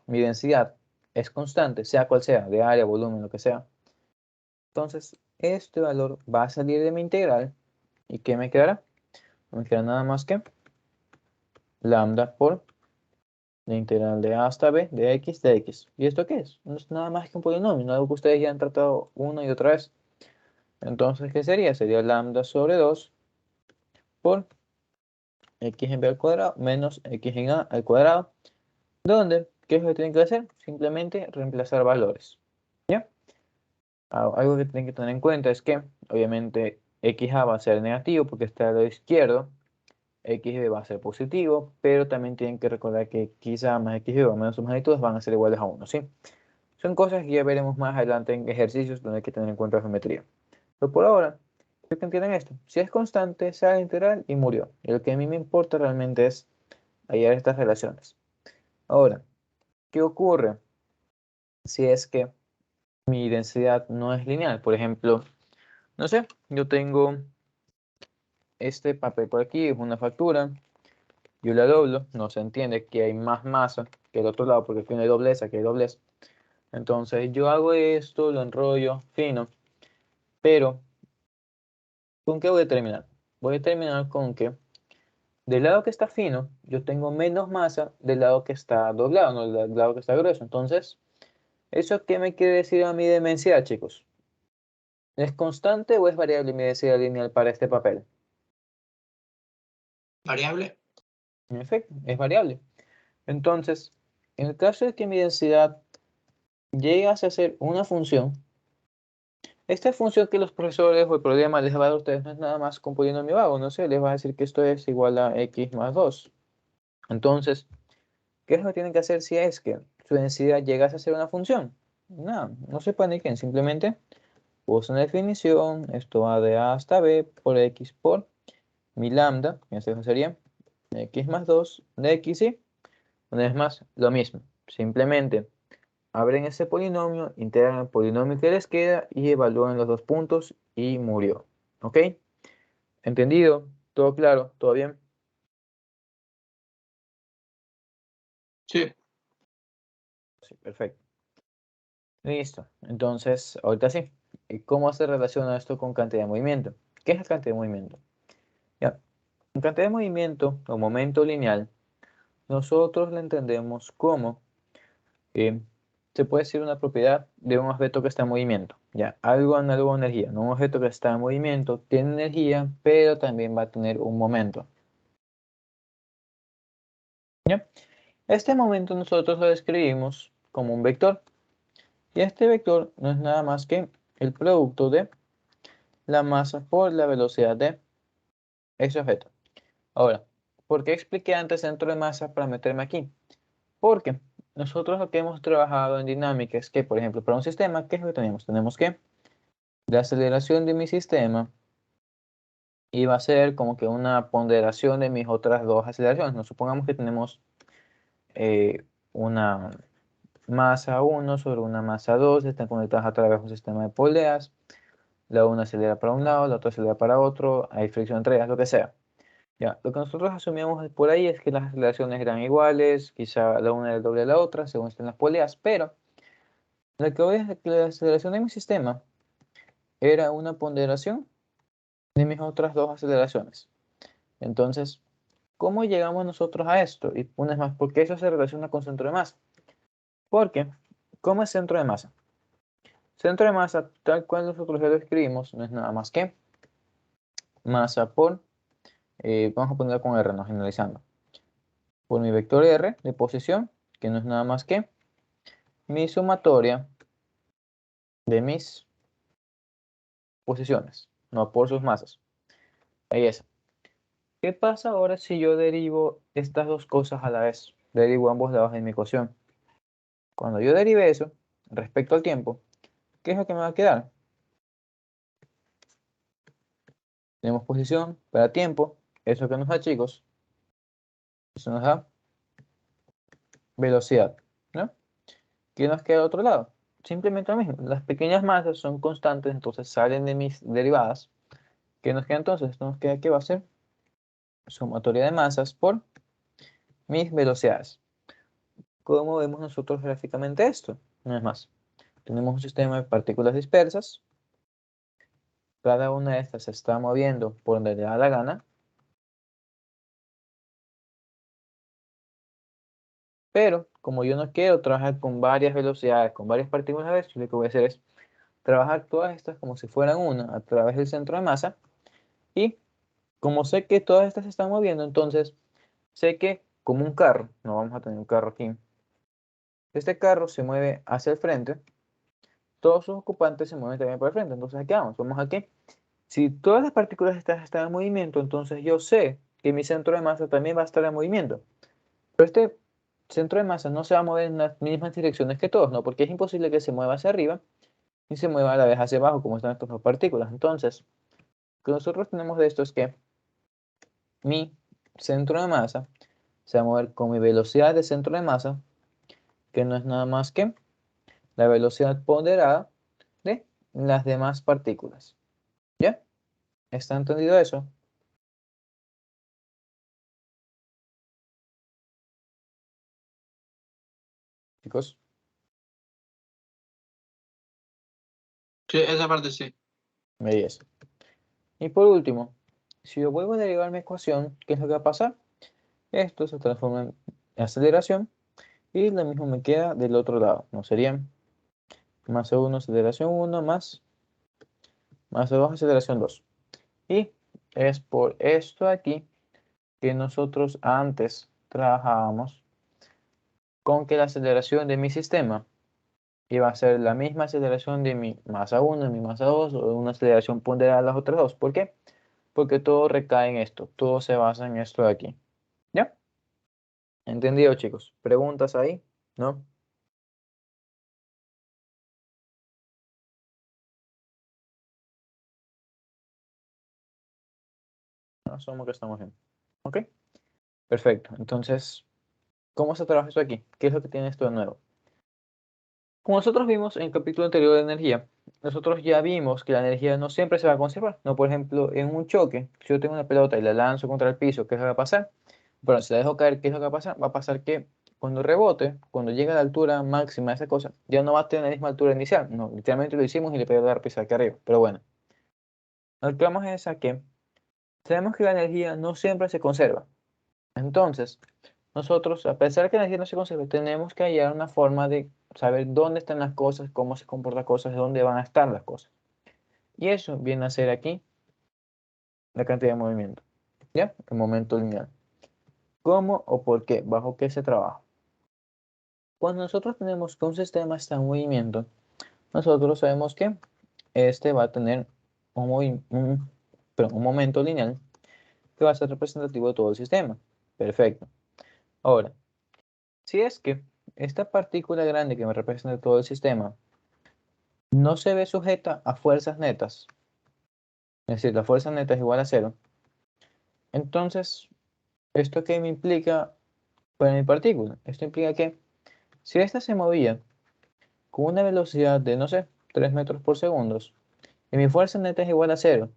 densidad es constante, sea cual sea, de área, volumen, lo que sea. Entonces, este valor va a salir de mi integral. ¿Y qué me quedará? No me queda nada más que lambda por la integral de a hasta b de x de x. ¿Y esto qué es? No es nada más que un polinomio, no algo que ustedes ya han tratado una y otra vez. Entonces, ¿qué sería? Sería lambda sobre 2 por x en b al cuadrado menos x en a al cuadrado. ¿Dónde? ¿Qué es lo que tienen que hacer? Simplemente reemplazar valores. ¿Ya? Algo que tienen que tener en cuenta es que, obviamente, xa va a ser negativo porque está al lado izquierdo. XB va a ser positivo, pero también tienen que recordar que quizá más XB o menos sus magnitudes van a ser iguales a 1, ¿sí? Son cosas que ya veremos más adelante en ejercicios donde hay que tener en cuenta la geometría. Pero por ahora, quiero que entiendan esto. Si es constante, sea la integral y murió. Y lo que a mí me importa realmente es hallar estas relaciones. Ahora, ¿qué ocurre si es que mi densidad no es lineal? Por ejemplo, no sé, yo tengo este papel por aquí, es una factura. yo la doblo, no se entiende que hay más masa que el otro lado, porque aquí no hay doblez, aquí hay doblez. Entonces yo hago esto, lo enrollo fino, pero ¿con qué voy a terminar? Voy a terminar con que del lado que está fino, yo tengo menos masa del lado que está doblado, no del lado que está grueso. Entonces, ¿eso qué me quiere decir a mi densidad, chicos? ¿Es constante o es variable mi densidad lineal para este papel? Variable. En efecto, es variable. Entonces, en el caso de que mi densidad llegase a ser una función, esta función que los profesores o el problema les va a dar a ustedes no es nada más con polinomio vago, no sé, les va a decir que esto es igual a x más 2. Entonces, ¿qué es lo que tienen que hacer si es que su densidad llegase a ser una función? Nada, no se paniquen, simplemente usen la definición, esto va de a hasta b por x por mi lambda, que en este caso sería x más 2 de x, y una vez más, lo mismo, simplemente abren ese polinomio, integran el polinomio que les queda y evalúan los dos puntos y murió. ¿Ok? ¿Entendido? ¿Todo claro? ¿Todo bien? Sí. Sí, perfecto. Listo. Entonces, ahorita sí. ¿Y cómo se relaciona esto con cantidad de movimiento? ¿Qué es la cantidad de movimiento? Ya. En cantidad de movimiento o momento lineal, nosotros la entendemos como se puede decir una propiedad de un objeto que está en movimiento. Ya, algo análogo a energía, ¿no? Un objeto que está en movimiento tiene energía, pero también va a tener un momento. ¿Ya? Este momento nosotros lo describimos como un vector. Y este vector no es nada más que el producto de la masa por la velocidad de ese objeto. Ahora, ¿por qué expliqué antes centro de masa para meterme aquí? Porque nosotros lo que hemos trabajado en dinámica es que, por ejemplo, para un sistema, ¿qué es lo que tenemos? Tenemos que la aceleración de mi sistema iba a ser como que una ponderación de mis otras dos aceleraciones. Nos supongamos que tenemos una masa 1 sobre una masa 2, están conectadas a través de un sistema de poleas. La una acelera para un lado, la otra acelera para otro, hay fricción entre ellas, lo que sea. Ya, lo que nosotros asumíamos por ahí es que las aceleraciones eran iguales, quizá la una era el doble de la otra, según estén las poleas, pero lo que hoy es que la aceleración de mi sistema era una ponderación de mis otras dos aceleraciones. Entonces, ¿cómo llegamos nosotros a esto? Y una vez más, ¿por qué eso se relaciona con centro de masa? Porque, ¿cómo es centro de masa? Centro de masa, tal cual nosotros ya lo escribimos, no es nada más que masa por, vamos a ponerlo con R, no generalizando, por mi vector R de posición, que no es nada más que mi sumatoria de mis posiciones, no por sus masas. Ahí es. ¿Qué pasa ahora si yo derivo estas dos cosas a la vez? Derivo ambos lados de mi ecuación. Cuando yo derive eso, respecto al tiempo, ¿qué es lo que me va a quedar? Tenemos posición para tiempo. ¿Eso que nos da, chicos? Eso nos da velocidad, ¿no? ¿Qué nos queda al otro lado? Simplemente lo mismo. Las pequeñas masas son constantes, entonces salen de mis derivadas. ¿Qué nos queda entonces? Esto nos queda que va a ser sumatoria de masas por mis velocidades. ¿Cómo vemos nosotros gráficamente esto? No es más. Tenemos un sistema de partículas dispersas. Cada una de estas se está moviendo por donde le da la gana. Pero como yo no quiero trabajar con varias velocidades, con varias partículas a la vez, yo lo que voy a hacer es trabajar todas estas como si fueran una a través del centro de masa. Y como sé que todas estas se están moviendo, entonces sé que como un carro, no vamos a tener un carro aquí, este carro se mueve hacia el frente, todos sus ocupantes se mueven también por el frente. Entonces, ¿qué vamos? Vamos aquí. Si todas las partículas están en movimiento, entonces yo sé que mi centro de masa también va a estar en movimiento. Pero este centro de masa no se va a mover en las mismas direcciones que todos, ¿no? Porque es imposible que se mueva hacia arriba y se mueva a la vez hacia abajo, como están estas dos partículas. Entonces, lo que nosotros tenemos de esto es que mi centro de masa se va a mover con mi velocidad de centro de masa, que no es nada más que la velocidad ponderada de las demás partículas. ¿Ya? ¿Está entendido eso? chicos. Sí, esa parte sí. Belleza. Y por último, si yo vuelvo a derivar mi ecuación, ¿qué es lo que va a pasar? Esto se transforma en aceleración y lo mismo me queda del otro lado. No serían más C1 aceleración 1 más C2 aceleración 2. Y es por esto aquí que nosotros antes trabajábamos con que la aceleración de mi sistema iba a ser la misma aceleración de mi masa 1, de mi masa 2 o una aceleración ponderada a las otras dos. ¿Por qué? Porque todo recae en esto, todo se basa en esto de aquí. ¿Ya? ¿Entendido, chicos? ¿Preguntas ahí? ¿No? Asumo que estamos bien. ¿Ok? Perfecto. Entonces, ¿cómo se trabaja esto aquí? ¿Qué es lo que tiene esto de nuevo? Como nosotros vimos en el capítulo anterior de energía, nosotros ya vimos que la energía no siempre se va a conservar. No, por ejemplo, en un choque, si yo tengo una pelota y la lanzo contra el piso, ¿qué es lo que va a pasar? Bueno, si la dejo caer, ¿qué es lo que va a pasar? Va a pasar que cuando rebote, cuando llegue a la altura máxima de esa cosa, ya no va a tener la misma altura inicial. No, literalmente lo hicimos y le pegó la pisa aquí arriba. Pero bueno, lo que vamos es a que sabemos que la energía no siempre se conserva. Entonces, nosotros, a pesar de que la energía no se conserve, tenemos que hallar una forma de saber dónde están las cosas, cómo se comportan las cosas, dónde van a estar las cosas. Y eso viene a ser aquí la cantidad de movimiento, ¿ya? El momento lineal. ¿Cómo o por qué? ¿Bajo qué se trabaja? Cuando nosotros tenemos que un sistema está en movimiento, nosotros sabemos que este va a tener un momento lineal que va a ser representativo de todo el sistema. Perfecto. Ahora, si es que esta partícula grande que me representa todo el sistema no se ve sujeta a fuerzas netas, es decir, la fuerza neta es igual a cero, entonces, ¿esto qué me implica para mi partícula? Esto implica que si esta se movía con una velocidad de, no sé, 3 metros por segundo, y mi fuerza neta es igual a cero,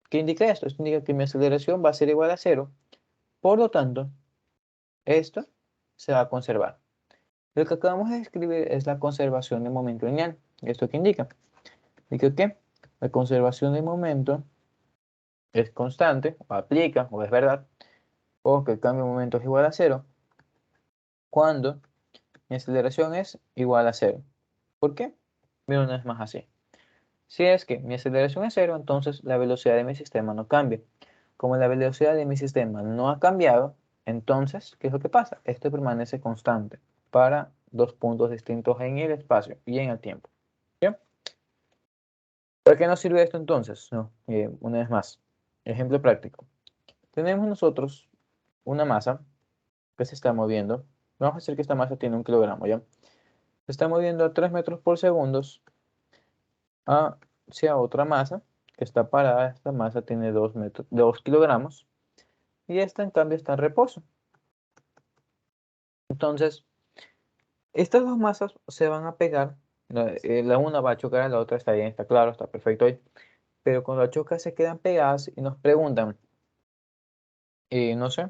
¿qué indica esto? Esto indica que mi aceleración va a ser igual a cero, por lo tanto, esto se va a conservar. Lo que acabamos de escribir es la conservación de momento lineal. ¿Esto qué indica? Indica que la conservación de momento es constante, o aplica, o es verdad, o que el cambio de momento es igual a cero, cuando mi aceleración es igual a cero. ¿Por qué? Mira una vez más así. Si es que mi aceleración es cero, entonces la velocidad de mi sistema no cambia. Como la velocidad de mi sistema no ha cambiado, entonces, ¿qué es lo que pasa? Esto permanece constante para dos puntos distintos en el espacio y en el tiempo. ¿Bien? ¿Para qué nos sirve esto entonces? No, una vez más, ejemplo práctico. Tenemos nosotros una masa que se está moviendo. Vamos a decir que esta masa tiene 1 kilogramo, ¿ya? Se está moviendo a 3 metros por segundo hacia otra masa que está parada. Esta masa tiene 2 kilogramos y esta en cambio está en reposo. Entonces, estas dos masas se van a pegar. La una va a chocar a la otra, está bien, está claro, está perfecto ahí. Pero cuando la chocan se quedan pegadas y nos preguntan, no sé,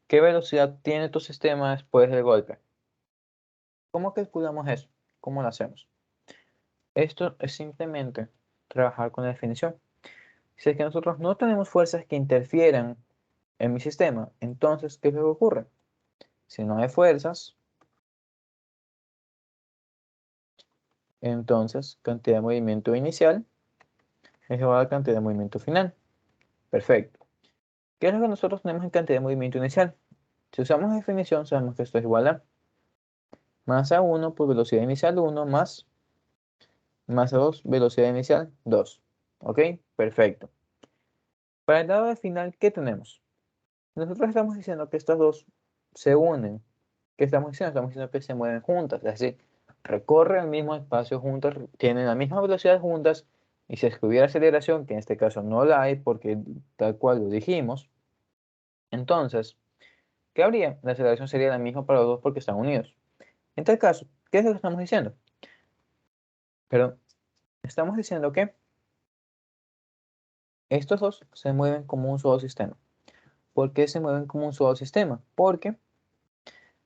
¿qué velocidad tiene tu sistema después del golpe? ¿Cómo calculamos eso? ¿Cómo lo hacemos? Esto es simplemente trabajar con la definición. Si es que nosotros no tenemos fuerzas que interfieran en mi sistema, entonces, ¿qué es lo que ocurre? Si no hay fuerzas, entonces cantidad de movimiento inicial es igual a la cantidad de movimiento final. Perfecto. ¿Qué es lo que nosotros tenemos en cantidad de movimiento inicial? Si usamos la definición, sabemos que esto es igual a masa 1 por velocidad inicial 1 más masa 2, velocidad inicial 2. ¿Ok? Perfecto. Para el lado del final, ¿qué tenemos? Nosotros estamos diciendo que estas dos se unen. ¿Qué estamos diciendo? Estamos diciendo que se mueven juntas, es decir, recorren el mismo espacio juntas, tienen la misma velocidad juntas, y si es que hubiera aceleración, que en este caso no la hay porque tal cual lo dijimos, entonces, ¿qué habría? La aceleración sería la misma para los dos porque están unidos. En tal caso, ¿qué es lo que estamos diciendo? Perdón, estamos diciendo que estos dos se mueven como un solo sistema. ¿Por qué se mueven como un solo sistema? Porque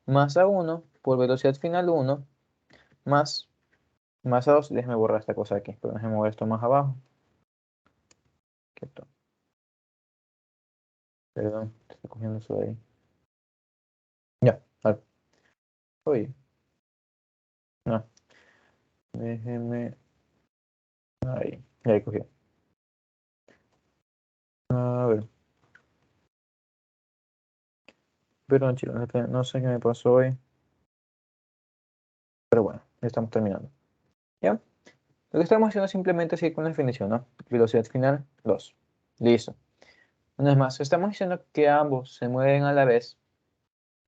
masa 1 por velocidad final 1 más masa 2. Déjame borrar esta cosa aquí, pero déjame mover esto más abajo. Quieto. Perdón, estoy cogiendo eso de ahí. Ya, vale. Oye. No. Déjeme. Ahí, ya cogí. A ver. Perdón, chicos, no sé qué me pasó hoy. Pero bueno, ya estamos terminando. ¿Ya? Lo que estamos haciendo es simplemente seguir con la definición, ¿no? Velocidad final, 2. Listo. Una vez más, estamos diciendo que ambos se mueven a la vez.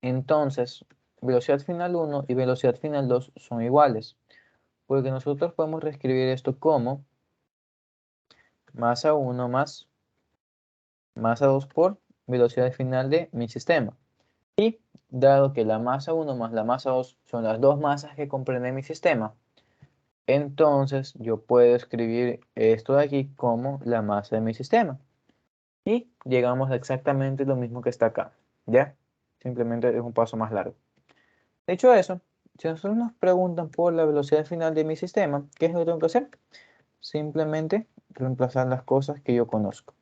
Entonces, velocidad final 1 y velocidad final 2 son iguales. Porque nosotros podemos reescribir esto como masa 1 más masa 2 por velocidad final de mi sistema. Y dado que la masa 1 más la masa 2 son las dos masas que comprende mi sistema, entonces yo puedo escribir esto de aquí como la masa de mi sistema. Y llegamos a exactamente lo mismo que está acá. ¿Ya? Simplemente es un paso más largo. Dicho eso, si nosotros nos preguntan por la velocidad final de mi sistema, ¿qué es lo que tengo que hacer? Simplemente reemplazar las cosas que yo conozco.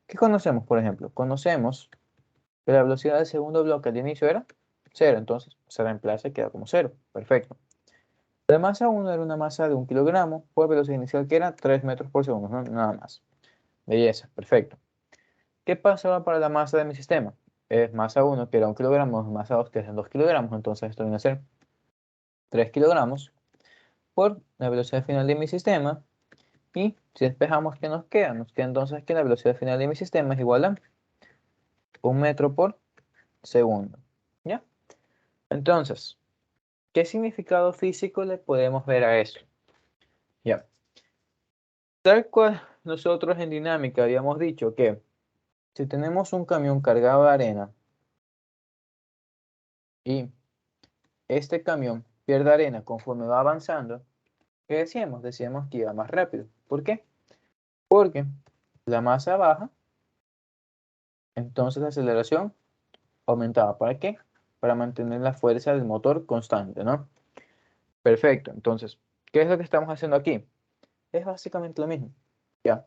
¿Qué conocemos, por ejemplo? Conocemos que la velocidad del segundo bloque al inicio era 0, entonces se reemplaza y queda como 0. Perfecto. La masa 1 era una masa de 1 kilogramo por velocidad inicial que era 3 metros por segundo, ¿no? Nada más. Belleza, perfecto. ¿Qué pasaba para la masa de mi sistema? Es masa 1 que era 1 kilogramo, masa 2 que es 2 kilogramos, entonces esto viene a ser 3 kilogramos por la velocidad final de mi sistema. Y si despejamos, ¿qué nos queda? Nos queda entonces que la velocidad final de mi sistema es igual a 1 metro por segundo. ¿Ya? Entonces, ¿qué significado físico le podemos ver a eso? Ya. Tal cual nosotros en dinámica habíamos dicho que si tenemos un camión cargado de arena y este camión pierde arena conforme va avanzando, ¿qué decíamos? Decíamos que iba más rápido. ¿Por qué? Porque la masa baja, entonces la aceleración aumentaba. ¿Para qué? Para mantener la fuerza del motor constante, ¿no? Perfecto. Entonces, ¿qué es lo que estamos haciendo aquí? Es básicamente lo mismo. ¿Ya?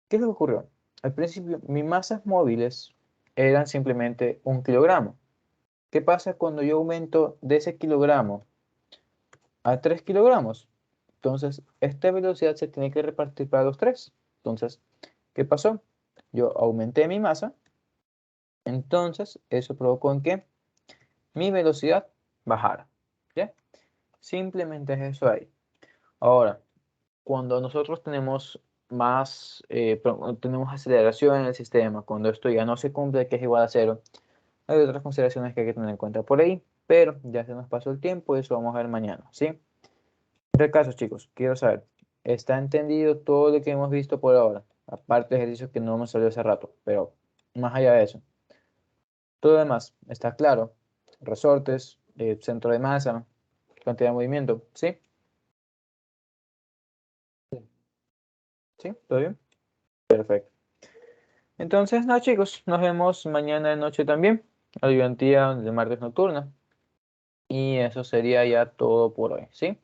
¿Qué es lo que ocurrió? Al principio, mis masas móviles eran simplemente 1 kilogramo. ¿Qué pasa cuando yo aumento de ese kilogramo a 3 kilogramos? Entonces, esta velocidad se tiene que repartir para los 3. Entonces, ¿qué pasó? Yo aumenté mi masa. Entonces, eso provocó en que mi velocidad bajara. ¿Ya? Simplemente es eso ahí. Ahora, cuando nosotros tenemos tenemos aceleración en el sistema, cuando esto ya no se cumple, que es igual a 0, hay otras consideraciones que hay que tener en cuenta por ahí, pero ya se nos pasó el tiempo y eso vamos a ver mañana, ¿sí? En este caso, chicos, quiero saber, ¿está entendido todo lo que hemos visto por ahora? Aparte de ejercicios que no hemos salido hace rato, pero más allá de eso. Todo lo demás, ¿está claro? Resortes, centro de masa, cantidad de movimiento, ¿sí? ¿Sí? ¿Todo bien? Perfecto. Entonces, nada, chicos, nos vemos mañana de noche también, ayudantía de martes nocturna. Y eso sería ya todo por hoy, ¿sí?